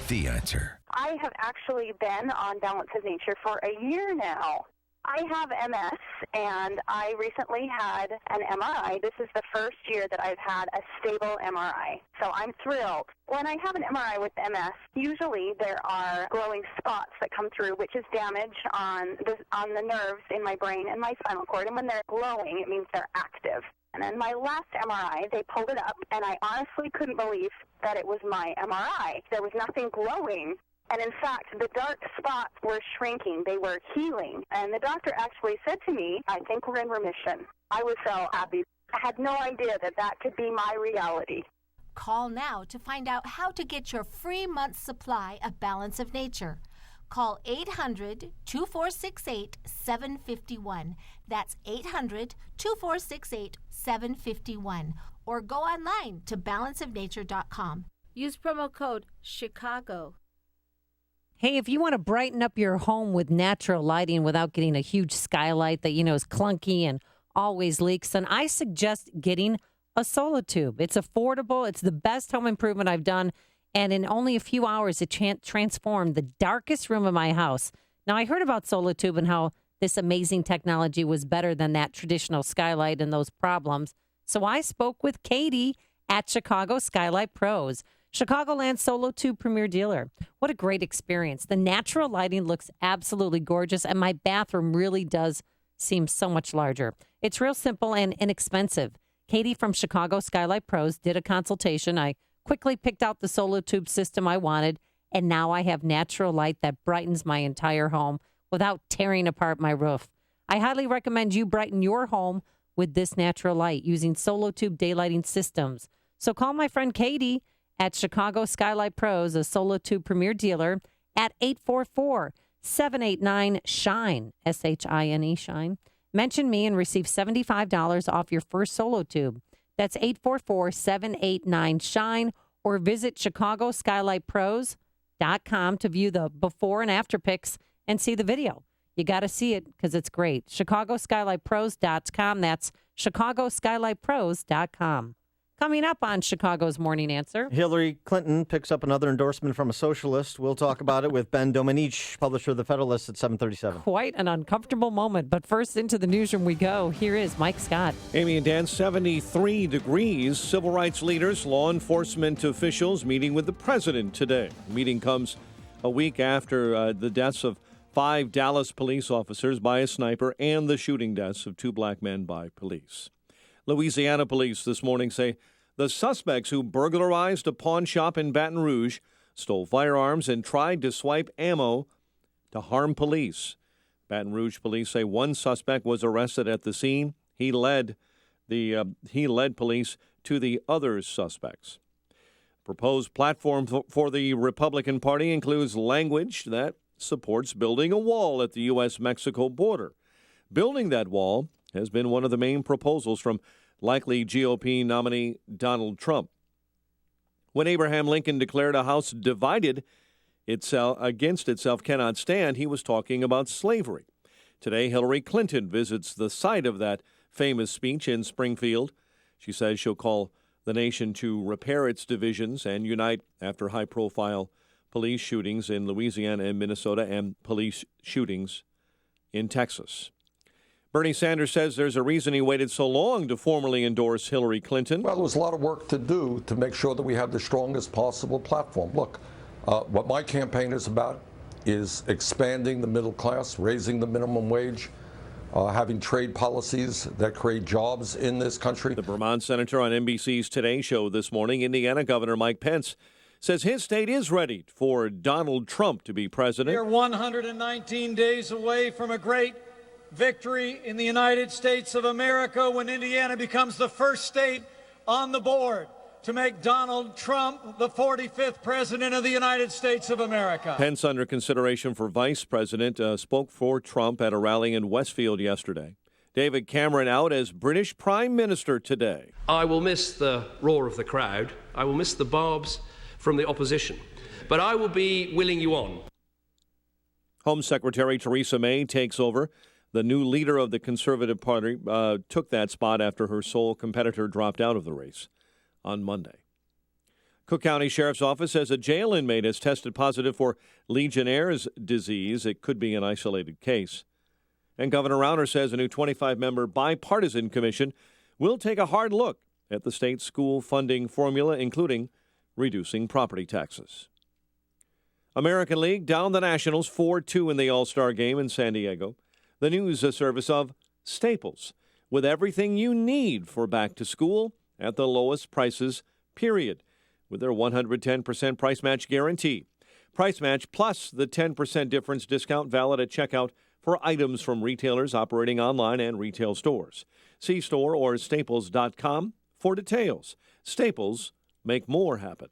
The Answer. I have actually been on Balance of Nature for a year now. I have MS, and I recently had an MRI. This is the first year that I've had a stable MRI, so I'm thrilled. When I have an MRI with MS, usually there are glowing spots that come through, which is damage on the nerves in my brain and my spinal cord, and when they're glowing, it means they're active. And in my last MRI, they pulled it up, and I honestly couldn't believe that it was my MRI. There was nothing glowing. And in fact, the dark spots were shrinking. They were healing. And the doctor actually said to me, I think we're in remission. I was so happy. I had no idea that that could be my reality. Call now to find out how to get your free month's supply of Balance of Nature. Call 800-2468-751. That's 800-2468-751. Or go online to balanceofnature.com. Use promo code CHICAGO. Hey, if you want to brighten up your home with natural lighting without getting a huge skylight that, is clunky and always leaks, then I suggest getting a Solotube. It's affordable. It's the best home improvement I've done. And in only a few hours, it transformed the darkest room of my house. Now, I heard about Solotube and how this amazing technology was better than that traditional skylight and those problems. So I spoke with Katie at Chicago Skylight Pros, Chicagoland's Solotube premier dealer. What a great experience. The natural lighting looks absolutely gorgeous, and my bathroom really does seem so much larger. It's real simple and inexpensive. Katie from Chicago Skylight Pros did a consultation. I quickly picked out the Solotube system I wanted, and now I have natural light that brightens my entire home without tearing apart my roof. I highly recommend you brighten your home with this natural light using Solotube daylighting systems. So call my friend Katie at Chicago Skylight Pros, a Solotube premier dealer, at 844-789-SHINE, S-H-I-N-E, SHINE. Mention me and receive $75 off your first Solotube. That's 844-789-SHINE, or visit ChicagoSkylightPros.com to view the before and after pics and see the video. You got to see it because it's great. ChicagoSkylightPros.com. That's ChicagoSkylightPros.com. Coming up on Chicago's Morning Answer. Hillary Clinton picks up another endorsement from a socialist. We'll talk about it with Ben Domenech, publisher of The Federalist, at 7:37. Quite an uncomfortable moment, but first into the newsroom we go. Here is Mike Scott. Amy and Dan, 73 degrees. Civil rights leaders, law enforcement officials meeting with the president today. The meeting comes a week after the deaths of 5 Dallas police officers by a sniper and the shooting deaths of 2 black men by police. Louisiana police this morning say the suspects who burglarized a pawn shop in Baton Rouge stole firearms and tried to swipe ammo to harm police. Baton Rouge police say one suspect was arrested at the scene. He led police to the other suspects. Proposed platform for the Republican Party includes language that supports building a wall at the U.S.-Mexico border. Building that wall has been one of the main proposals from likely GOP nominee Donald Trump. When Abraham Lincoln declared a house divided against itself cannot stand, he was talking about slavery. Today, Hillary Clinton visits the site of that famous speech in Springfield. She says she'll call the nation to repair its divisions and unite after high-profile police shootings in Louisiana and Minnesota and police shootings in Texas. Bernie Sanders says there's a reason he waited so long to formally endorse Hillary Clinton. Well, there was a lot of work to do to make sure that we have the strongest possible platform. Look, what my campaign is about is expanding the middle class, raising the minimum wage, having trade policies that create jobs in this country. The Vermont senator on NBC's Today Show this morning, Indiana Governor Mike Pence, says his state is ready for Donald Trump to be president. We are 119 days away from a great victory in the United States of America when Indiana becomes the first state on the board to make Donald Trump the 45th president of the United States of America. Pence, under consideration for vice president, spoke for Trump at a rally in Westfield yesterday. David Cameron out as British Prime Minister today. I will miss the roar of the crowd. I will miss the barbs from the opposition. But I will be willing you on. Home Secretary Theresa May takes over. The new leader of the Conservative Party took that spot after her sole competitor dropped out of the race on Monday. Cook County Sheriff's Office says a jail inmate has tested positive for Legionnaire's disease. It could be an isolated case. And Governor Rauner says a new 25-member bipartisan commission will take a hard look at the state school funding formula, including reducing property taxes. American League down the Nationals 4-2 in the All-Star game in San Diego. The news service of Staples, with everything you need for back to school at the lowest prices, period, with their 110% price match guarantee. Price match plus the 10% difference discount valid at checkout for items from retailers operating online and retail stores. See store or staples.com for details. Staples, make more happen.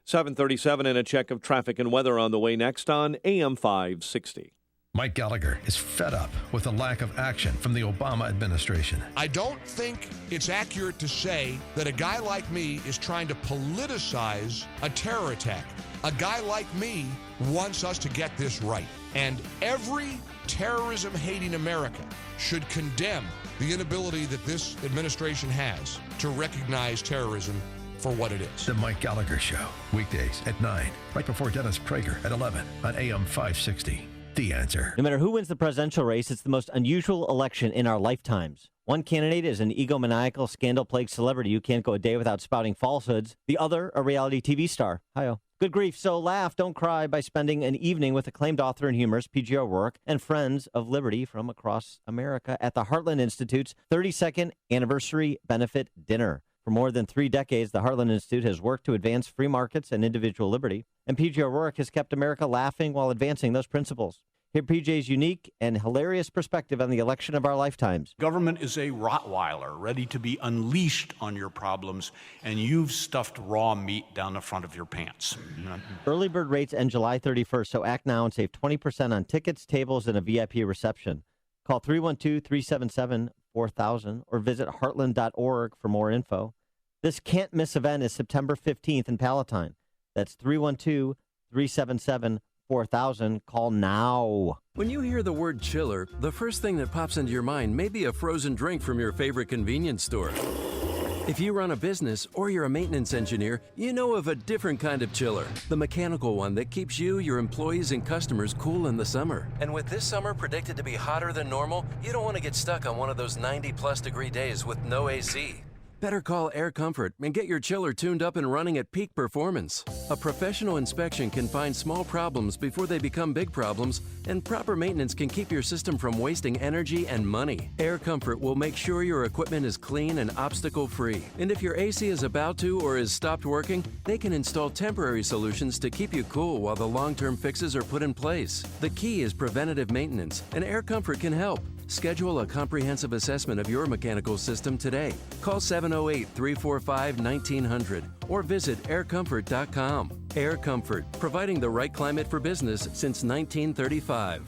7:37 and a check of traffic and weather on the way next on AM 560. Mike Gallagher is fed up with the lack of action from the Obama administration. I don't think it's accurate to say that a guy like me is trying to politicize a terror attack. A guy like me wants us to get this right. And every terrorism-hating American should condemn the inability that this administration has to recognize terrorism for what it is. The Mike Gallagher Show, weekdays at 9, right before Dennis Prager at 11 on AM 560. The Answer. No matter who wins the presidential race, it's the most unusual election in our lifetimes. One candidate is an egomaniacal, scandal-plagued celebrity who can't go a day without spouting falsehoods. The other, a reality TV star. Hi-oh. Good grief. So laugh, don't cry by spending an evening with acclaimed author and humorist P.J. O'Rourke and friends of liberty from across America at the Heartland Institute's 32nd anniversary benefit dinner. For more than 3 decades, the Heartland Institute has worked to advance free markets and individual liberty, and P.J. O'Rourke has kept America laughing while advancing those principles. Hear PJ's unique and hilarious perspective on the election of our lifetimes. Government is a Rottweiler ready to be unleashed on your problems, and you've stuffed raw meat down the front of your pants. Early bird rates end July 31st, so act now and save 20% on tickets, tables, and a VIP reception. Call 312-377-4000 or visit heartland.org for more info. This can't-miss event is September 15th in Palatine. That's 312-377-4000. Call now. When you hear the word chiller, the first thing that pops into your mind may be a frozen drink from your favorite convenience store. If you run a business or you're a maintenance engineer, you know of a different kind of chiller, the mechanical one that keeps you, your employees, and customers cool in the summer. And with this summer predicted to be hotter than normal, you don't want to get stuck on one of those 90-plus degree days with no AC. Better call Air Comfort and get your chiller tuned up and running at peak performance. A professional inspection can find small problems before they become big problems, and proper maintenance can keep your system from wasting energy and money. Air Comfort will make sure your equipment is clean and obstacle-free. And if your AC is about to or has stopped working, they can install temporary solutions to keep you cool while the long-term fixes are put in place. The key is preventative maintenance, and Air Comfort can help. Schedule a comprehensive assessment of your mechanical system today. Call 708-345-1900 or visit aircomfort.com. Air Comfort, providing the right climate for business since 1935.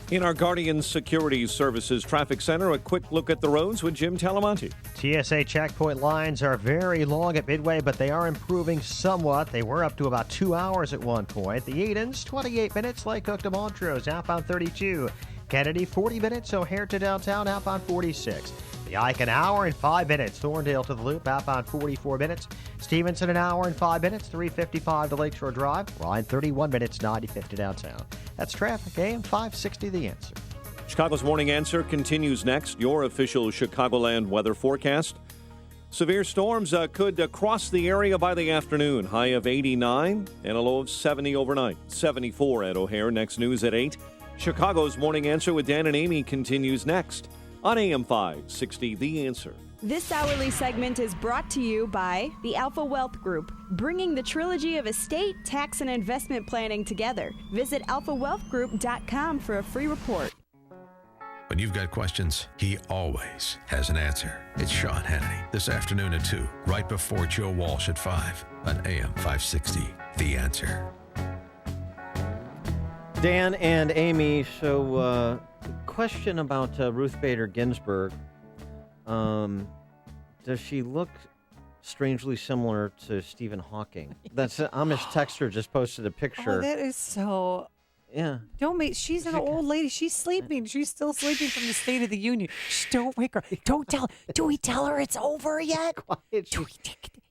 In our Guardian Security Services Traffic Center, a quick look at the roads with Jim Talamonte. TSA checkpoint lines are very long at Midway, but they are improving somewhat. They were up to about 2 hours at one point. The Edens, 28 minutes. Lake Cook to Montrose, outbound 32. Kennedy, 40 minutes. O'Hare to downtown, outbound 46. The Ike, an hour and 5 minutes. Thorndale to the Loop, outbound 44 minutes. Stevenson, an hour and 5 minutes. 355 to Lakeshore Drive. Line, 31 minutes. 95 to downtown. That's traffic. AM 560, The Answer. Chicago's Morning Answer continues next. Your official Chicagoland weather forecast. Severe storms could cross the area by the afternoon. High of 89 and a low of 70 overnight. 74 at O'Hare. Next news at 8. Chicago's Morning Answer with Dan and Amy continues next on AM 560, The Answer. This hourly segment is brought to you by the Alpha Wealth Group, bringing the trilogy of estate, tax, and investment planning together. Visit alphawealthgroup.com for a free report. When you've got questions, he always has an answer. It's Sean Hannity this afternoon at 2, right before Joe Walsh at 5 on AM 560, The Answer. Dan and Amy, so question about Ruth Bader Ginsburg. Does she look strangely similar to Stephen Hawking? That's Amish Texter just posted a picture. Oh, that is so... Yeah. Don't make... She's an old lady. She's sleeping. She's still sleeping from the State of the Union. Shh, don't wake her. Don't tell... Do we tell her it's over yet? Quiet.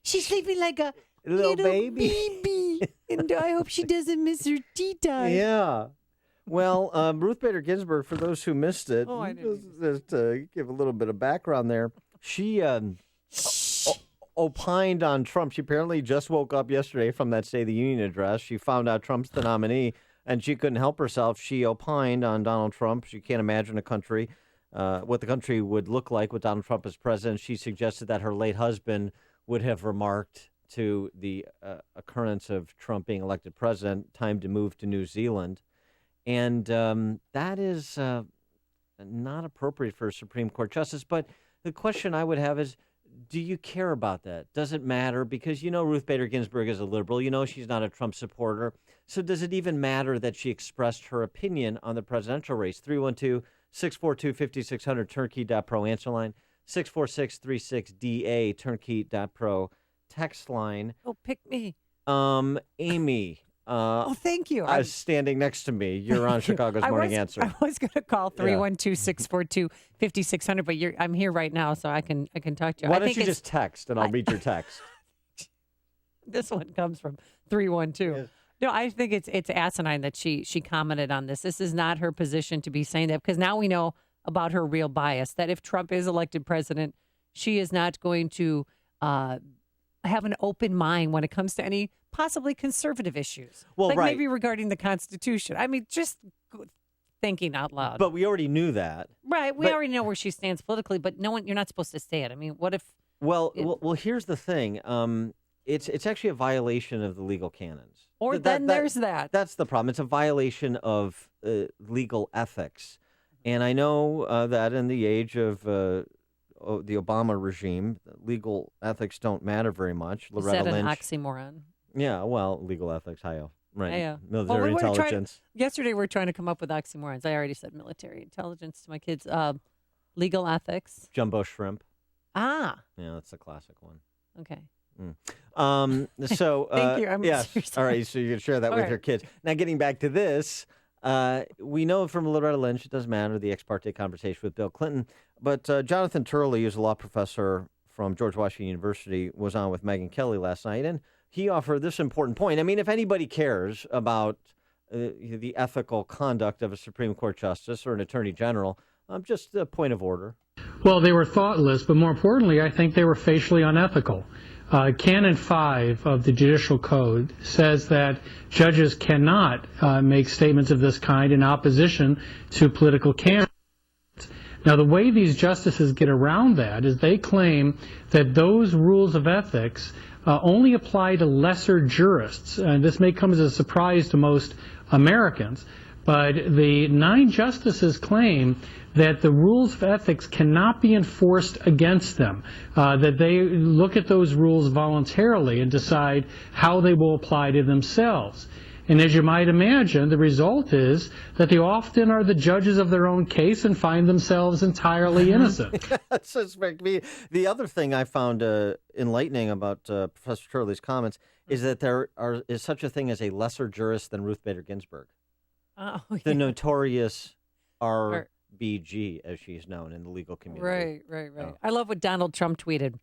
She's sleeping like a little baby. And I hope she doesn't miss her tea time. Yeah. Well, Ruth Bader Ginsburg, for those who missed it, I just to give a little bit of background there, she opined on Trump. She apparently just woke up yesterday from that State of the Union address. She found out Trump's the nominee, and she couldn't help herself. She opined on Donald Trump. She can't imagine a country, what the country would look like with Donald Trump as president. She suggested that her late husband would have remarked to the occurrence of Trump being elected president, time to move to New Zealand. And that is not appropriate for a Supreme Court justice. But the question I would have is, do you care about that? Does it matter? Because Ruth Bader Ginsburg is a liberal. She's not a Trump supporter. So does it even matter that she expressed her opinion on the presidential race? 312-642-5600, turnkey.pro answer line. 64636DA, turnkey.pro text line. Oh, pick me. Amy. Thank you. I was standing next to me. You're on Chicago's Morning Answer. I was going to call 312-642-5600, but I'm here right now, so I can talk to you. Why don't you just text, and I'll read your text. This one comes from 312. Yes. No, I think it's asinine that she commented on this. This is not her position to be saying that, because now we know about her real bias, that if Trump is elected president, she is not going to have an open mind when it comes to any possibly conservative issues. Well, like right. maybe regarding the Constitution. I mean, just thinking out loud. But we already knew that. Right. We already know where she stands politically, but you're not supposed to say it. I mean, what if... Well, here's the thing. It's actually a violation of the legal canons. Or there's that. That's the problem. It's a violation of legal ethics. And I know that in the age of the Obama regime, legal ethics don't matter very much. Loretta Is that Lynch. An oxymoron? Yeah, well, legal ethics, hi-yo. Right. Hi-yo. Military intelligence. Yesterday, we were trying to come up with oxymorons. I already said military intelligence to my kids. Legal ethics. Jumbo shrimp. Ah. Yeah, that's a classic one. Okay. So thank you. All right. So you can share that with your kids. Now, getting back to this, we know from Loretta Lynch, it doesn't matter, the ex parte conversation with Bill Clinton, but Jonathan Turley, who's a law professor from George Washington University, was on with Megyn Kelly last night, and he offered this important point. I mean, if anybody cares about the ethical conduct of a Supreme Court justice or an attorney general, just a point of order. Well, they were thoughtless, but more importantly, I think they were facially unethical. Canon 5 of the Judicial Code says that judges cannot make statements of this kind in opposition to political candidates. Now, the way these justices get around that is they claim that those rules of ethics only apply to lesser jurists. And this may come as a surprise to most Americans, but the 9 justices claim that the rules of ethics cannot be enforced against them, that they look at those rules voluntarily and decide how they will apply to themselves. And as you might imagine, the result is that they often are the judges of their own case and find themselves entirely innocent. That's suspect me. The other thing I found enlightening about Professor Turley's comments is that there is such a thing as a lesser jurist than Ruth Bader Ginsburg. Oh, the notorious RBG, as she's known in the legal community. Right. Oh. I love what Donald Trump tweeted.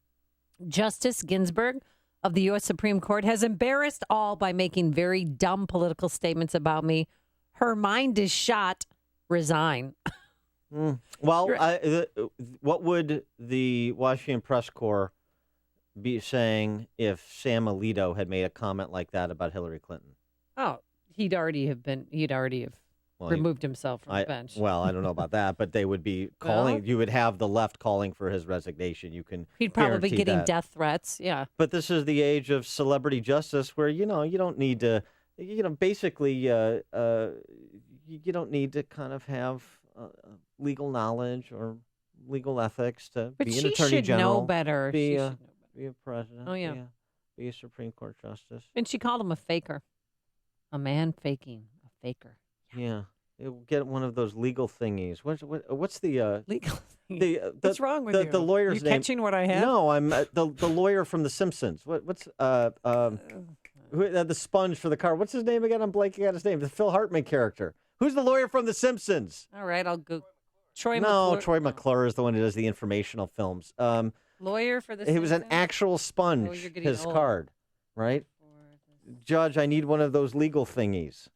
Justice Ginsburg of the U.S. Supreme Court has embarrassed all by making very dumb political statements about me. Her mind is shot. Resign. Well, what would the Washington Press Corps be saying if Sam Alito had made a comment like that about Hillary Clinton? Oh, he'd already have removed himself from the bench. Well, I don't know about that, but they would be calling. You would have the left calling for his resignation. You can. He'd probably be getting that. Death threats. Yeah. But this is the age of celebrity justice, where you don't need to. Basically, you don't need to kind of have legal knowledge or legal ethics to be an attorney general. Know better. Be a president. Oh yeah. Be a Supreme Court justice. And she called him a faker. A man faking. A faker. Yeah. Get one of those legal thingies. What's the legal thing? What's wrong with you? The lawyer's name? Catching what I have? No, I'm the lawyer from The Simpsons. What's the sponge for the car? What's his name again? I'm blanking out his name. The Phil Hartman character. Who's the lawyer from The Simpsons? All right, I'll go. Troy McClure is the one who does the informational films. Lawyer for The Simpsons? It was an actual sponge. His old. Card, right? Judge, I need one of those legal thingies.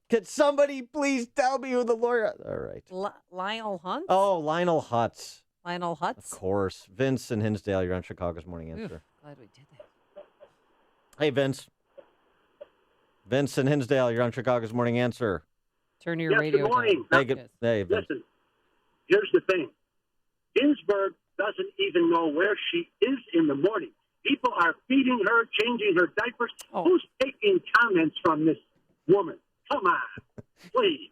Could somebody please tell me who the lawyer? All right. Lionel Hunt? Oh, Lionel Hutz. Lionel Hutz? Of course. Vince and Hinsdale, you're on Chicago's Morning Answer. Oof, glad we did that. Hey, Vince. Vince and Hinsdale, you're on Chicago's Morning Answer. Turn your radio good morning. down. Hey, Vince. Listen, here's the thing. Ginsburg doesn't even know where she is in the morning. People are feeding her, changing her diapers. Oh. Who's taking comments from this woman? Come on, please.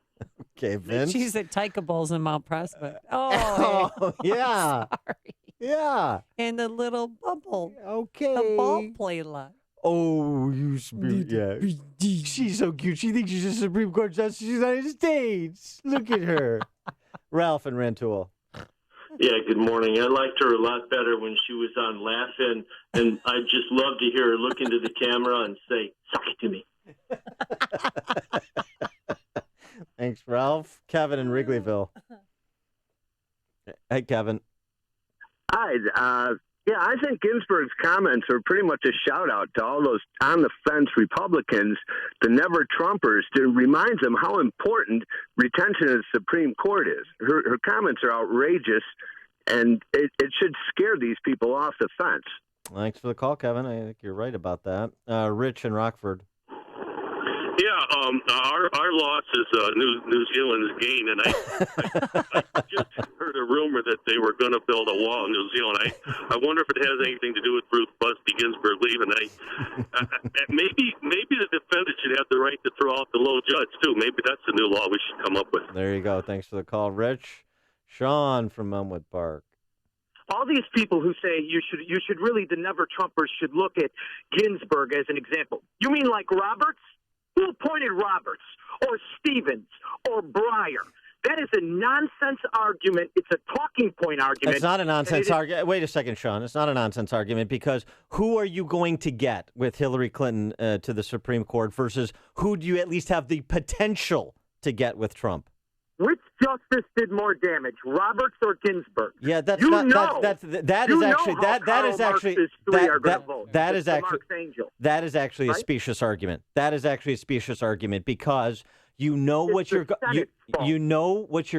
Okay, Vince. She's at Tyka Bowls in Mount Prospect. Oh, yeah. Sorry. Yeah. And the little bubble. Okay. The ball play lot. Oh, yeah. She's so cute. She thinks she's a Supreme Court Justice of the United States. Look at her. Ralph and Rantoul. Yeah, good morning. I liked her a lot better when she was on Laughing, and I'd just love to hear her look into the camera and say, "Suck it to me." Thanks, Ralph. Kevin in Wrigleyville. Hey, Kevin. Hi. Yeah, I think Ginsburg's comments are pretty much a shout-out to all those on-the-fence Republicans, the never-Trumpers, to remind them how important retention of the Supreme Court is. Her comments are outrageous, and it should scare these people off the fence. Thanks for the call, Kevin. I think you're right about that. Rich in Rockford. Yeah, our loss is New Zealand's gain, and I just heard a rumor that they were going to build a wall in New Zealand. I wonder if it has anything to do with Ruth Busby Ginsburg leaving. Maybe the defendant should have the right to throw out the low judge too. Maybe that's the new law we should come up with. There you go. Thanks for the call, Rich. Sean from Elmwood Park. All these people who say you should really, the never-Trumpers should look at Ginsburg as an example. You mean like Roberts? Who appointed Roberts or Stevens or Breyer? That is a nonsense argument. It's a talking point argument. It's not a nonsense argument. Wait a second, Sean. It's not a nonsense argument because who are you going to get with Hillary Clinton to the Supreme Court versus who do you at least have the potential to get with Trump? Which justice did more damage, Roberts or Ginsburg? Yeah, that's you not know, that is actually a specious argument. That is actually a specious argument because you know what you're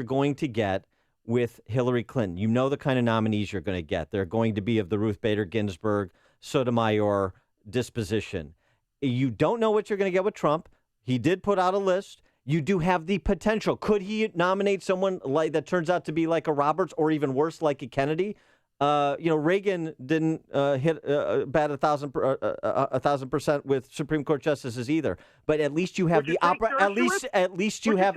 going to get with Hillary Clinton. You know the kind of nominees you're going to get. They're going to be of the Ruth Bader Ginsburg, Sotomayor disposition. You don't know what you're going to get with Trump. He did put out a list. You do have the potential. Could he nominate someone like that turns out to be like a Roberts or even worse, like a Kennedy? Reagan didn't hit bat 1,000% with Supreme Court justices either. But at least you have at least you have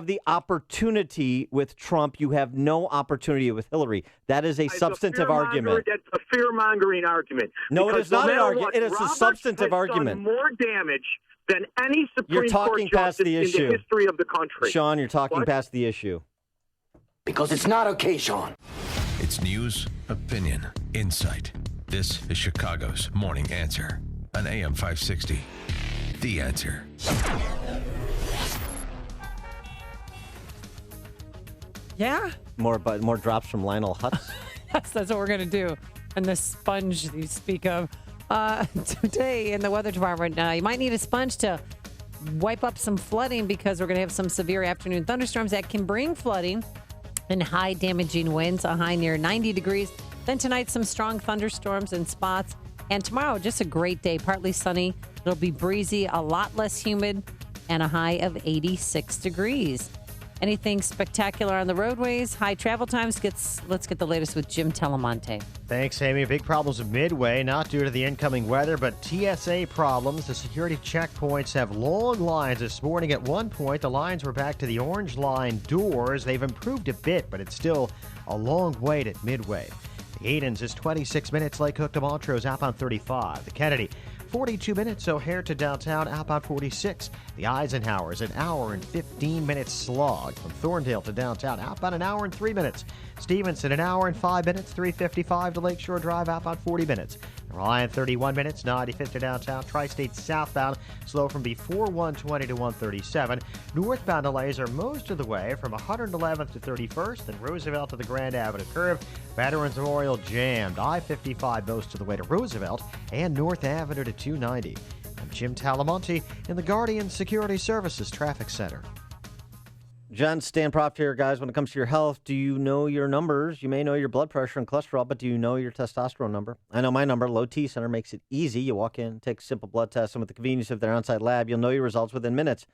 the opportunity with Trump. You have no opportunity with Hillary. That is a substantive argument. That's a fear-mongering argument. No, it is not an argument. It is a substantive argument. Done more damage than any Supreme You're talking Court past the issue in the history of the country. Sean, you're talking past the issue. Because it's not okay, Sean. It's news, opinion, insight. This is Chicago's Morning Answer on AM 560. The Answer. Yeah. More drops from Lionel Hutz. Yes, that's what we're going to do. And the sponge you speak of. Today in the weather department, you might need a sponge to wipe up some flooding because we're going to have some severe afternoon thunderstorms that can bring flooding and high damaging winds, a high near 90 degrees. Then tonight, some strong thunderstorms in spots. And tomorrow, just a great day, partly sunny. It'll be breezy, a lot less humid, and a high of 86 degrees. Anything spectacular on the roadways? High travel times? Let's get the latest with Jim Telemonte. Thanks, Amy. Big problems with Midway, not due to the incoming weather, but TSA problems. The security checkpoints have long lines this morning. At one point, the lines were back to the orange line doors. They've improved a bit, but it's still a long wait at Midway. The Hayden's is 26 minutes. Lake Hook to Montrose, outbound 35. The Kennedy, 42 minutes. O'Hare to downtown, outbound 46. The Eisenhower's an hour and 15 minutes slog from Thorndale to downtown, outbound an hour and 3 minutes. Stevenson, an hour and 5 minutes. 355 to Lakeshore Drive, outbound 40 minutes. Ryan, 31 minutes. 95th to downtown. Tri-State southbound, slow from before 120 to 137. Northbound delays are most of the way from 111th to 31st and Roosevelt to the Grand Avenue curve. Veterans Memorial jammed. I-55 most of the way to Roosevelt and North Avenue to 290. I'm Jim Talamonte in the Guardian Security Services Traffic Center. John Stanproft here, guys. When it comes to your health, do you know your numbers? You may know your blood pressure and cholesterol, but do you know your testosterone number? I know my number. Low T Center makes it easy. You walk in, take a simple blood test, and with the convenience of their on-site lab, you'll know your results within minutes.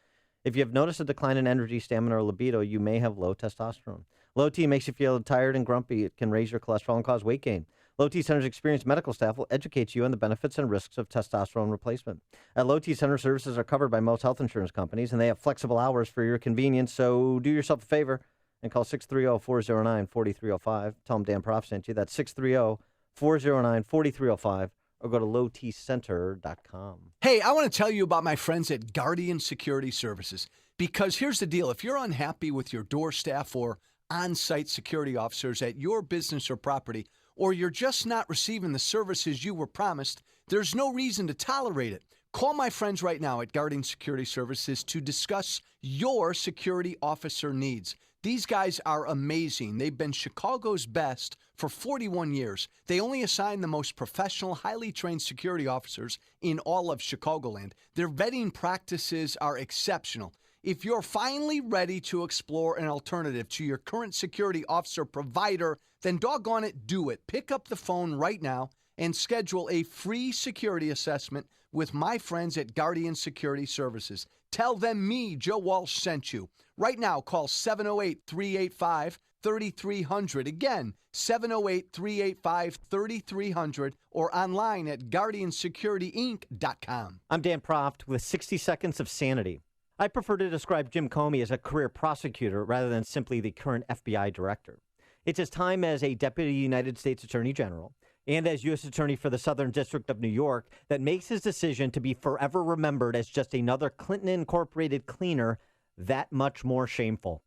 If you have noticed a decline in energy, stamina, or libido, you may have low testosterone. Low T makes you feel tired and grumpy. It can raise your cholesterol and cause weight gain. Low T Center's experienced medical staff will educate you on the benefits and risks of testosterone replacement. At Low T Center, services are covered by most health insurance companies, and they have flexible hours for your convenience. So do yourself a favor and call 630-409-4305. Tell them Dan Proft sent you. That's 630-409-4305, or go to lowtcenter.com. Hey, I want to tell you about my friends at Guardian Security Services, because here's the deal. If you're unhappy with your door staff or on-site security officers at your business or property, or you're just not receiving the services you were promised, there's no reason to tolerate it. Call my friends right now at Guardian Security Services to discuss your security officer needs. These guys are amazing. They've been Chicago's best for 41 years. They only assign the most professional, highly trained security officers in all of Chicagoland. Their vetting practices are exceptional. If you're finally ready to explore an alternative to your current security officer provider, then doggone it, do it. Pick up the phone right now and schedule a free security assessment with my friends at Guardian Security Services. Tell them me, Joe Walsh, sent you. Right now, call 708-385-3300. Again, 708-385-3300, or online at guardiansecurityinc.com. I'm Dan Proft with 60 Seconds of Sanity. I prefer to describe Jim Comey as a career prosecutor rather than simply the current FBI director. It's his time as a Deputy United States Attorney General and as U.S. Attorney for the Southern District of New York that makes his decision to be forever remembered as just another Clinton Incorporated cleaner that much more shameful.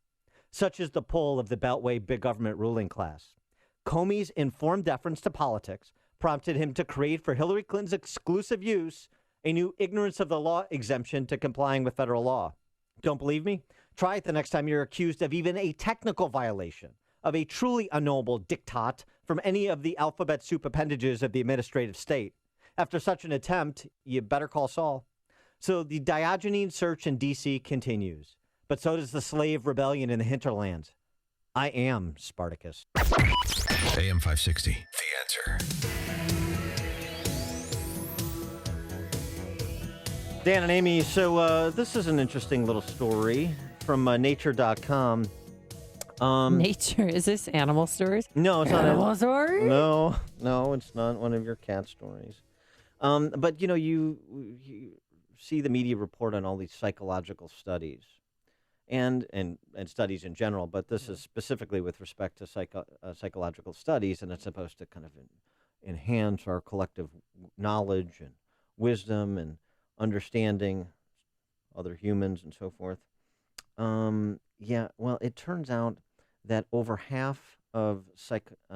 Such is the pull of the Beltway big government ruling class. Comey's informed deference to politics prompted him to create for Hillary Clinton's exclusive use a new ignorance of the law exemption to complying with federal law. Don't believe me? Try it the next time you're accused of even a technical violation of a truly unknowable diktat from any of the alphabet soup appendages of the administrative state. After such an attempt, you better call Saul. So the Diogenes search in D.C. continues, but so does the slave rebellion in the hinterlands. I am Spartacus. AM 560, The Answer. Dan and Amy, so this is an interesting little story from nature.com. Nature? Is this animal stories? No, it's animal not. stories? No, it's not one of your cat stories. But, you see the media report on all these psychological studies and studies in general, but this is specifically with respect to psychological studies, and it's supposed to kind of enhance our collective knowledge and wisdom and understanding other humans and so forth. Well, it turns out that over half of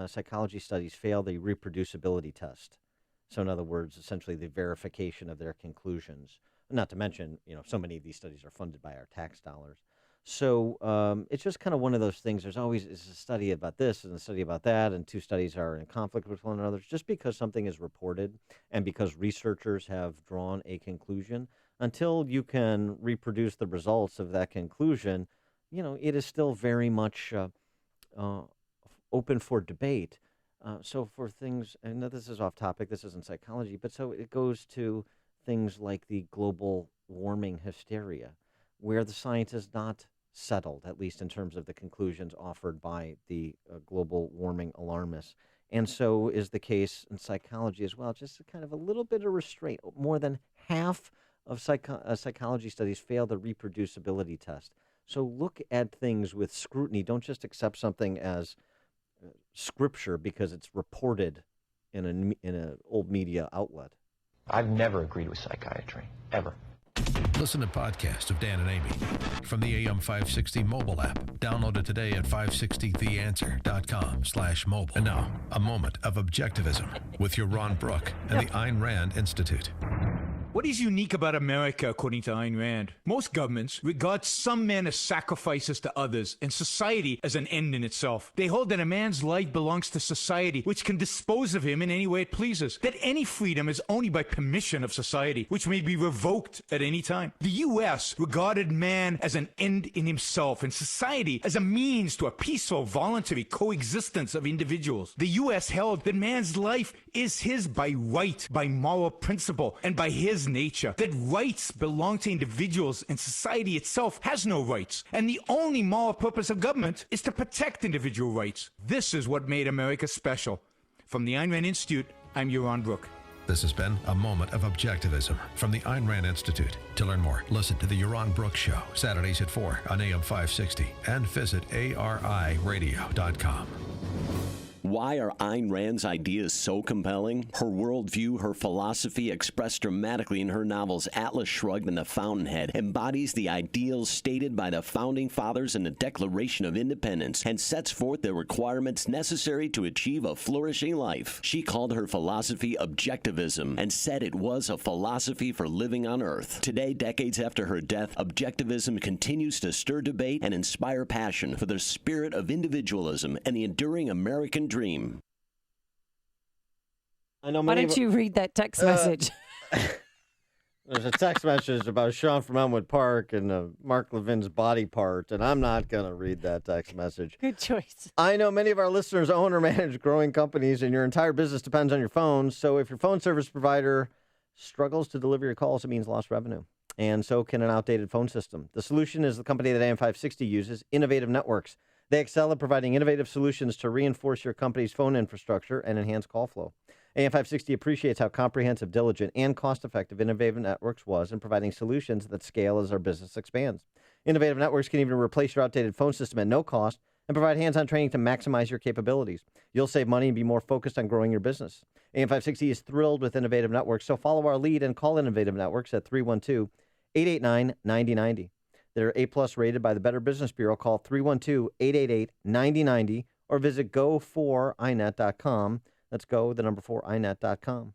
psychology studies fail the reproducibility test. So in other words, essentially the verification of their conclusions. Not to mention, so many of these studies are funded by our tax dollars. So it's just kind of one of those things. There's always a study about this and a study about that, and two studies are in conflict with one another. Just because something is reported and because researchers have drawn a conclusion, until you can reproduce the results of that conclusion, it is still very much open for debate. So for things, and this is off topic, this isn't psychology, but so it goes to things like the global warming hysteria, where the science is not settled, at least in terms of the conclusions offered by the global warming alarmists. And so is the case in psychology as well. Just kind of a little bit of restraint. More than half of psychology studies fail the reproducibility test. So look at things with scrutiny. Don't just accept something as scripture because it's reported in an old media outlet. I've never agreed with psychiatry, ever. Listen to podcasts of Dan and Amy from the AM 560 mobile app. Download it today at 560theanswer.com/mobile. And now, a moment of objectivism with your Ron Brook and the Ayn Rand Institute. What is unique about America, according to Ayn Rand? Most governments regard some men as sacrifices to others and society as an end in itself. They hold that a man's life belongs to society, which can dispose of him in any way it pleases. That any freedom is only by permission of society, which may be revoked at any time. The U.S. regarded man as an end in himself and society as a means to a peaceful, voluntary coexistence of individuals. The U.S. held that man's life is his by right, by moral principle, and by his nature, that rights belong to individuals and society itself has no rights, and the only moral purpose of government is to protect individual rights. This is what made America special. From the Ayn Rand Institute, I'm Ron Brook. This has been a moment of objectivism from the Ayn Rand Institute. To learn more, listen to the Yaron Brooks Show, Saturdays at 4 on AM 560, and visit ariradio.com. Why are Ayn Rand's ideas so compelling? Her worldview, her philosophy, expressed dramatically in her novels Atlas Shrugged and The Fountainhead, embodies the ideals stated by the Founding Fathers in the Declaration of Independence and sets forth the requirements necessary to achieve a flourishing life. She called her philosophy objectivism and said it was a philosophy for living on Earth. Today, decades after her death, objectivism continues to stir debate and inspire passion for the spirit of individualism and the enduring American dream. I know. Why don't you read that text message? There's a text message about Sean from Elmwood Park and Mark Levin's body part, and I'm not going to read that text message. Good choice. I know many of our listeners own or manage growing companies, and your entire business depends on your phone. So if your phone service provider struggles to deliver your calls, it means lost revenue. And so can an outdated phone system. The solution is the company that AM560 uses, Innovative Networks. They excel at providing innovative solutions to reinforce your company's phone infrastructure and enhance call flow. AM560 appreciates how comprehensive, diligent, and cost-effective Innovative Networks was in providing solutions that scale as our business expands. Innovative Networks can even replace your outdated phone system at no cost and provide hands-on training to maximize your capabilities. You'll save money and be more focused on growing your business. AM560 is thrilled with Innovative Networks, so follow our lead and call Innovative Networks at 312-889-9090. They're A-plus rated by the Better Business Bureau. Call 312-888-9090 or visit go4inet.com. Let's go, the number 4inet.com.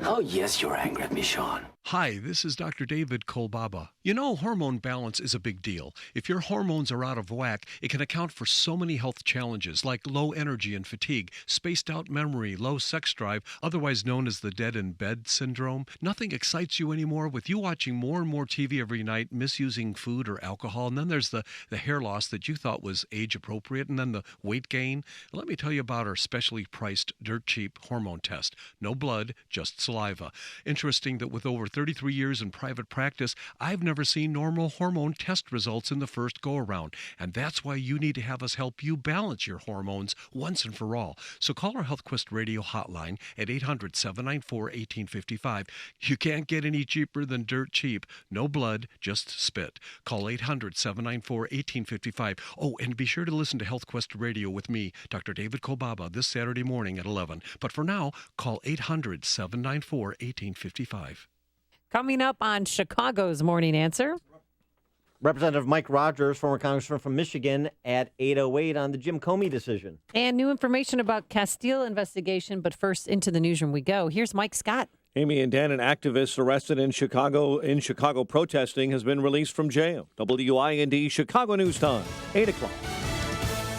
Oh, yes, you're angry at me, Sean. Hi, this is Dr. David Kolbaba. You know, hormone balance is a big deal. If your hormones are out of whack, it can account for so many health challenges like low energy and fatigue, spaced out memory, low sex drive, otherwise known as the dead in bed syndrome. Nothing excites you anymore with you watching more and more TV every night, misusing food or alcohol, and then there's the hair loss that you thought was age appropriate, and then the weight gain. Let me tell you about our specially priced dirt cheap hormone test. No blood, just saliva. Interesting that with over 33 years in private practice, I've never seen normal hormone test results in the first go-around. And that's why you need to have us help you balance your hormones once and for all. So call our HealthQuest radio hotline at 800-794-1855. You can't get any cheaper than dirt cheap. No blood, just spit. Call 800-794-1855. Oh, and be sure to listen to HealthQuest Radio with me, Dr. David Kolbaba, this Saturday morning at 11. But for now, call 800-794-1855. Coming up on Chicago's Morning Answer. Representative Mike Rogers, former congressman from Michigan, at 8:08 on the Jim Comey decision. And new information about Castile investigation. But first, into the newsroom we go. Here's Mike Scott. Amy and Dan, an activist arrested in Chicago protesting, has been released from jail. WIND Chicago News Time, 8 o'clock.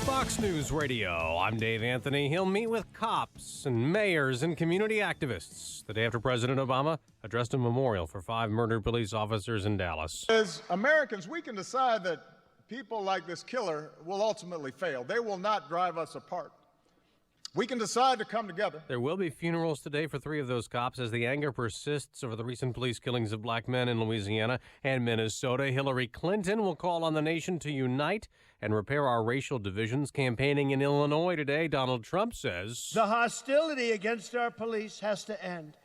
Fox News Radio. I'm Dave Anthony. He'll meet with cops and mayors and community activists the day after President Obama addressed a memorial for 5 murdered police officers in Dallas. As Americans, we can decide that people like this killer will ultimately fail. They will not drive us apart. We can decide to come together. There will be funerals today for 3 of those cops as the anger persists over the recent police killings of black men in Louisiana and Minnesota. Hillary Clinton will call on the nation to unite and repair our racial divisions. Campaigning in Illinois today, Donald Trump says the hostility against our police has to end,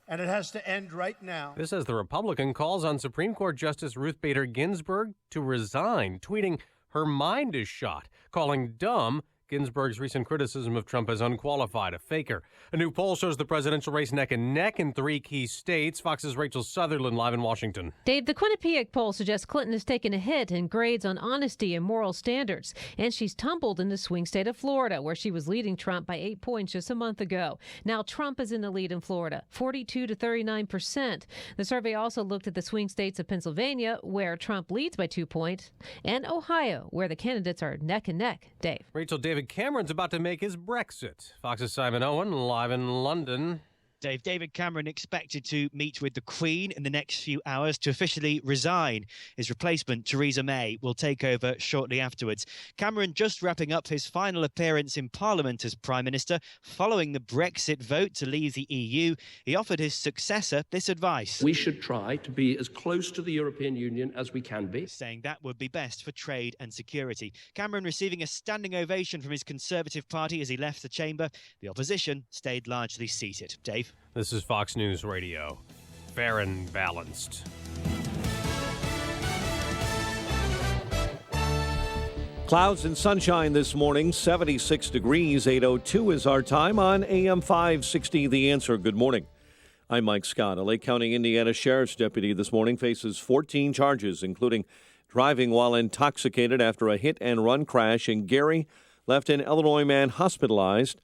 and it has to end right now. This as the Republican calls on Supreme Court Justice Ruth Bader Ginsburg to resign, tweeting her mind is shot, calling dumb Ginsburg's recent criticism of Trump as unqualified, a faker. A new poll shows the presidential race neck and neck in 3 key states. Fox's Rachel Sutherland live in Washington. Dave, the Quinnipiac poll suggests Clinton has taken a hit in grades on honesty and moral standards, and she's tumbled in the swing state of Florida, where she was leading Trump by 8 points just a month ago. Now Trump is in the lead in Florida, 42 to 39%. The survey also looked at the swing states of Pennsylvania, where Trump leads by 2 points, and Ohio, where the candidates are neck and neck. Dave. Rachel, David Cameron's about to make his Brexit. Fox's Simon Owen live in London. David Cameron expected to meet with the Queen in the next few hours to officially resign. His replacement, Theresa May, will take over shortly afterwards. Cameron just wrapping up his final appearance in Parliament as Prime Minister following the Brexit vote to leave the EU. He offered his successor this advice. We should try to be as close to the European Union as we can be, saying that would be best for trade and security. Cameron receiving a standing ovation from his Conservative Party as he left the chamber. The opposition stayed largely seated. Dave. This is Fox News Radio. Fair and balanced. Clouds and sunshine this morning, 76 degrees, 8:02 is our time on AM 560, The Answer. Good morning. I'm Mike Scott. A Lake County, Indiana Sheriff's deputy this morning faces 14 charges, including driving while intoxicated after a hit-and-run crash in Gary, left an Illinois man hospitalized.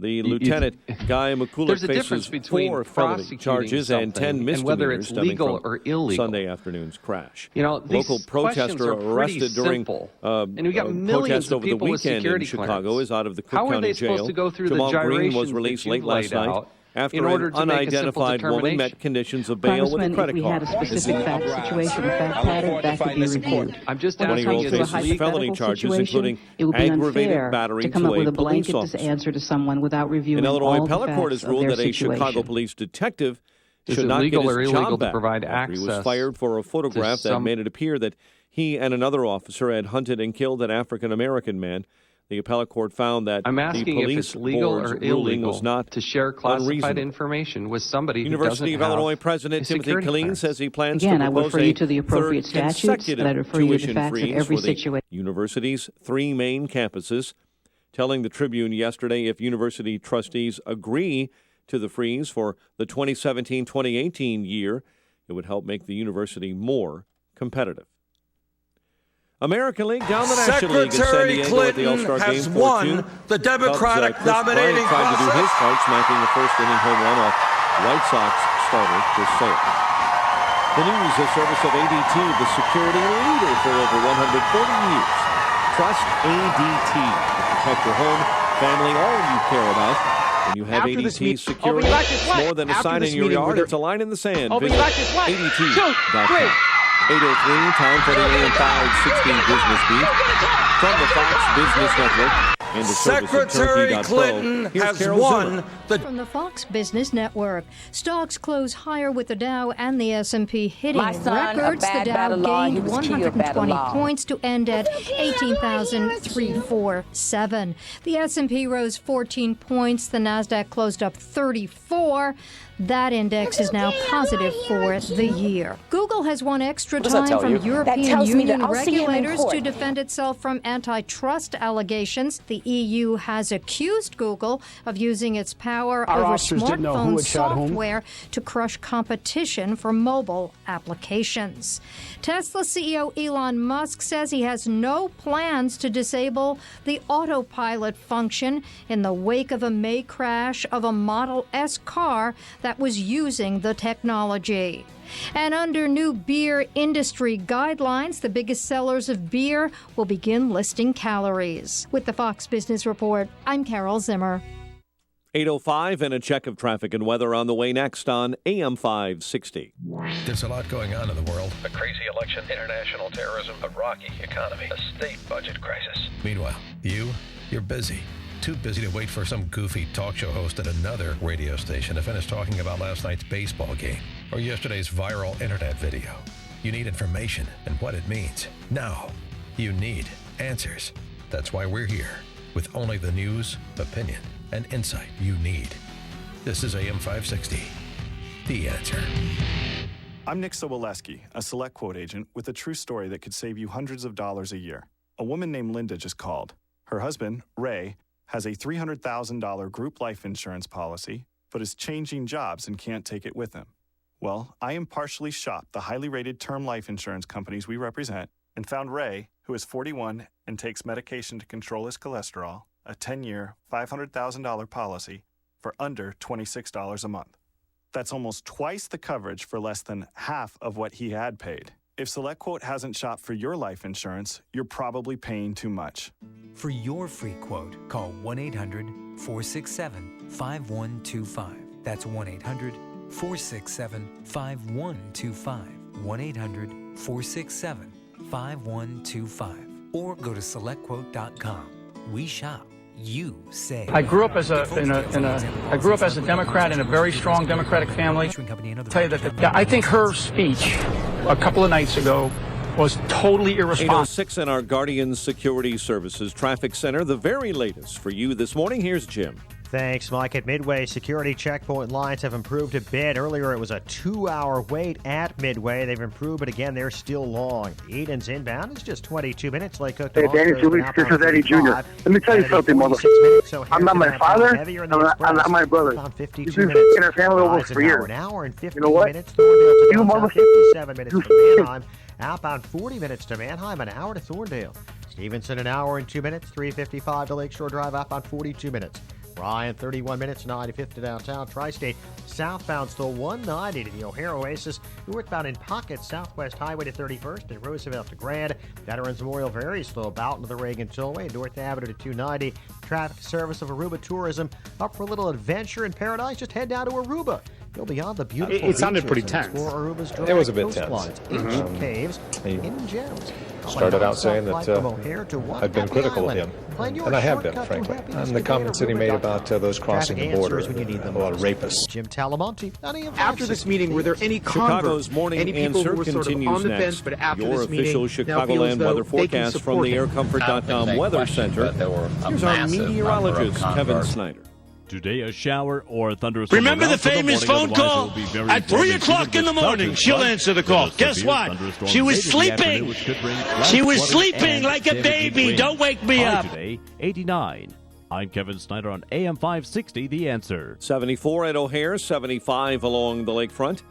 The lieutenant, Guy McCulloch, faces 4 felony charges and 10 misdemeanors, whether it's legal or illegal. Sunday afternoon's crash. You know, local protester arrested during and we got millions protest of over the people with weekend in security Chicago clearance. is out of the Cook How are County they supposed jail. to go through Jamal the Green was gyrations released that late you've last laid night out in after order an to make a simple unidentified woman met determination? conditions of bail with a credit we had card. a specific fact situation, a fact pattern, that could be reviewed. I'm just When it asking comes you to a this. faces felony hypothetical charges, situation, including it would be aggravated unfair battery to come to up with a a blanket police officer. answer to someone without reviewing An Illinois all the appellate court facts has of ruled their that a Chicago situation. police detective Is should it not legal get or his illegal job to back provide after he was access fired for a photograph that some- made it appear that he and another officer had hunted and killed an African-American man. The appellate court found that I'm the asking if police it's legal board's or ruling illegal was not to share classified unreasonable. information with somebody University who of doesn't Illinois have President a Timothy security Killeen clearance. says he plans Again, to I would propose refer you a to the appropriate third statutes, consecutive but I'd refer you to the tuition facts of freeze every for the situation. university's 3 main campuses, telling the Tribune yesterday if university trustees agree to the freeze for the 2017-2018 year, it would help make the university more competitive. American League down the National League in San Diego at the All-Star Game 4-2. The Democratic Chris Bryant nominating tried to do his process. part, smacking the first inning home run off White Sox starter Chris Sale. The news, a service of ADT, the security leader for over 140 years. Trust ADT to protect your home, family, all you care about. When you have ADT security, it's more than a sign in your yard, it's a line in the sand. Visit ADT.com. 8:03, time for the AM 560 Business Beat. From the Fox Business Network and the Secretary Clinton has won the... From the Fox Business Network, stocks close higher with the Dow and the S&P hitting My son, records. a bad The Dow battle law. He gained was killed 120 battle law. points to end at 18,347. The S&P rose 14 points. The Nasdaq closed up 34. That index is now positive for the year. Google has won extra What does that time tell from you? That European tells me that Union I'll see him in regulators court. to defend itself from antitrust allegations. The EU has accused Google of using its power Our over officers didn't know who smartphone had shot whom. software to crush competition for mobile applications. Tesla CEO Elon Musk says he has no plans to disable the autopilot function in the wake of a May crash of a Model S car that was using the technology. And under new beer industry guidelines, the biggest sellers of beer will begin listing calories. With the Fox Business Report, I'm Carol Zimmer. 8:05 and a check of traffic and weather on the way next on AM 560. There's a lot going on in the world. A crazy election, international terrorism, a rocky economy, a state budget crisis. Meanwhile, you're busy. Too busy to wait for some goofy talk show host at another radio station to finish talking about last night's baseball game or yesterday's viral internet video. You need information and what it means. Now, you need answers. That's why we're here with only the news, opinion, and insight you need. This is AM 560, The Answer. I'm Nick Soboleski, a Select Quote agent with a true story that could save you hundreds of dollars a year. A woman named Linda just called. Her husband, Ray, has a $300,000 group life insurance policy, but is changing jobs and can't take it with him. Well, I impartially shopped the highly rated term life insurance companies we represent and found Ray, who is 41 and takes medication to control his cholesterol, a 10-year, $500,000 policy for under $26 a month. That's almost twice the coverage for less than half of what he had paid. If SelectQuote hasn't shopped for your life insurance, you're probably paying too much. For your free quote, call 1-800-467-5125. That's 1-800-467-5125. 1-800-467-5125. Or go to SelectQuote.com. We shop. You say. I grew up as a Democrat in a very strong Democratic family. Tell you that I think her speech a couple of nights ago was totally irresponsible. 8:06 in our Guardian Security Services Traffic Center. The very latest for you this morning. Here's Jim. Thanks, Mike. At Midway, security checkpoint lines have improved a bit. Earlier, it was a 2-hour wait at Midway. They've improved, but again, they're still long. Eden's inbound is just 22 minutes. Lake Cook. Hey, Danny, 2 weeks. This is Eddie Jr. Let me tell you something, motherfucker. So I'm not my father. I'm not my brother. You've been f***ing our family over for years. An hour and 15 you know what? minutes. You motherfucker. 57 minutes to Manheim. Outbound 40 minutes to Manheim. An hour to Thorndale. Stevenson, an hour and 2 minutes. 3:55 to Lakeshore Drive. Outbound 42 minutes. Ryan, 31 minutes, 95th to downtown. Tri-State southbound still 190 to the O'Hare Oasis. Northbound in pockets, Southwest Highway to 31st and Roosevelt to Grand. Veterans Memorial very slow about into the Reagan Tollway. North Avenue to 290. Traffic service of Aruba Tourism up for a little adventure in paradise. Just head down to Aruba. Go beyond the beautiful It sounded pretty beaches tense. and explore Aruba's It was a bit tense. coastlines, ancient caves, hidden gems. Started out saying that I'd been critical of him, and I have been, frankly, and the comments that he made about those crossing the border, a lot of rapists. Jim Talamonte. After this meeting, were there any Chicago's converts, morning any people answer who were sort of continues on the next. fence, but after Your this meeting, official now feel as Chicagoland though weather they can forecast from the support him? aircomfort.com Weather Center. Here's our meteorologist, Kevin Snyder. Today, a shower or a thunderstorm. Remember the famous phone call? At 3 o'clock in the morning, she'll answer the call. Guess what? She was sleeping. She was sleeping like a baby. Don't wake me up. Today, 89. I'm Kevin Snyder on AM 560, The Answer. 74 at O'Hare, 75 along the lakefront.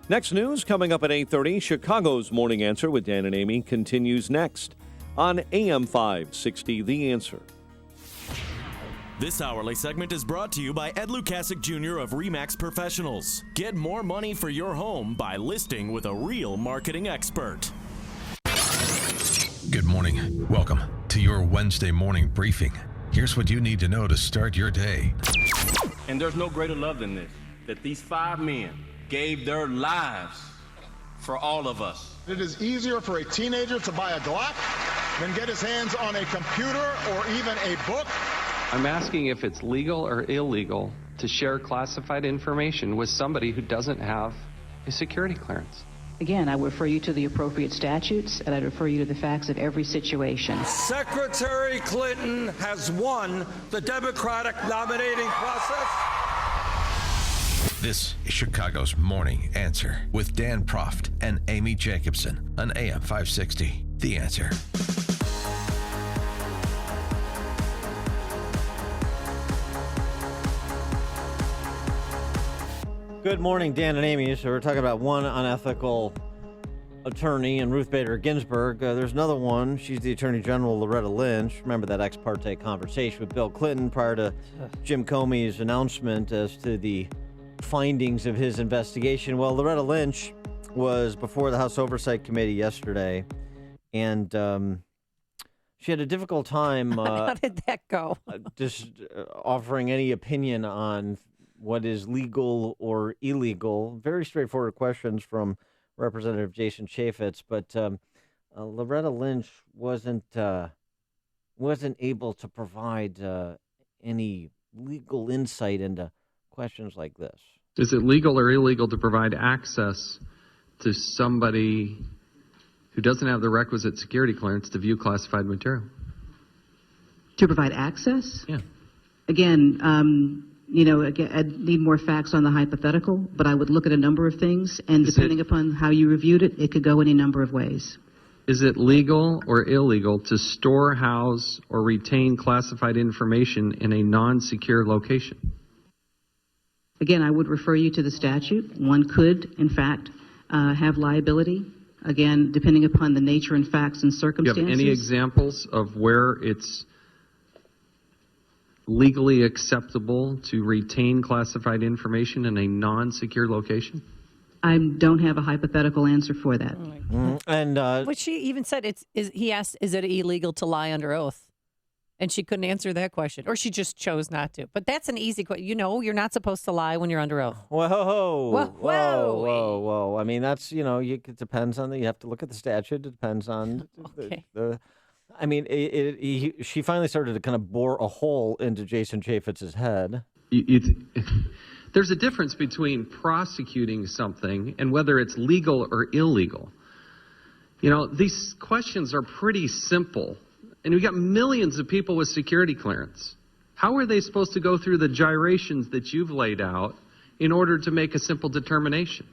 Next news coming up at 8:30. Chicago's Morning Answer with Dan and Amy continues next on AM 560, The Answer. This hourly segment is brought to you by Ed Lukasik Jr. of RE/MAX Professionals. Get more money for your home by listing with a real marketing expert. Good morning. Welcome to your Wednesday morning briefing. Here's what you need to know to start your day. And there's no greater love than this, that these 5 men gave their lives for all of us. It is easier for a teenager to buy a Glock than get his hands on a computer or even a book. I'm asking if it's legal or illegal to share classified information with somebody who doesn't have a security clearance. Again, I would refer you to the appropriate statutes, and I'd refer you to the facts of every situation. Secretary Clinton has won the Democratic nominating process. This is Chicago's Morning Answer with Dan Proft and Amy Jacobson on AM 560. The Answer. Good morning, Dan and Amy. So we're talking about one unethical attorney and Ruth Bader Ginsburg. There's another one. She's the Attorney General, Loretta Lynch. Remember that ex parte conversation with Bill Clinton prior to Jim Comey's announcement as to the findings of his investigation. Well, Loretta Lynch was before the House Oversight Committee yesterday, and she had a difficult time how did that go? just offering any opinion on what is legal or illegal. Very straightforward questions from Representative Jason Chaffetz, but Loretta Lynch wasn't able to provide any legal insight into questions like this. Is it legal or illegal to provide access to somebody who doesn't have the requisite security clearance to view classified material? To provide access? Yeah. Again, I'd need more facts on the hypothetical, but I would look at a number of things, and depending upon how you reviewed it, it could go any number of ways. Is it legal or illegal to store, house, or retain classified information in a non-secure location? Again, I would refer you to the statute. One could, in fact, have liability, again, depending upon the nature and facts and circumstances. Do you have any examples of where it's legally acceptable to retain classified information in a non-secure location? I don't have a hypothetical answer for that. And what she even said, he asked, is it illegal to lie under oath? And she couldn't answer that question, or she just chose not to. But that's an easy question. You're not supposed to lie when you're under oath. Whoa. I mean, that's, it depends on you have to look at the statute. It depends on I mean, she finally started to kind of bore a hole into Jason Chaffetz's head. There's a difference between prosecuting something and whether it's legal or illegal. These questions are pretty simple. And we got millions of people with security clearance. How are they supposed to go through the gyrations that you've laid out in order to make a simple determination?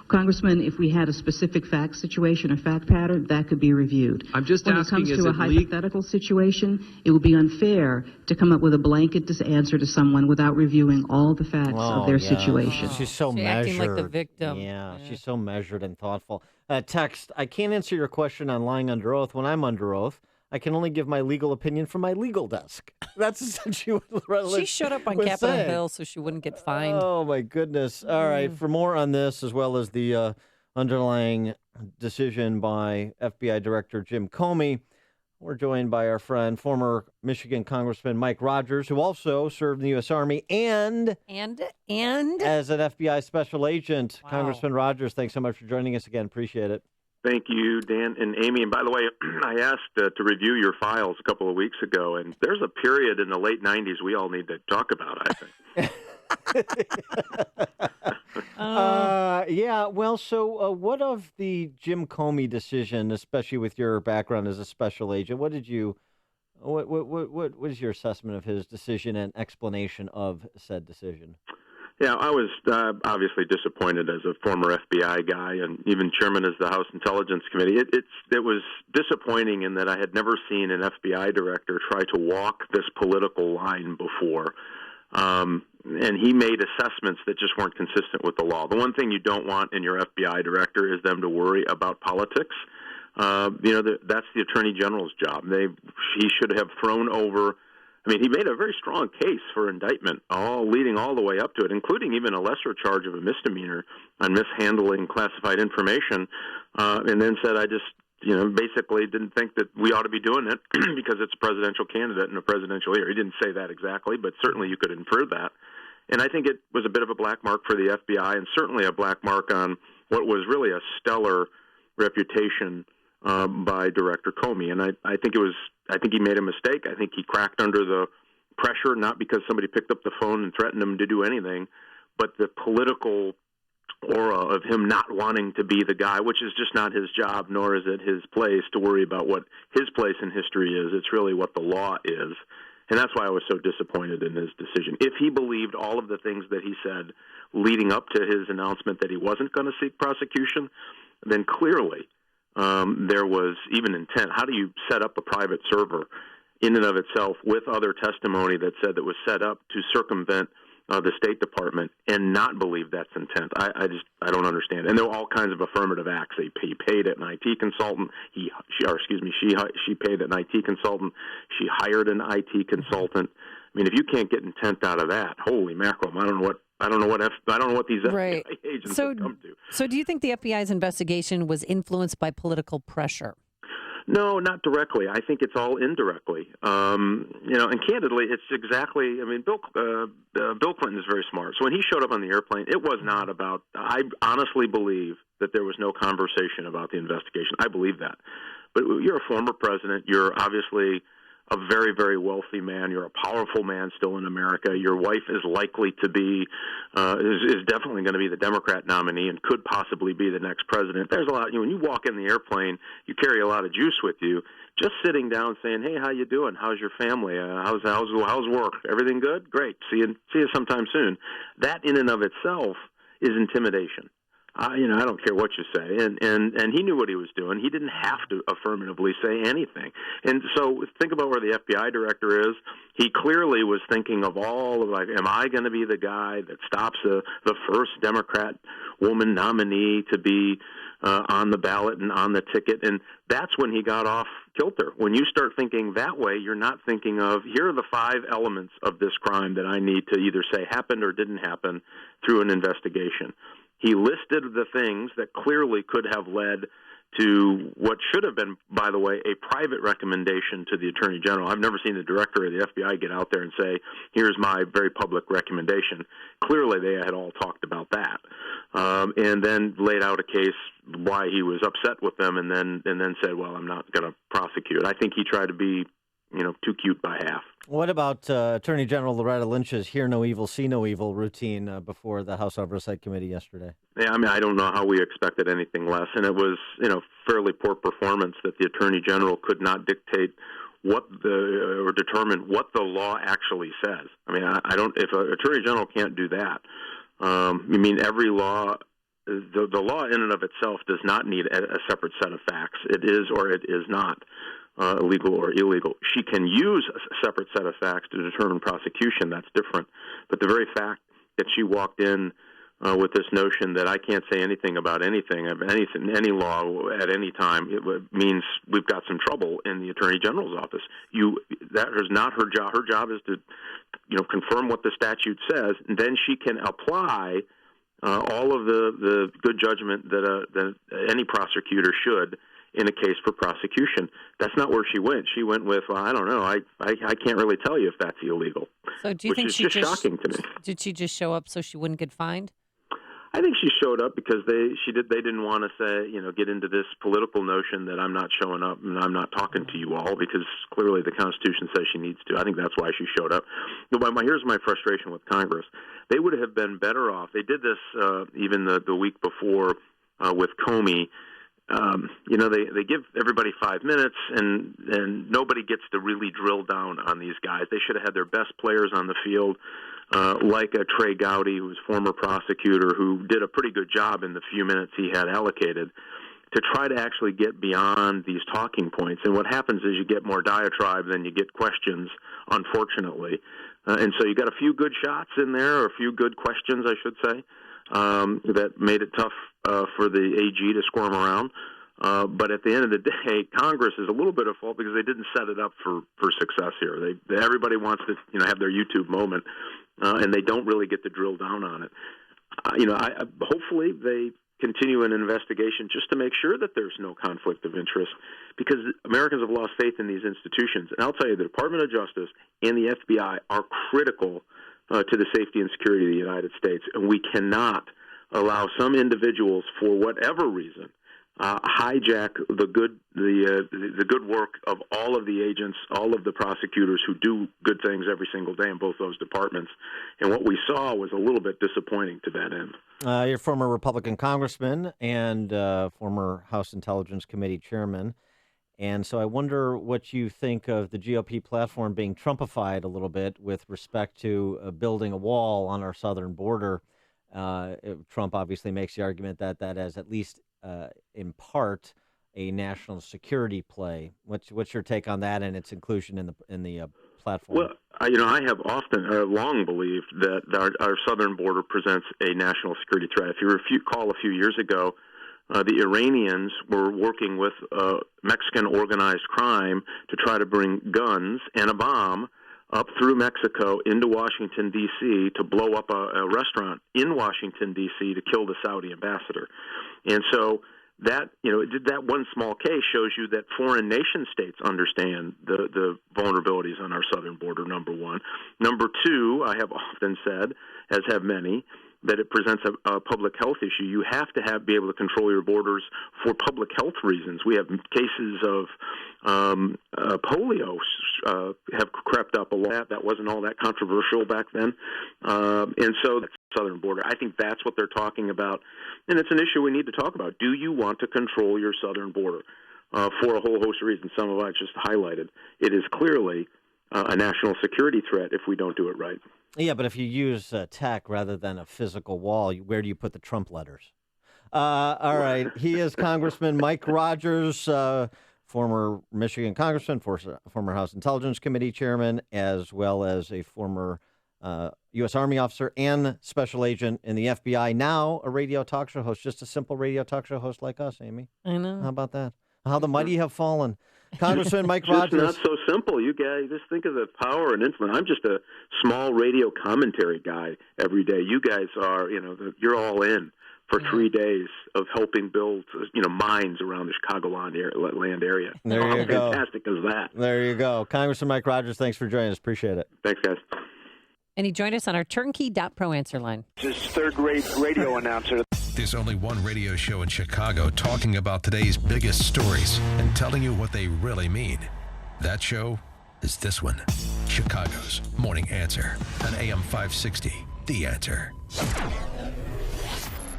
Congressman, if we had a specific fact situation or fact pattern, that could be reviewed. I'm just when asking, it comes to a hypothetical situation, it would be unfair to come up with a blanket answer to someone without reviewing all the facts of their situation. She's so measured. Acting like the victim. Yeah, she's so measured and thoughtful. Text, I can't answer your question on lying under oath when I'm under oath. I can only give my legal opinion from my legal desk. That's essentially what Loretta Lynch She showed up on was Capitol saying. Hill so she wouldn't get fined. Oh, my goodness. All right, for more on this, as well as the underlying decision by FBI Director Jim Comey, we're joined by our friend, former Michigan Congressman Mike Rogers, who also served in the U.S. Army and as an FBI special agent. Wow. Congressman Rogers, thanks so much for joining us again. Appreciate it. Thank you, Dan and Amy. And by the way, I asked to review your files a couple of weeks ago, and there's a period in the late 90s we all need to talk about, I think. So what of the Jim Comey decision, especially with your background as a special agent? What is your assessment of his decision and explanation of said decision? Yeah, I was obviously disappointed as a former FBI guy and even chairman of the House Intelligence Committee. It was disappointing in that I had never seen an FBI director try to walk this political line before. And he made assessments that just weren't consistent with the law. The one thing you don't want in your FBI director is them to worry about politics. That's the Attorney General's job. He should have thrown over. I mean, he made a very strong case for indictment, leading all the way up to it, including even a lesser charge of a misdemeanor on mishandling classified information, and then said, I just, basically didn't think that we ought to be doing it because it's a presidential candidate in a presidential year. He didn't say that exactly, but certainly you could infer that. And I think it was a bit of a black mark for the FBI and certainly a black mark on what was really a stellar reputation by Director Comey. And I think he made a mistake. I think he cracked under the pressure, not because somebody picked up the phone and threatened him to do anything, but the political aura of him not wanting to be the guy, which is just not his job, nor is it his place to worry about what his place in history is. It's really what the law is. And that's why I was so disappointed in his decision. If he believed all of the things that he said leading up to his announcement that he wasn't going to seek prosecution, then clearly there was even intent. How do you set up a private server in and of itself with other testimony that said that was set up to circumvent the State Department and not believe that's intent? I don't understand. And there were all kinds of affirmative acts. He paid an IT consultant. She paid an IT consultant. She hired an IT consultant. I mean, if you can't get intent out of that, holy mackerel! I don't know what these FBI agents have come to. So, do you think the FBI's investigation was influenced by political pressure? No, not directly. I think it's all indirectly. And candidly, it's exactly. I mean, Bill Clinton is very smart. So when he showed up on the airplane, it was not about. I honestly believe that there was no conversation about the investigation. I believe that. But you're a former president. You're obviously a very, very wealthy man. You're a powerful man still in America. Your wife is likely to be, is definitely going to be the Democrat nominee and could possibly be the next president. There's a lot. When you walk in the airplane, you carry a lot of juice with you. Just sitting down saying, "Hey, how you doing? How's your family? How's work? Everything good? Great. See you sometime soon." That in and of itself is intimidation. I don't care what you say, and he knew what he was doing. He didn't have to affirmatively say anything. And so think about where the FBI director is. He clearly was thinking of am I going to be the guy that stops the first Democrat woman nominee to be on the ballot and on the ticket? And that's when he got off kilter. When you start thinking that way, you're not thinking of, here are the 5 elements of this crime that I need to either say happened or didn't happen through an investigation. He listed the things that clearly could have led to what should have been, by the way, a private recommendation to the Attorney General. I've never seen the director of the FBI get out there and say, here's my very public recommendation. Clearly they had all talked about that. And then laid out a case why he was upset with them and then said, well, I'm not going to prosecute. I think he tried to be too cute by half. What about Attorney General Loretta Lynch's hear no evil, see no evil routine before the House Oversight Committee yesterday? Yeah, I mean, I don't know how we expected anything less. And it was, fairly poor performance that the Attorney General could not dictate or determine what the law actually says. I mean, I don't. If an attorney general can't do that, every law. The law in and of itself does not need a separate set of facts. It is or it is not illegal or illegal. She can use a separate set of facts to determine prosecution. That's different. But the very fact that she walked in with this notion that I can't say anything about anything, any law at any time, it means we've got some trouble in the Attorney General's office. That is not her job. Her job is to, confirm what the statute says, and then she can apply all of the good judgment that any prosecutor should in a case for prosecution. That's not where she went. She went with, well, I don't know. I can't really tell you if that's illegal. So do you think she just shocking to me? Did she just show up so she wouldn't get fined? I think she showed up because they didn't want to say, get into this political notion that I'm not showing up and I'm not talking to you all, because clearly the Constitution says she needs to. I think that's why she showed up. But here's my frustration with Congress. They would have been better off. They did this even the week before with Comey. They give everybody 5 minutes, and nobody gets to really drill down on these guys. They should have had their best players on the field, like a Trey Gowdy, who was former prosecutor, who did a pretty good job in the few minutes he had allocated, to try to actually get beyond these talking points. And what happens is you get more diatribe than you get questions, unfortunately. And so you got a few good shots in there, or a few good questions, I should say, that made it tough for the AG to squirm around. But at the end of the day, Congress is a little bit at fault because they didn't set it up for success here. Everybody wants to have their YouTube moment, and they don't really get to drill down on it. Hopefully they continue an investigation just to make sure that there's no conflict of interest, because Americans have lost faith in these institutions. And I'll tell you, the Department of Justice and the FBI are critical to the safety and security of the United States, and we cannot allow some individuals, for whatever reason, hijack the good work of all of the agents, all of the prosecutors who do good things every single day in both those departments. And what we saw was a little bit disappointing to that end. You're a former Republican congressman and former House Intelligence Committee chairman. And so I wonder what you think of the GOP platform being Trumpified a little bit with respect to building a wall on our southern border. Trump obviously makes the argument that that is at least in part a national security play. What's your take on that and its inclusion in the platform? Well, I have long believed that our southern border presents a national security threat. If you recall a few years ago, the Iranians were working with Mexican organized crime to try to bring guns and a bomb up through Mexico into Washington, D.C. to blow up a restaurant in Washington, D.C. to kill the Saudi ambassador. And so that one small case shows you that foreign nation states understand the vulnerabilities on our southern border, number one. Number two, I have often said, as have many, that it presents a public health issue. You have to be able to control your borders for public health reasons. We have cases of polio have crept up a lot. That wasn't all that controversial back then. And so the southern border, I think that's what they're talking about. And it's an issue we need to talk about. Do you want to control your southern border? For a whole host of reasons, some of I just highlighted. It is clearly a national security threat if we don't do it right. Yeah, but if you use tech rather than a physical wall, where do you put the Trump letters? All right. He is Congressman Mike Rogers, former Michigan congressman, former House Intelligence Committee chairman, as well as a former U.S. Army officer and special agent in the FBI, now a radio talk show host, just a simple radio talk show host like us, Amy. I know. How about that? How the mighty have fallen. Congressman Mike Rogers. It's not so simple. You guys just think of the power and influence. I'm just a small radio commentary guy every day. You guys are, you're all in for 3 days of helping build, mines around the Chicagoland area. There you go. How fantastic is that? There you go. Congressman Mike Rogers, thanks for joining us. Appreciate it. Thanks, guys. And he joined us on our turnkey.pro answer line. This third-rate radio announcer. There's only one radio show in Chicago talking about today's biggest stories and telling you what they really mean. That show is this one, Chicago's Morning Answer on AM 560, The Answer.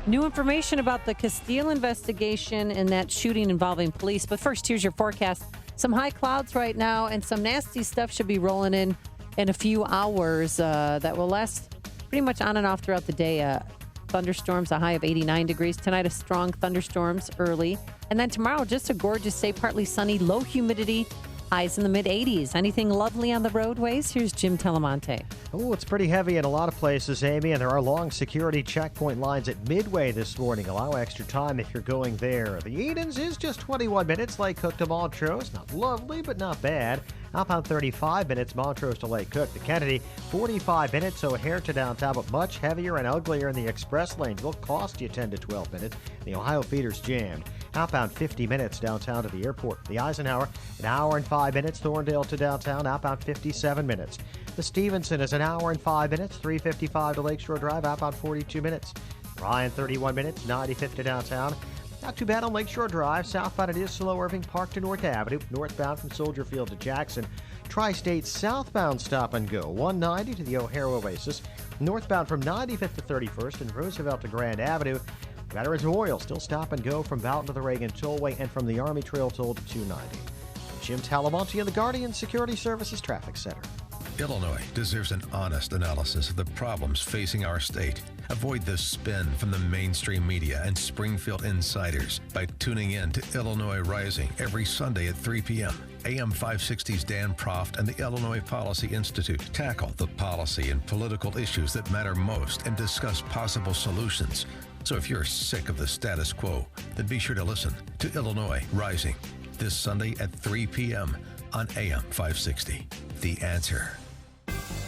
New information about the Castile investigation and that shooting involving police. But first, here's your forecast. Some high clouds right now, and some nasty stuff should be rolling in a few hours that will last pretty much on and off throughout the day. Thunderstorms, a high of 89 degrees. Tonight, a strong thunderstorms early. And then tomorrow, just a gorgeous day, partly sunny, low humidity, highs in the mid-80s. Anything lovely on the roadways? Here's Jim Telemonte. Oh, it's pretty heavy in a lot of places, Amy, and there are long security checkpoint lines at Midway this morning. Allow extra time if you're going there. The Edens is just 21 minutes. Lake Cook to Montrose. Not lovely, but not bad. Outbound 35 minutes, Montrose to Lake Cook. The Kennedy, 45 minutes, O'Hare to downtown, but much heavier and uglier in the express lanes. Will cost you 10 to 12 minutes. The Ohio feeder's jammed. Outbound 50 minutes downtown to the airport. The Eisenhower, an hour and 5 minutes, Thorndale to downtown. Outbound 57 minutes. The Stevenson is an hour and 5 minutes, 355 to Lakeshore Drive. Outbound 42 minutes. Ryan, 31 minutes, 95th to downtown. Not too bad on Lakeshore Drive. Southbound it is slow. Irving Park to North Avenue. Northbound from Soldier Field to Jackson. Tri-State southbound stop and go. 190 to the O'Hare Oasis. Northbound from 95th to 31st and Roosevelt to Grand Avenue. Veterans Memorial still stop and go from Boughton to the Reagan Tollway and from the Army Trail Toll to 290. Jim Talamonte in the Guardian Security Services Traffic Center. Illinois deserves an honest analysis of the problems facing our state. Avoid the spin from the mainstream media and Springfield insiders by tuning in to Illinois Rising every Sunday at 3 p.m. AM 560's Dan Proft and the Illinois Policy Institute tackle the policy and political issues that matter most and discuss possible solutions. So if you're sick of the status quo, then be sure to listen to Illinois Rising this Sunday at 3 p.m. on AM 560. The Answer.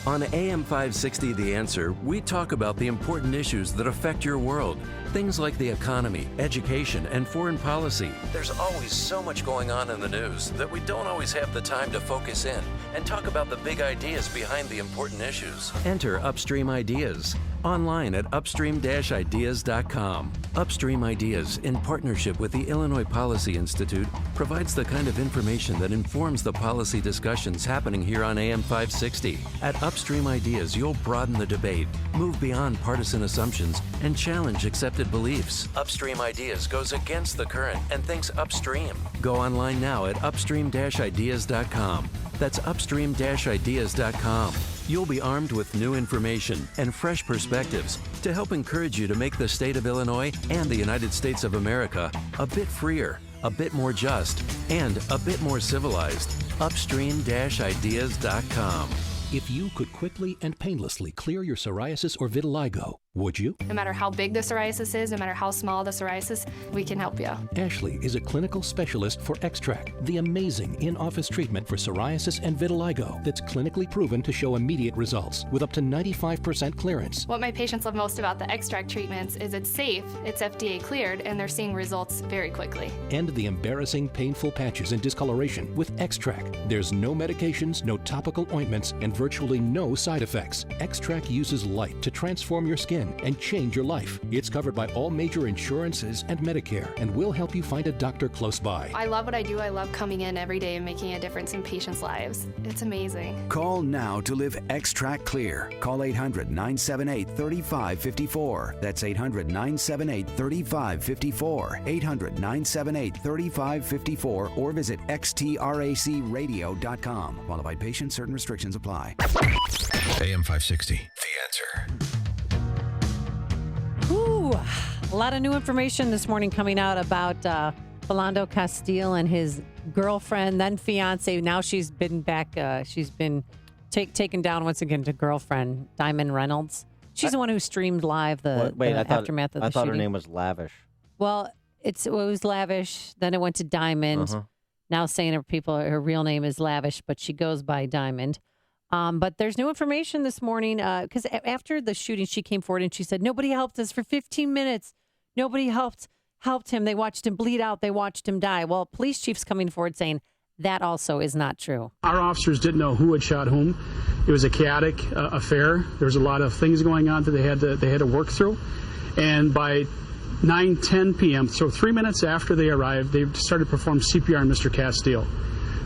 On AM 560 The Answer, we talk about the important issues that affect your world. Things like the economy, education, and foreign policy. There's always so much going on in the news that we don't always have the time to focus in and talk about the big ideas behind the important issues. Enter Upstream Ideas online at upstream-ideas.com. Upstream Ideas, in partnership with the Illinois Policy Institute, provides the kind of information that informs the policy discussions happening here on AM 560. At Upstream Ideas, you'll broaden the debate, move beyond partisan assumptions, and challenge accepted beliefs. Upstream Ideas goes against the current and thinks upstream. Go online now at upstream-ideas.com. That's upstream-ideas.com. You'll be armed with new information and fresh perspectives to help encourage you to make the state of Illinois and the United States of America a bit freer, a bit more just, and a bit more civilized. Upstream-ideas.com. If you could quickly and painlessly clear your psoriasis or vitiligo, would you? No matter how big the psoriasis is, no matter how small the psoriasis, we can help you. Ashley is a clinical specialist for X-Track, the amazing in-office treatment for psoriasis and vitiligo that's clinically proven to show immediate results with up to 95% clearance. What my patients love most about the X-Track treatments is it's safe, it's FDA cleared, and they're seeing results very quickly. End the embarrassing, painful patches and discoloration with X-Track. There's no medications, no topical ointments, and virtually no side effects. X-Track uses light to transform your skin and change your life. It's covered by all major insurances and Medicare, and will help you find a doctor close by. I love what I do. I love coming in every day and making a difference in patients' lives. It's amazing. Call now to live X-Track Clear. Call 800-978-3554. That's 800-978-3554. 800-978-3554, or visit xtracradio.com. Qualified patients, certain restrictions apply. AM 560, The Answer. Ooh, a lot of new information this morning coming out about Philando Castile and his girlfriend, then fiance. Now she's been back. She's been taken down once again to girlfriend, Diamond Reynolds. She's the one who streamed live the aftermath of the shooting. I thought her name was Lavish. Well, it was Lavish. Then it went to Diamond. Now saying her real name is Lavish, but she goes by Diamond. But there's new information this morning because after the shooting, she came forward and she said, nobody helped us for 15 minutes. Nobody helped him. They watched him bleed out. They watched him die. Well, police chief's coming forward saying that also is not true. Our officers didn't know who had shot whom. It was a chaotic affair. There was a lot of things going on that they had to work through. And by 9:10 p.m., so 3 minutes after they arrived, they started to perform CPR on Mr. Castile.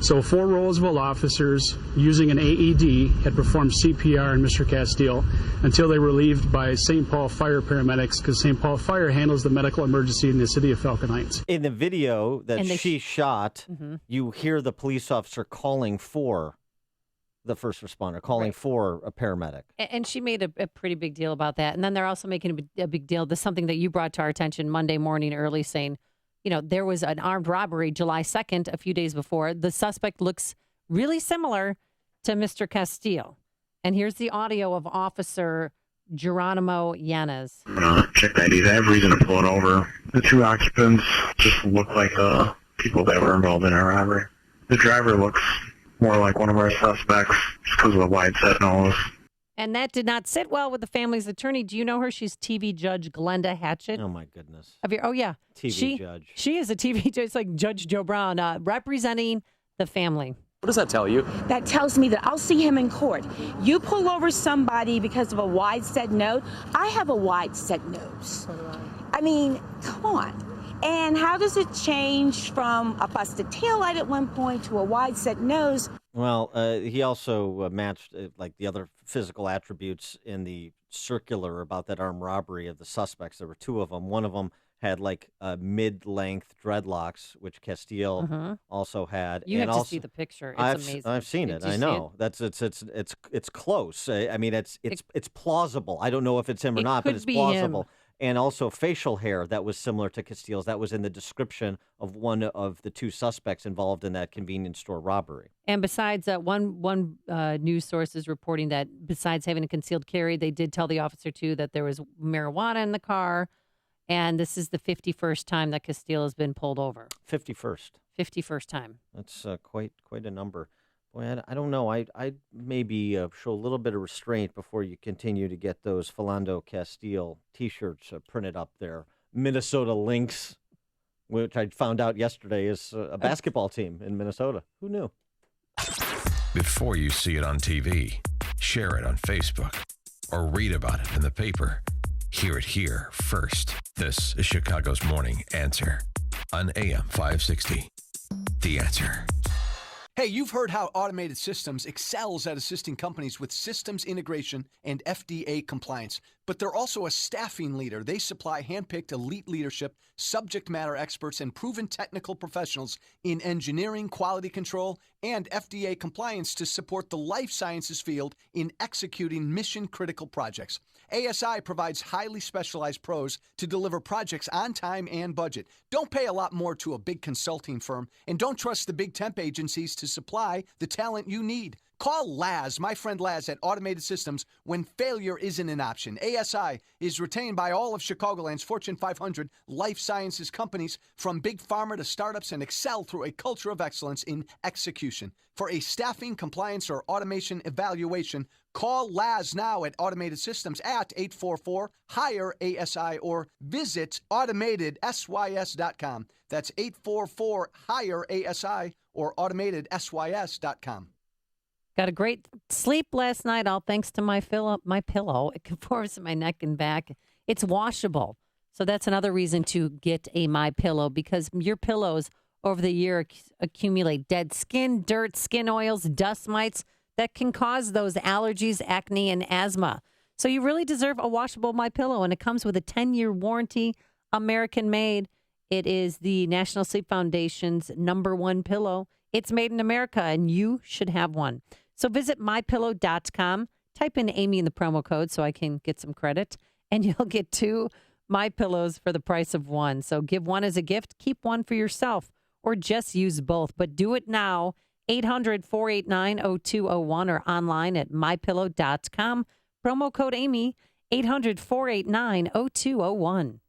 So 4 Roseville officers using an AED had performed CPR on Mr. Castile until they were relieved by St. Paul Fire paramedics, because St. Paul Fire handles the medical emergency in the city of Falcon Heights. In the video that she shot, you hear the police officer calling for the first responder, calling for a paramedic. And she made a pretty big deal about that. And then they're also making a big deal. This is something that you brought to our attention Monday morning early, saying, there was an armed robbery July 2nd, a few days before. The suspect looks really similar to Mr. Castile. And here's the audio of Officer Geronimo Yanez. Check that. I have reason to pull it over. The 2 occupants just look like people that were involved in a robbery. The driver looks more like one of our suspects just because of the wide set nose. And that did not sit well with the family's attorney. Do you know her? She's TV Judge Glenda Hatchett. Oh, my goodness. Oh, yeah. TV judge. She is a TV judge. It's like Judge Joe Brown representing the family. What does that tell you? That tells me that I'll see him in court. You pull over somebody because of a wide set nose. I have a wide set nose. I mean, come on. And how does it change from a busted taillight at one point to a wide set nose? Well, he also matched like the other physical attributes in the circular about that armed robbery of the suspects. There were 2 of them. One of them had like mid-length dreadlocks, which Castile also had. You and have also, to see the picture. It's amazing. I've seen it. I know. It's close. I mean, it's plausible. I don't know if it's him or not, but it's plausible. Him. And also facial hair that was similar to Castile's. That was in the description of one of the 2 suspects involved in that convenience store robbery. And besides, one news source is reporting that besides having a concealed carry, they did tell the officer, too, that there was marijuana in the car. And this is the 51st time that Castile has been pulled over. 51st. 51st time. That's quite a number. Boy, I don't know. I maybe show a little bit of restraint before you continue to get those Philando Castile T-shirts printed up there. Minnesota Lynx, which I found out yesterday is a basketball team in Minnesota. Who knew? Before you see it on TV, share it on Facebook, or read about it in the paper. Hear it here first. This is Chicago's Morning Answer on AM 560. The Answer. Hey, you've heard how Automated Systems excels at assisting companies with systems integration and FDA compliance, but they're also a staffing leader. They supply handpicked elite leadership, subject matter experts, and proven technical professionals in engineering, quality control, and FDA compliance to support the life sciences field in executing mission-critical projects. ASI provides highly specialized pros to deliver projects on time and budget. Don't pay a lot more to a big consulting firm, and don't trust the big temp agencies to supply the talent you need. Call Laz, my friend Laz at Automated Systems, when failure isn't an option. ASI is retained by all of Chicagoland's Fortune 500 life sciences companies, from big pharma to startups, and excel through a culture of excellence in execution. For a staffing, compliance, or automation evaluation, call Laz now at Automated Systems at 844-HIRE-ASI or visit AutomatedSYS.com. That's 844-HIRE-ASI or AutomatedSYS.com. Got a great sleep last night, all thanks to my pillow. It conforms to my neck and back. It's washable. So that's another reason to get a MyPillow, because your pillows over the year accumulate dead skin, dirt, skin oils, dust mites that can cause those allergies, acne, and asthma. So you really deserve a washable MyPillow, and it comes with a 10-year warranty, American made. It is the National Sleep Foundation's #1 pillow. It's made in America, and you should have one. So visit MyPillow.com, type in Amy in the promo code so I can get some credit, and you'll get 2 MyPillows for the price of 1. So give one as a gift, keep one for yourself, or just use both. But do it now, 800-489-0201 or online at MyPillow.com. Promo code Amy, 800-489-0201.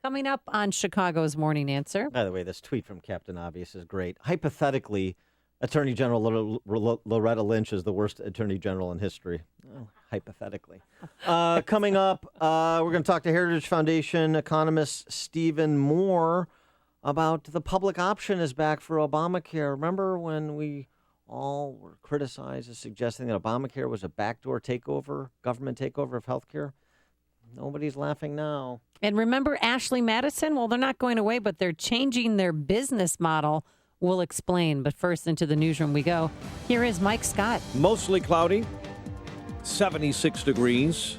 Coming up on Chicago's Morning Answer. By the way, this tweet from Captain Obvious is great. Hypothetically, Attorney General Loretta Lynch is the worst Attorney General in history. Oh, hypothetically. Coming up, we're going to talk to Heritage Foundation economist Stephen Moore about the public option is back for Obamacare. Remember when we all were criticized as suggesting that Obamacare was a backdoor takeover, government takeover of health care? Nobody's laughing now. And remember Ashley Madison? Well, they're not going away, but they're changing their business model We'll explain, but first into the newsroom we go. Here is Mike Scott. Mostly cloudy, 76 degrees.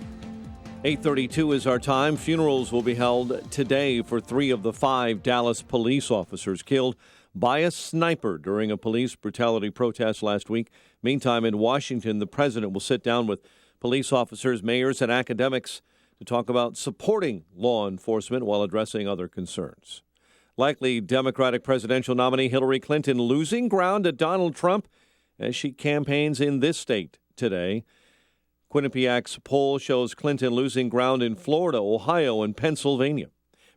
8:32 is our time. Funerals will be held today for 3 of the 5 Dallas police officers killed by a sniper during a police brutality protest last week. Meantime, in Washington, the president will sit down with police officers, mayors, and academics to talk about supporting law enforcement while addressing other concerns. Likely Democratic presidential nominee Hillary Clinton losing ground to Donald Trump as she campaigns in this state today. Quinnipiac's poll shows Clinton losing ground in Florida, Ohio, and Pennsylvania.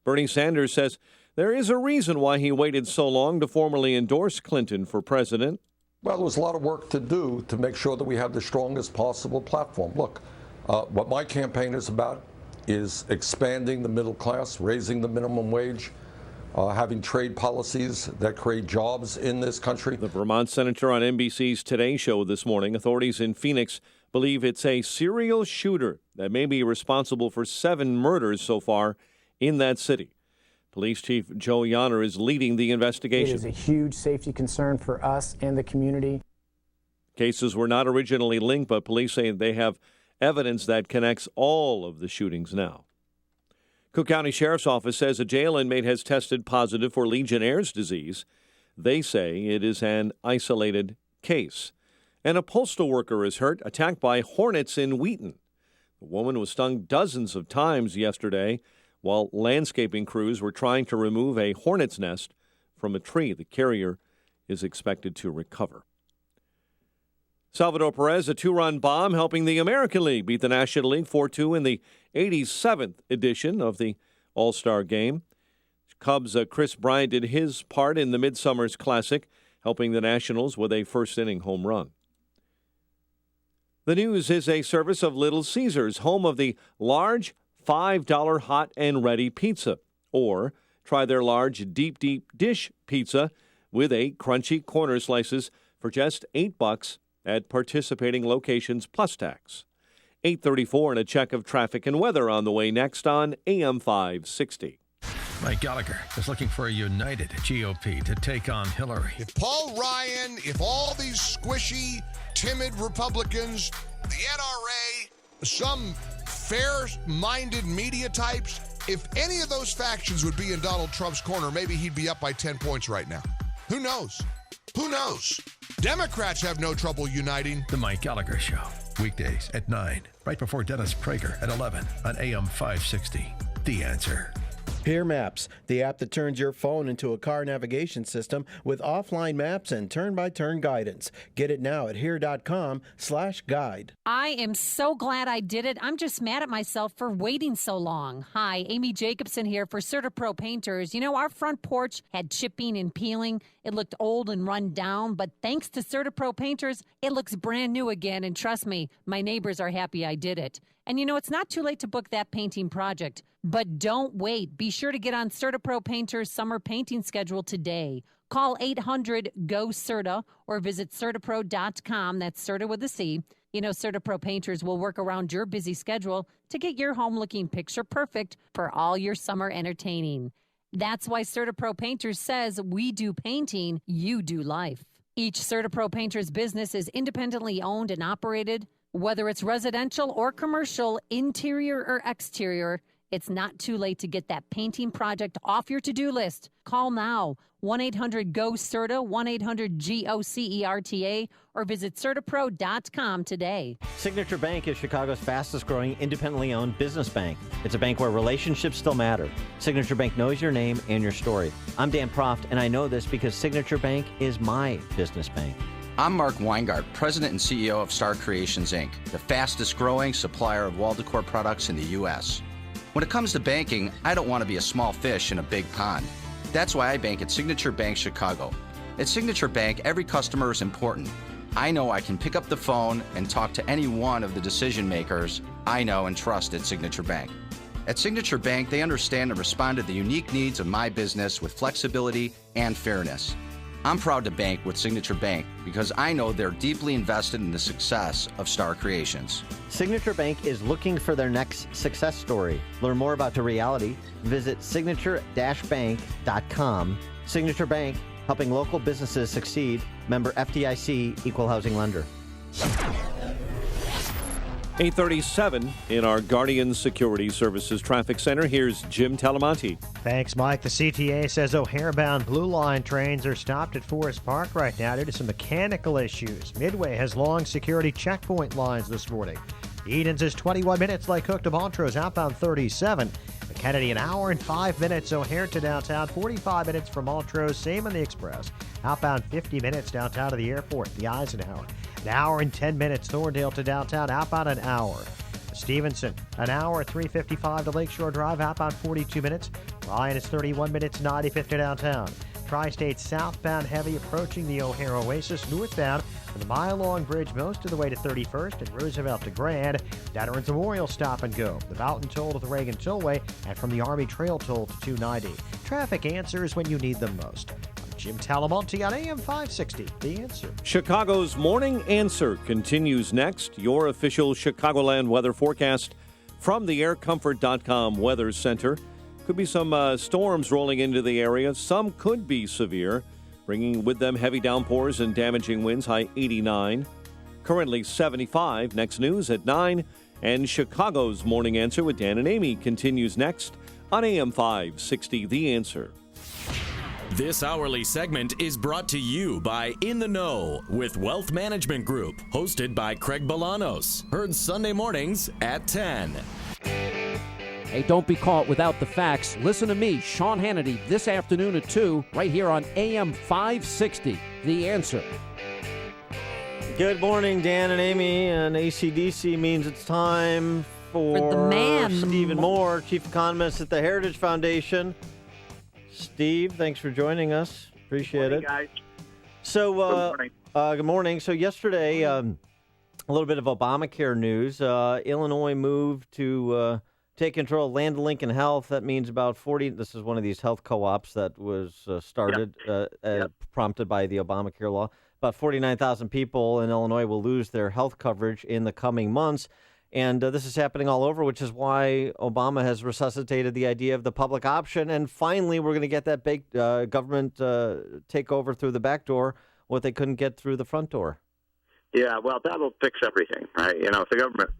Bernie Sanders says there is a reason why he waited so long to formally endorse Clinton for president. Well, there was a lot of work to do to make sure that we have the strongest possible platform. Look, what my campaign is about is expanding the middle class, raising the minimum wage, having trade policies that create jobs in this country. The Vermont senator on NBC's Today Show this morning. Authorities in Phoenix believe it's a serial shooter that may be responsible for 7 murders so far in that city. Police Chief Joe Yonner is leading the investigation. It is a huge safety concern for us and the community. Cases were not originally linked, but police say they have evidence that connects all of the shootings now. Cook County Sheriff's Office says a jail inmate has tested positive for Legionnaire's disease. They say it is an isolated case. And a postal worker is hurt, attacked by hornets in Wheaton. The woman was stung dozens of times yesterday while landscaping crews were trying to remove a hornet's nest from a tree. The carrier is expected to recover. Salvador Perez, a 2-run bomb, helping the American League beat the National League 4-2 in the 87th edition of the All-Star Game. Cubs' Chris Bryant did his part in the Midsummer's Classic, helping the Nationals with a first-inning home run. The News is a service of Little Caesars, home of the large $5 hot and ready pizza. Or try their large deep dish pizza with 8 crunchy corner slices for just $8 at participating locations plus tax. 8:34 and a check of traffic and weather on the way next on AM 560. Mike Gallagher is looking for a united GOP to take on Hillary. If Paul Ryan, if all these squishy, timid Republicans, the NRA, some fair-minded media types, if any of those factions would be in Donald Trump's corner, maybe he'd be up by 10 points right now. Who knows? Who knows? Democrats have no trouble uniting. The Mike Gallagher Show, weekdays at 9, right before Dennis Prager at 11 on AM 560. The Answer. Here Maps, the app that turns your phone into a car navigation system with offline maps and turn-by-turn guidance. Get it now at here.com/guide. I am so glad I did it. I'm just mad at myself for waiting so long. Hi, Amy Jacobson here for CertaPro Painters. You know, our front porch had chipping and peeling. It looked old and run down, but thanks to CertaPro Painters, it looks brand new again. And trust me, my neighbors are happy I did it. And you know, it's not too late to book that painting project. But don't wait. Be sure to get on CertaPro Painters' summer painting schedule today. Call 800-GO-CERTA or visit CertaPro.com. That's Certa with a C. You know, CertaPro Painters will work around your busy schedule to get your home looking picture perfect for all your summer entertaining. That's why CertaPro Painters says we do painting, you do life. Each CertaPro Painters business is independently owned and operated. Whether it's residential or commercial, interior or exterior, it's not too late to get that painting project off your to-do list. Call now, 1-800-GO-CERTA, 1-800-GOCERTA, or visit CertaPro.com today. Signature Bank is Chicago's fastest-growing independently owned business bank. It's a bank where relationships still matter. Signature Bank knows your name and your story. I'm Dan Proft, and I know this because Signature Bank is my business bank. I'm Mark Weingart, President and CEO of Star Creations, Inc., the fastest-growing supplier of wall decor products in the U.S. When it comes to banking, I don't want to be a small fish in a big pond. That's why I bank at Signature Bank Chicago. At Signature Bank, every customer is important. I know I can pick up the phone and talk to any one of the decision makers I know and trust at Signature Bank. At Signature Bank, they understand and respond to the unique needs of my business with flexibility and fairness. I'm proud to bank with Signature Bank because I know they're deeply invested in the success of Star Creations. Signature Bank is looking for their next success story. Learn more about the reality. Visit signature-bank.com. Signature Bank, helping local businesses succeed. Member FDIC, Equal Housing Lender. 8:37 in our Guardian Security Services Traffic Center. Here's Jim Talamonte. Thanks, Mike. The CTA says O'Hare-bound Blue Line trains are stopped at Forest Park right now due to some mechanical issues. Midway has long security checkpoint lines this morning. Edens is 21 minutes, Lake Hook to Montrose, outbound 37. Kennedy, an hour and 5 minutes. O'Hare to downtown, 45 minutes from Montrose. Same on the Express. Outbound 50 minutes downtown to the airport, the Eisenhower. An hour and 10 minutes. Thorndale to downtown, outbound an hour. Stevenson, an hour, 3:55 to Lakeshore Drive, outbound 42 minutes. Ryan is 31 minutes, 95 to downtown. Tri-State southbound heavy approaching the O'Hare Oasis, northbound from the mile-long bridge most of the way to 31st and Roosevelt to Grand. Veterans Memorial stop and go. The Boughton Toll to the Reagan Tollway and from the Army Trail Toll to 290. Traffic answers when you need them most. I'm Jim Talamonte on AM 560, The Answer. Chicago's Morning Answer continues next. Your official Chicagoland weather forecast from the aircomfort.com Weather Center. Could be some storms rolling into the area. Some could be severe, bringing with them heavy downpours and damaging winds, high 89. Currently 75. Next news at 9. And Chicago's Morning Answer with Dan and Amy continues next on AM 560, The Answer. This hourly segment is brought to you by In the Know with Wealth Management Group, hosted by Craig Bolanos. Heard Sunday mornings at 10. Hey, don't be caught without the facts. Listen to me, Sean Hannity, this afternoon at 2, right here on AM 560, The Answer. Good morning, Dan and Amy. And AC/DC means it's time for the man. Stephen Moore, Chief Economist at the Heritage Foundation. Steve, thanks for joining us. Appreciate it. Guys. So, Good morning. Good morning. So yesterday, a little bit of Obamacare news. Illinois moved to take control of Land Lincoln Health. That means about 40. This is one of these health co-ops that was started, prompted by the Obamacare law. About 49,000 people in Illinois will lose their health coverage in the coming months. And this is happening all over, which is why Obama has resuscitated the idea of the public option. And finally, we're going to get that big government takeover through the back door, what they couldn't get through the front door. Yeah, well, that'll fix everything, right? You know, if the government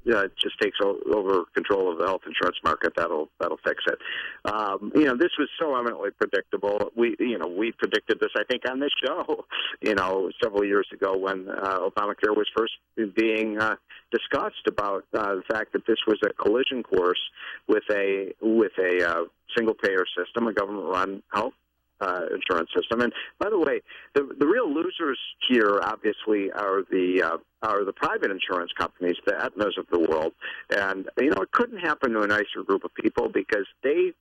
just takes over control of the health insurance market, that'll fix it. You know, this was so eminently predictable. We predicted this, I think, on this show, several years ago when Obamacare was first being discussed about the fact that this was a collision course with a single payer system, a government-run health insurance system. And by the way, the real losers here obviously are the private insurance companies, the Aetnas of the world. And it couldn't happen to a nicer group of people because they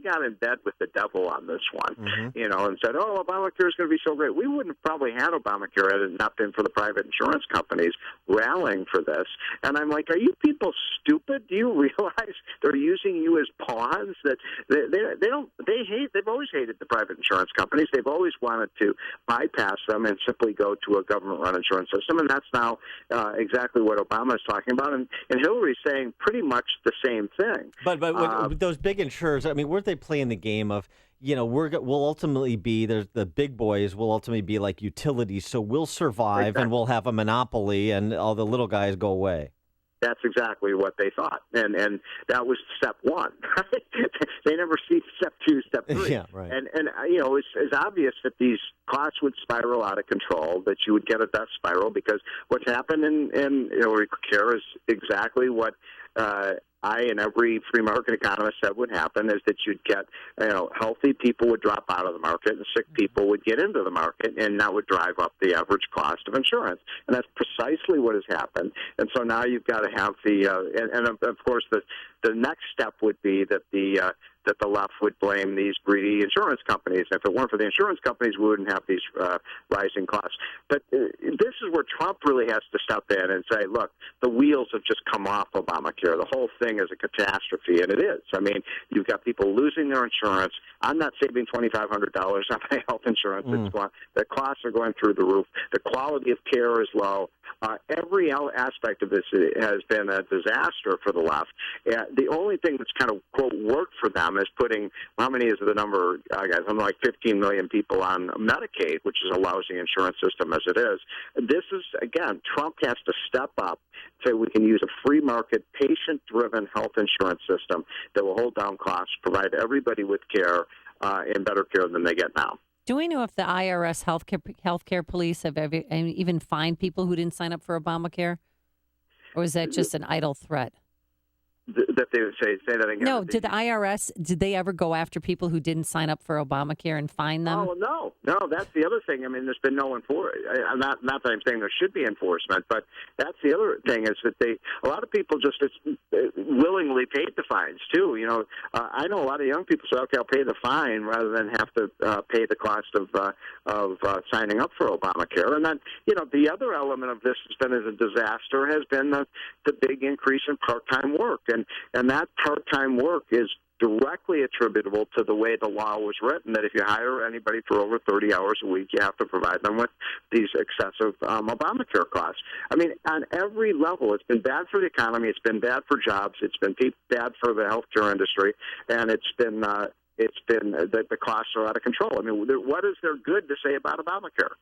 got in bed with the devil on this one, and said, "Oh, Obamacare is going to be so great." We wouldn't have probably had Obamacare had it not been for the private insurance companies rallying for this. And I'm like, "Are you people stupid? Do you realize they're using you as pawns? That they've always hated the private insurance companies. They've always wanted to bypass them and simply go to a government-run insurance system, and that's now exactly what Obama is talking about." And Hillary's saying pretty much the same thing. But those big insurers, I mean, weren't they playing the game of, we'll ultimately be, the big boys will ultimately be like utilities, so we'll survive and we'll have a monopoly and all the little guys go away. That's exactly what they thought, and that was step one. Right? They never see step two, step three. Yeah, right. And it's obvious that these costs would spiral out of control, that you would get a death spiral, because what's happened in Hillary Care is exactly what I and every free market economist said would happen, is that you'd get, healthy people would drop out of the market and sick people would get into the market, and that would drive up the average cost of insurance. And that's precisely what has happened. And so now you've got to have and of course the next step would be that the left would blame these greedy insurance companies. If it weren't for the insurance companies, we wouldn't have these rising costs. But this is where Trump really has to step in and say, look, the wheels have just come off Obamacare. The whole thing is a catastrophe, and it is. I mean, you've got people losing their insurance. I'm not saving $2,500 on my health insurance. The costs are going through the roof. The quality of care is low. Every aspect of this has been a disaster for the left. The only thing that's kind of, quote, worked for them is putting, how many is the number, guys? I'm like 15 million people on Medicaid, which is a lousy insurance system as it is. This is, again, Trump has to step up so we can use a free market, patient-driven health insurance system that will hold down costs, provide everybody with care and better care than they get now. Do we know if the IRS healthcare police have ever even fined people who didn't sign up for Obamacare? Or is that just an idle threat? That they would say that again? No, did the IRS, did they ever go after people who didn't sign up for Obamacare and fine them? Oh, no, that's the other thing. I mean, there's been no enforcement. Not that I'm saying there should be enforcement, but that's the other thing is that a lot of people just willingly paid the fines, too. You know, I know a lot of young people say, okay, I'll pay the fine rather than have to pay the cost of signing up for Obamacare. And then, you know, the other element of this has been as a disaster has been the big increase in part-time work. And that part-time work is directly attributable to the way the law was written, that if you hire anybody for over 30 hours a week, you have to provide them with these excessive Obamacare costs. I mean, on every level, it's been bad for the economy, it's been bad for jobs, it's been bad for the healthcare industry, and it's been the costs are out of control. I mean, what is there good to say about Obamacare?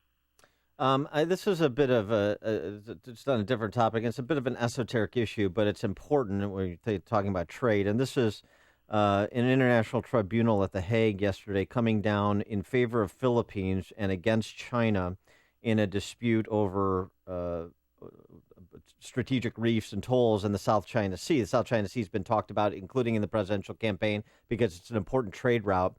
This is a bit of it's on a different topic. It's a bit of an esoteric issue, but it's important when you're talking about trade. And this is an international tribunal at The Hague yesterday coming down in favor of Philippines and against China in a dispute over strategic reefs and tolls in the South China Sea. The South China Sea has been talked about, including in the presidential campaign, because it's an important trade route.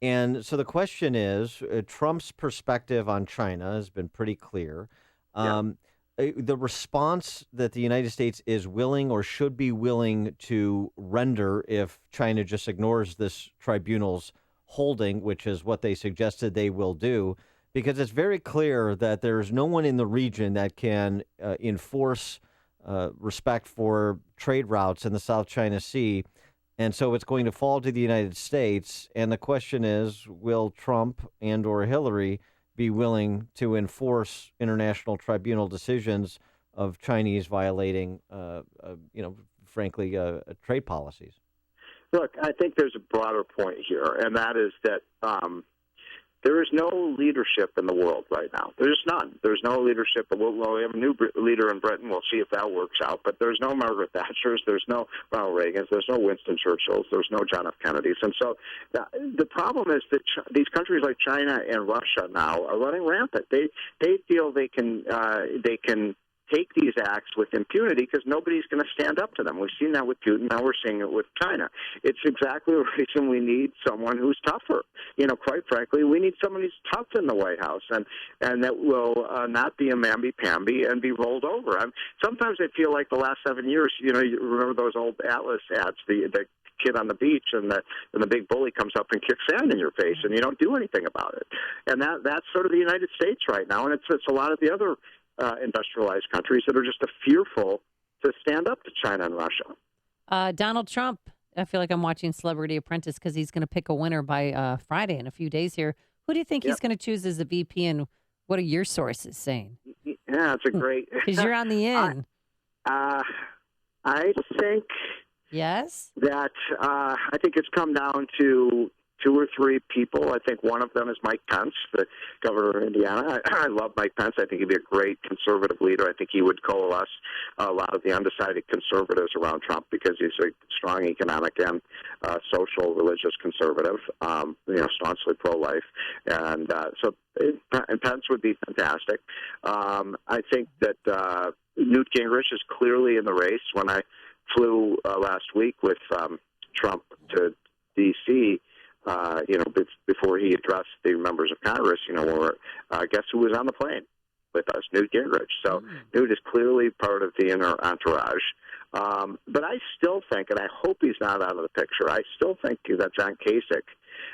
And so the question is, Trump's perspective on China has been pretty clear. The response that the United States is willing or should be willing to render if China just ignores this tribunal's holding, which is what they suggested they will do, because it's very clear that there's no one in the region that can enforce respect for trade routes in the South China Sea. And so it's going to fall to the United States. And the question is, will Trump and or Hillary be willing to enforce international tribunal decisions of Chinese violating, frankly, trade policies? Look, I think there's a broader point here, and that is that there is no leadership in the world right now. There's none. There's no leadership. We have a new leader in Britain. We'll see if that works out. But there's no Margaret Thatchers. There's no Ronald Reagans. There's no Winston Churchills. There's no John F. Kennedys. And so the problem is that these countries like China and Russia now are running rampant. They feel they can take these acts with impunity because nobody's going to stand up to them. We've seen that with Putin. Now we're seeing it with China. It's exactly the reason we need someone who's tougher. You know, quite frankly, we need someone who's tough in the White House and that will not be a mamby-pamby and be rolled over. Sometimes I feel like the last 7 years, you know, you remember those old Atlas ads, the kid on the beach and the big bully comes up and kicks sand in your face and you don't do anything about it. And that's sort of the United States right now, and it's a lot of the other industrialized countries that are just fearful to stand up to China and Russia. Donald Trump, I feel like I'm watching Celebrity Apprentice because he's going to pick a winner by Friday in a few days here. Who do you think he's going to choose as the VP, and what are your sources saying? Yeah, it's a great... Because you're on the in. I think... Yes? That I think it's come down to 2 or 3 people. I think one of them is Mike Pence, the governor of Indiana. I love Mike Pence. I think he'd be a great conservative leader. I think he would coalesce a lot of the undecided conservatives around Trump because he's a strong economic and social, religious conservative, staunchly pro-life. And Pence would be fantastic. I think that Newt Gingrich is clearly in the race. When I flew last week with Trump to D.C., before he addressed the members of Congress, guess who was on the plane with us? Newt Gingrich. So Newt is clearly part of the inner entourage. But I still think, and I hope he's not out of the picture, I still think that John Kasich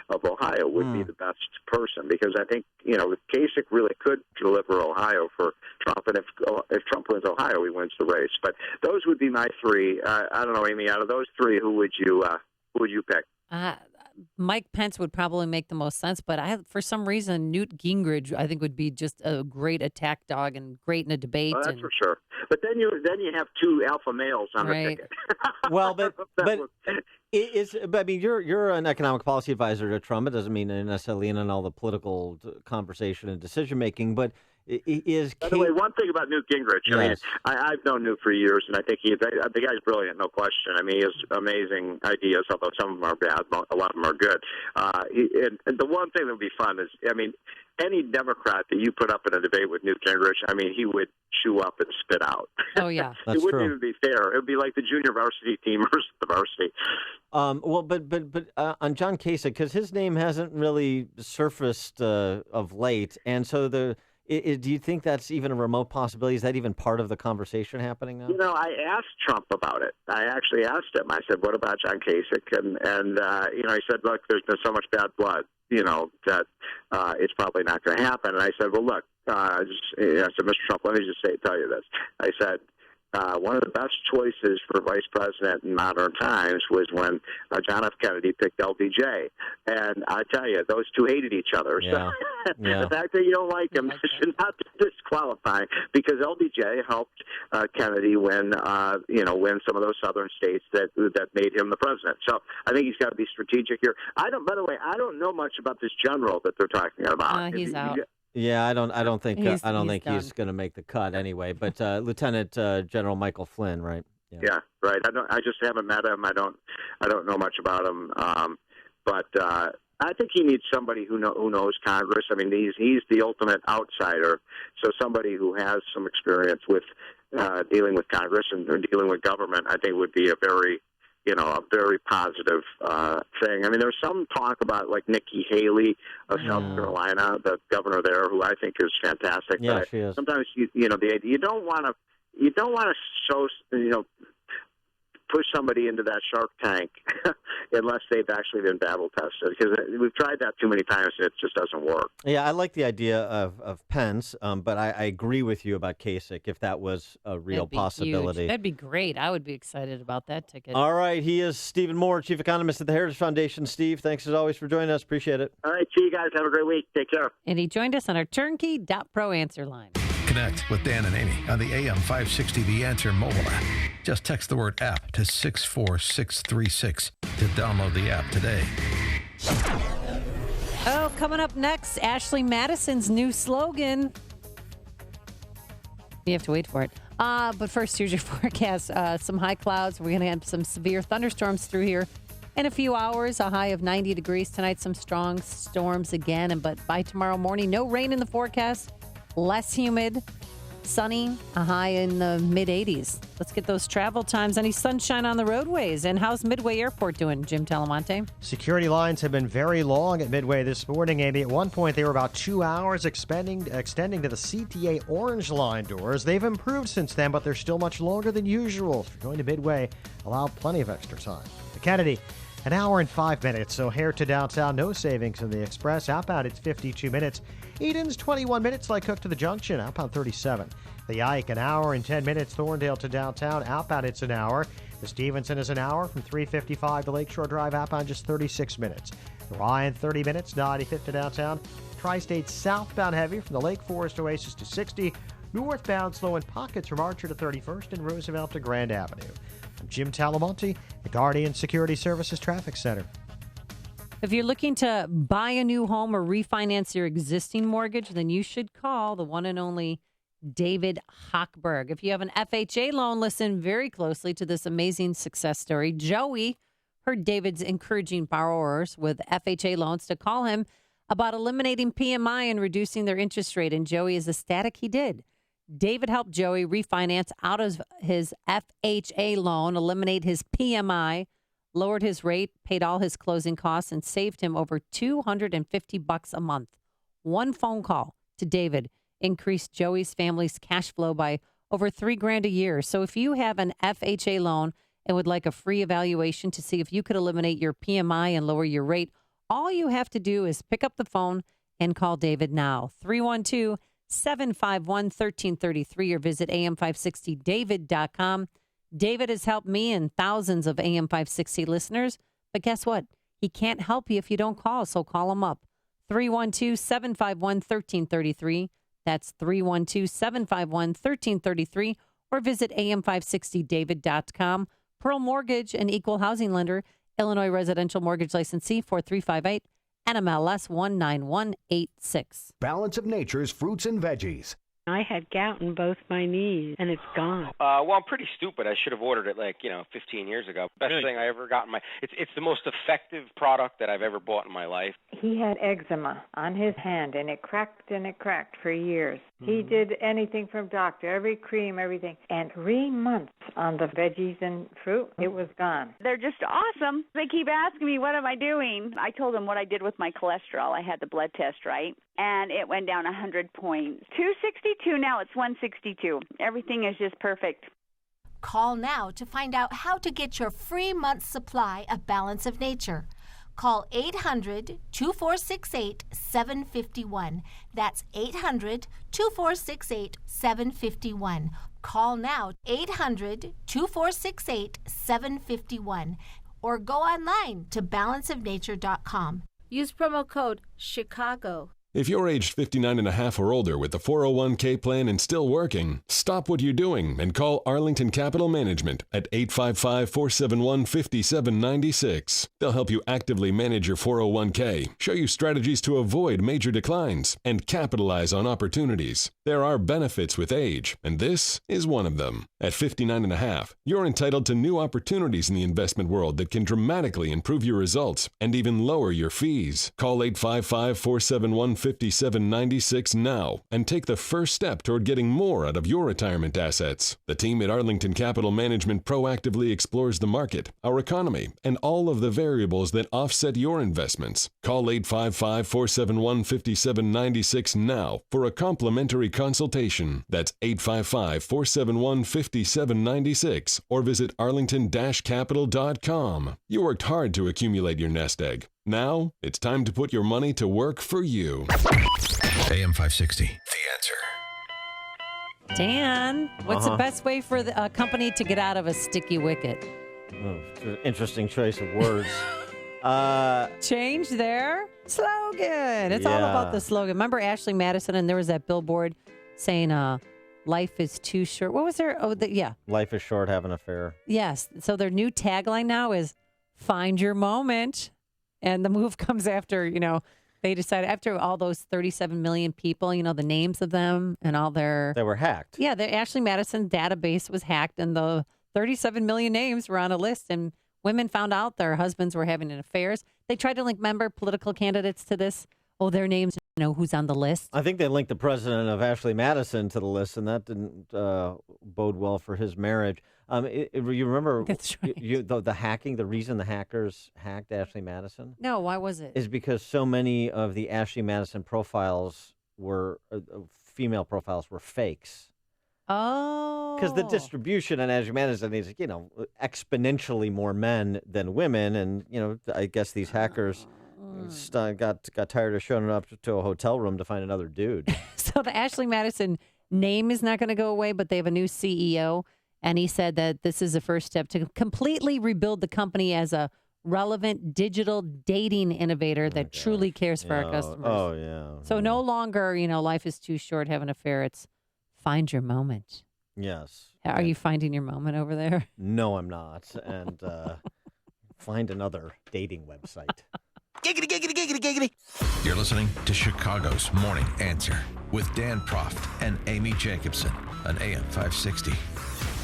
of Ohio would be the best person because I think, Kasich really could deliver Ohio for Trump. And if Trump wins Ohio, he wins the race. But those would be my 3. I don't know, Amy, out of those 3, who would you pick? Mike Pence would probably make the most sense, but for some reason, Newt Gingrich, I think, would be just a great attack dog and great in a debate. Well, that's for sure. But then you have two alpha males on the ticket. Well, but I mean, you're an economic policy advisor to Trump. It doesn't mean you're necessarily in on all the political conversation and decision making, but is. By the way, one thing about Newt Gingrich, I mean, I've known Newt for years, and I think the guy's brilliant, no question. I mean, he has amazing ideas, although some of them are bad, a lot of them are good. And the one thing that would be fun is, I mean, any Democrat that you put up in a debate with Newt Gingrich, I mean, he would chew up and spit out. Oh, yeah. It wouldn't even be fair. It would be like the junior varsity team versus the varsity. Well, but on John Kasich, because his name hasn't really surfaced of late, and so do you think that's even a remote possibility? Is that even part of the conversation happening now? You know, I asked Trump about it. I actually asked him. I said, "What about John Kasich?" And you know, he said, "Look, there's been so much bad blood, you know, that it's probably not going to happen." And I said, "Well, look," I said, "Mr. Trump, let me just tell you this." I said, one of the best choices for vice president in modern times was when John F. Kennedy picked LBJ. And I tell you, those two hated each other. Yeah. So the fact that you don't like him should not disqualify, because LBJ helped Kennedy win some of those southern states that made him the president. So I think he's got to be strategic here. By the way, I don't know much about this general that they're talking about. He's out. Yeah, I don't think he's he's going to make the cut anyway. But Lieutenant General Michael Flynn, right? Yeah, right. I just haven't met him. I don't know much about him. But I think he needs somebody who knows Congress. I mean, he's the ultimate outsider. So somebody who has some experience with dealing with Congress and dealing with government, I think would be a very positive thing. I mean, there's some talk about like Nikki Haley of South Carolina, the governor there, who I think is fantastic. Yeah, but she is. Sometimes you don't want to show push somebody into that shark tank unless they've actually been battle tested, because we've tried that too many times and it just doesn't work. Yeah, I like the idea of Pence, but I agree with you about Kasich if that was a real possibility. Huge. That'd be great. I would be excited about that ticket. All right, he is Stephen Moore, Chief Economist at the Heritage Foundation. Steve, thanks as always for joining us. Appreciate it. All right, see you guys. Have a great week. Take care. And he joined us on our turnkey.pro answer line. Connect with Dan and Amy on the AM 560 The Answer mobile app. Just text the word app to 64636 to download the app today. Oh, coming up next, Ashley Madison's new slogan. You have to wait for it. But first, here's your forecast. Some high clouds. We're going to have some severe thunderstorms through here in a few hours. A high of 90 degrees tonight. Some strong storms again. But by tomorrow morning, no rain in the forecast. Less humid, sunny, a high in the mid-80s. Let's get those travel times. Any sunshine on the roadways? And how's Midway Airport doing, Jim Talamonte? Security lines have been very long at Midway this morning, Amy. At one point, they were about 2 hours, extending to the CTA Orange Line doors. They've improved since then, but they're still much longer than usual. If you're going to Midway, allow plenty of extra time. The Kennedy, an hour and 5 minutes. O'Hare to downtown, no savings in the Express. Outbound, it's 52 minutes. Eden's 21 minutes, like Cook to the Junction, outbound 37. The Ike, an hour and 10 minutes. Thorndale to downtown, outbound it's an hour. The Stevenson is an hour from 355 to Lakeshore Drive, outbound just 36 minutes. The Ryan, 30 minutes, 95th to downtown. Tri-State southbound heavy from the Lake Forest Oasis to 60. Northbound slow in pockets from Archer to 31st and Roosevelt to Grand Avenue. I'm Jim Talamonte, the Guardian Security Services Traffic Center. If you're looking to buy a new home or refinance your existing mortgage, then you should call the one and only David Hochberg. If you have an FHA loan, listen very closely to this amazing success story. Joey heard David's encouraging borrowers with FHA loans to call him about eliminating PMI and reducing their interest rate, and Joey is ecstatic he did. David helped Joey refinance out of his FHA loan, eliminate his PMI, lowered his rate, paid all his closing costs, and saved him over $250 a month. One phone call to David increased Joey's family's cash flow by over $3,000 a year. So if you have an FHA loan and would like a free evaluation to see if you could eliminate your PMI and lower your rate, all you have to do is pick up the phone and call David now. 312-751-1333 or visit am560david.com. David has helped me and thousands of AM560 listeners, but guess what? He can't help you if you don't call, so call him up. 312-751-1333. That's 312-751-1333. Or visit am560david.com. Pearl Mortgage, an equal housing lender. Illinois Residential Mortgage Licensee 4358, NMLS 19186. Balance of Nature's fruits and veggies. I had gout in both my knees, and it's gone. Well, I'm pretty stupid. I should have ordered it 15 years ago. Best thing I ever got in my. It's the most effective product that I've ever bought in my life. He had eczema on his hand, and it cracked for years. He did anything from doctor, every cream, everything. And 3 months on the veggies and fruit, it was gone. They're just awesome. They keep asking me, what am I doing? I told them what I did with my cholesterol. I had the blood test, right? And it went down 100 points. 262, now it's 162. Everything is just perfect. Call now to find out how to get your free month's supply of Balance of Nature. Call 800-2468-751. That's 800-2468-751. Call now, 800-2468-751. Or go online to balanceofnature.com. Use promo code CHICAGO. If you're aged 59 and a half or older with the 401k plan and still working, stop what you're doing and call Arlington Capital Management at 855-471-5796. They'll help you actively manage your 401k, show you strategies to avoid major declines, and capitalize on opportunities. There are benefits with age, and this is one of them. At 59 and a half, you're entitled to new opportunities in the investment world that can dramatically improve your results and even lower your fees. Call 855-471-5796 now and take the first step toward getting more out of your retirement assets. The team at Arlington Capital Management proactively explores the market, our economy, and all of the variables that offset your investments. Call 855-471-5796 now for a complimentary consultation. That's 855-471-5796 or visit arlington-capital.com. You worked hard to accumulate your nest egg. Now, it's time to put your money to work for you. AM 560, The Answer. Dan, what's the best way for a company to get out of a sticky wicket? Oh, interesting choice of words. Change their slogan. It's all about the slogan. Remember Ashley Madison, and there was that billboard saying, life is too short. What was there? Life is short, have an affair. Yes. So their new tagline now is find your moment. And the move comes after, they decided after all those 37 million people, the names of them and all their... They were hacked. Yeah, the Ashley Madison database was hacked and the 37 million names were on a list and women found out their husbands were having affairs. They tried to link political candidates to this. Oh, their names, who's on the list. I think they linked the president of Ashley Madison to the list, and that didn't bode well for his marriage. You remember That's right. the hacking, the reason the hackers hacked Ashley Madison? No, why was it? Is because so many of the Ashley Madison profiles female profiles were fakes. Oh. Because the distribution on Ashley Madison is, exponentially more men than women. And, I guess these hackers got tired of showing up to a hotel room to find another dude. So the Ashley Madison name is not going to go away, but they have a new CEO. And he said that this is the first step to completely rebuild the company as a relevant digital dating innovator that truly cares for our customers. Oh, yeah. So no longer, life is too short, have an affair. It's find your moment. Yes. Are you finding your moment over there? No, I'm not. And find another dating website. Giggity, giggity, giggity, giggity. You're listening to Chicago's Morning Answer with Dan Proft and Amy Jacobson on AM 560.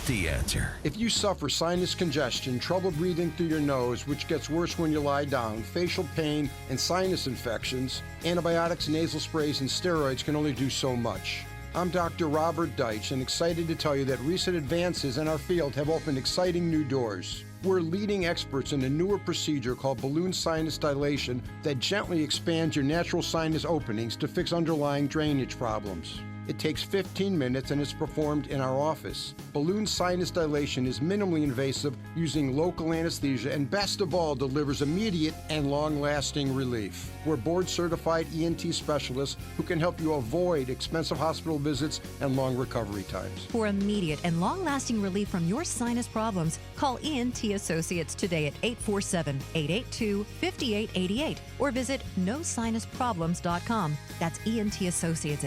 The Answer. If you suffer sinus congestion, trouble breathing through your nose, which gets worse when you lie down, facial pain, and sinus infections, antibiotics, nasal sprays, and steroids can only do so much. I'm Dr. Robert Deitch, and excited to tell you that recent advances in our field have opened exciting new doors. We're leading experts in a newer procedure called balloon sinus dilation that gently expands your natural sinus openings to fix underlying drainage problems. It takes 15 minutes and is performed in our office. Balloon sinus dilation is minimally invasive using local anesthesia and best of all delivers immediate and long-lasting relief. We're board-certified ENT specialists who can help you avoid expensive hospital visits and long recovery times. For immediate and long-lasting relief from your sinus problems, call ENT Associates today at 847-882-5888 or visit nosinusproblems.com. That's ENT Associates at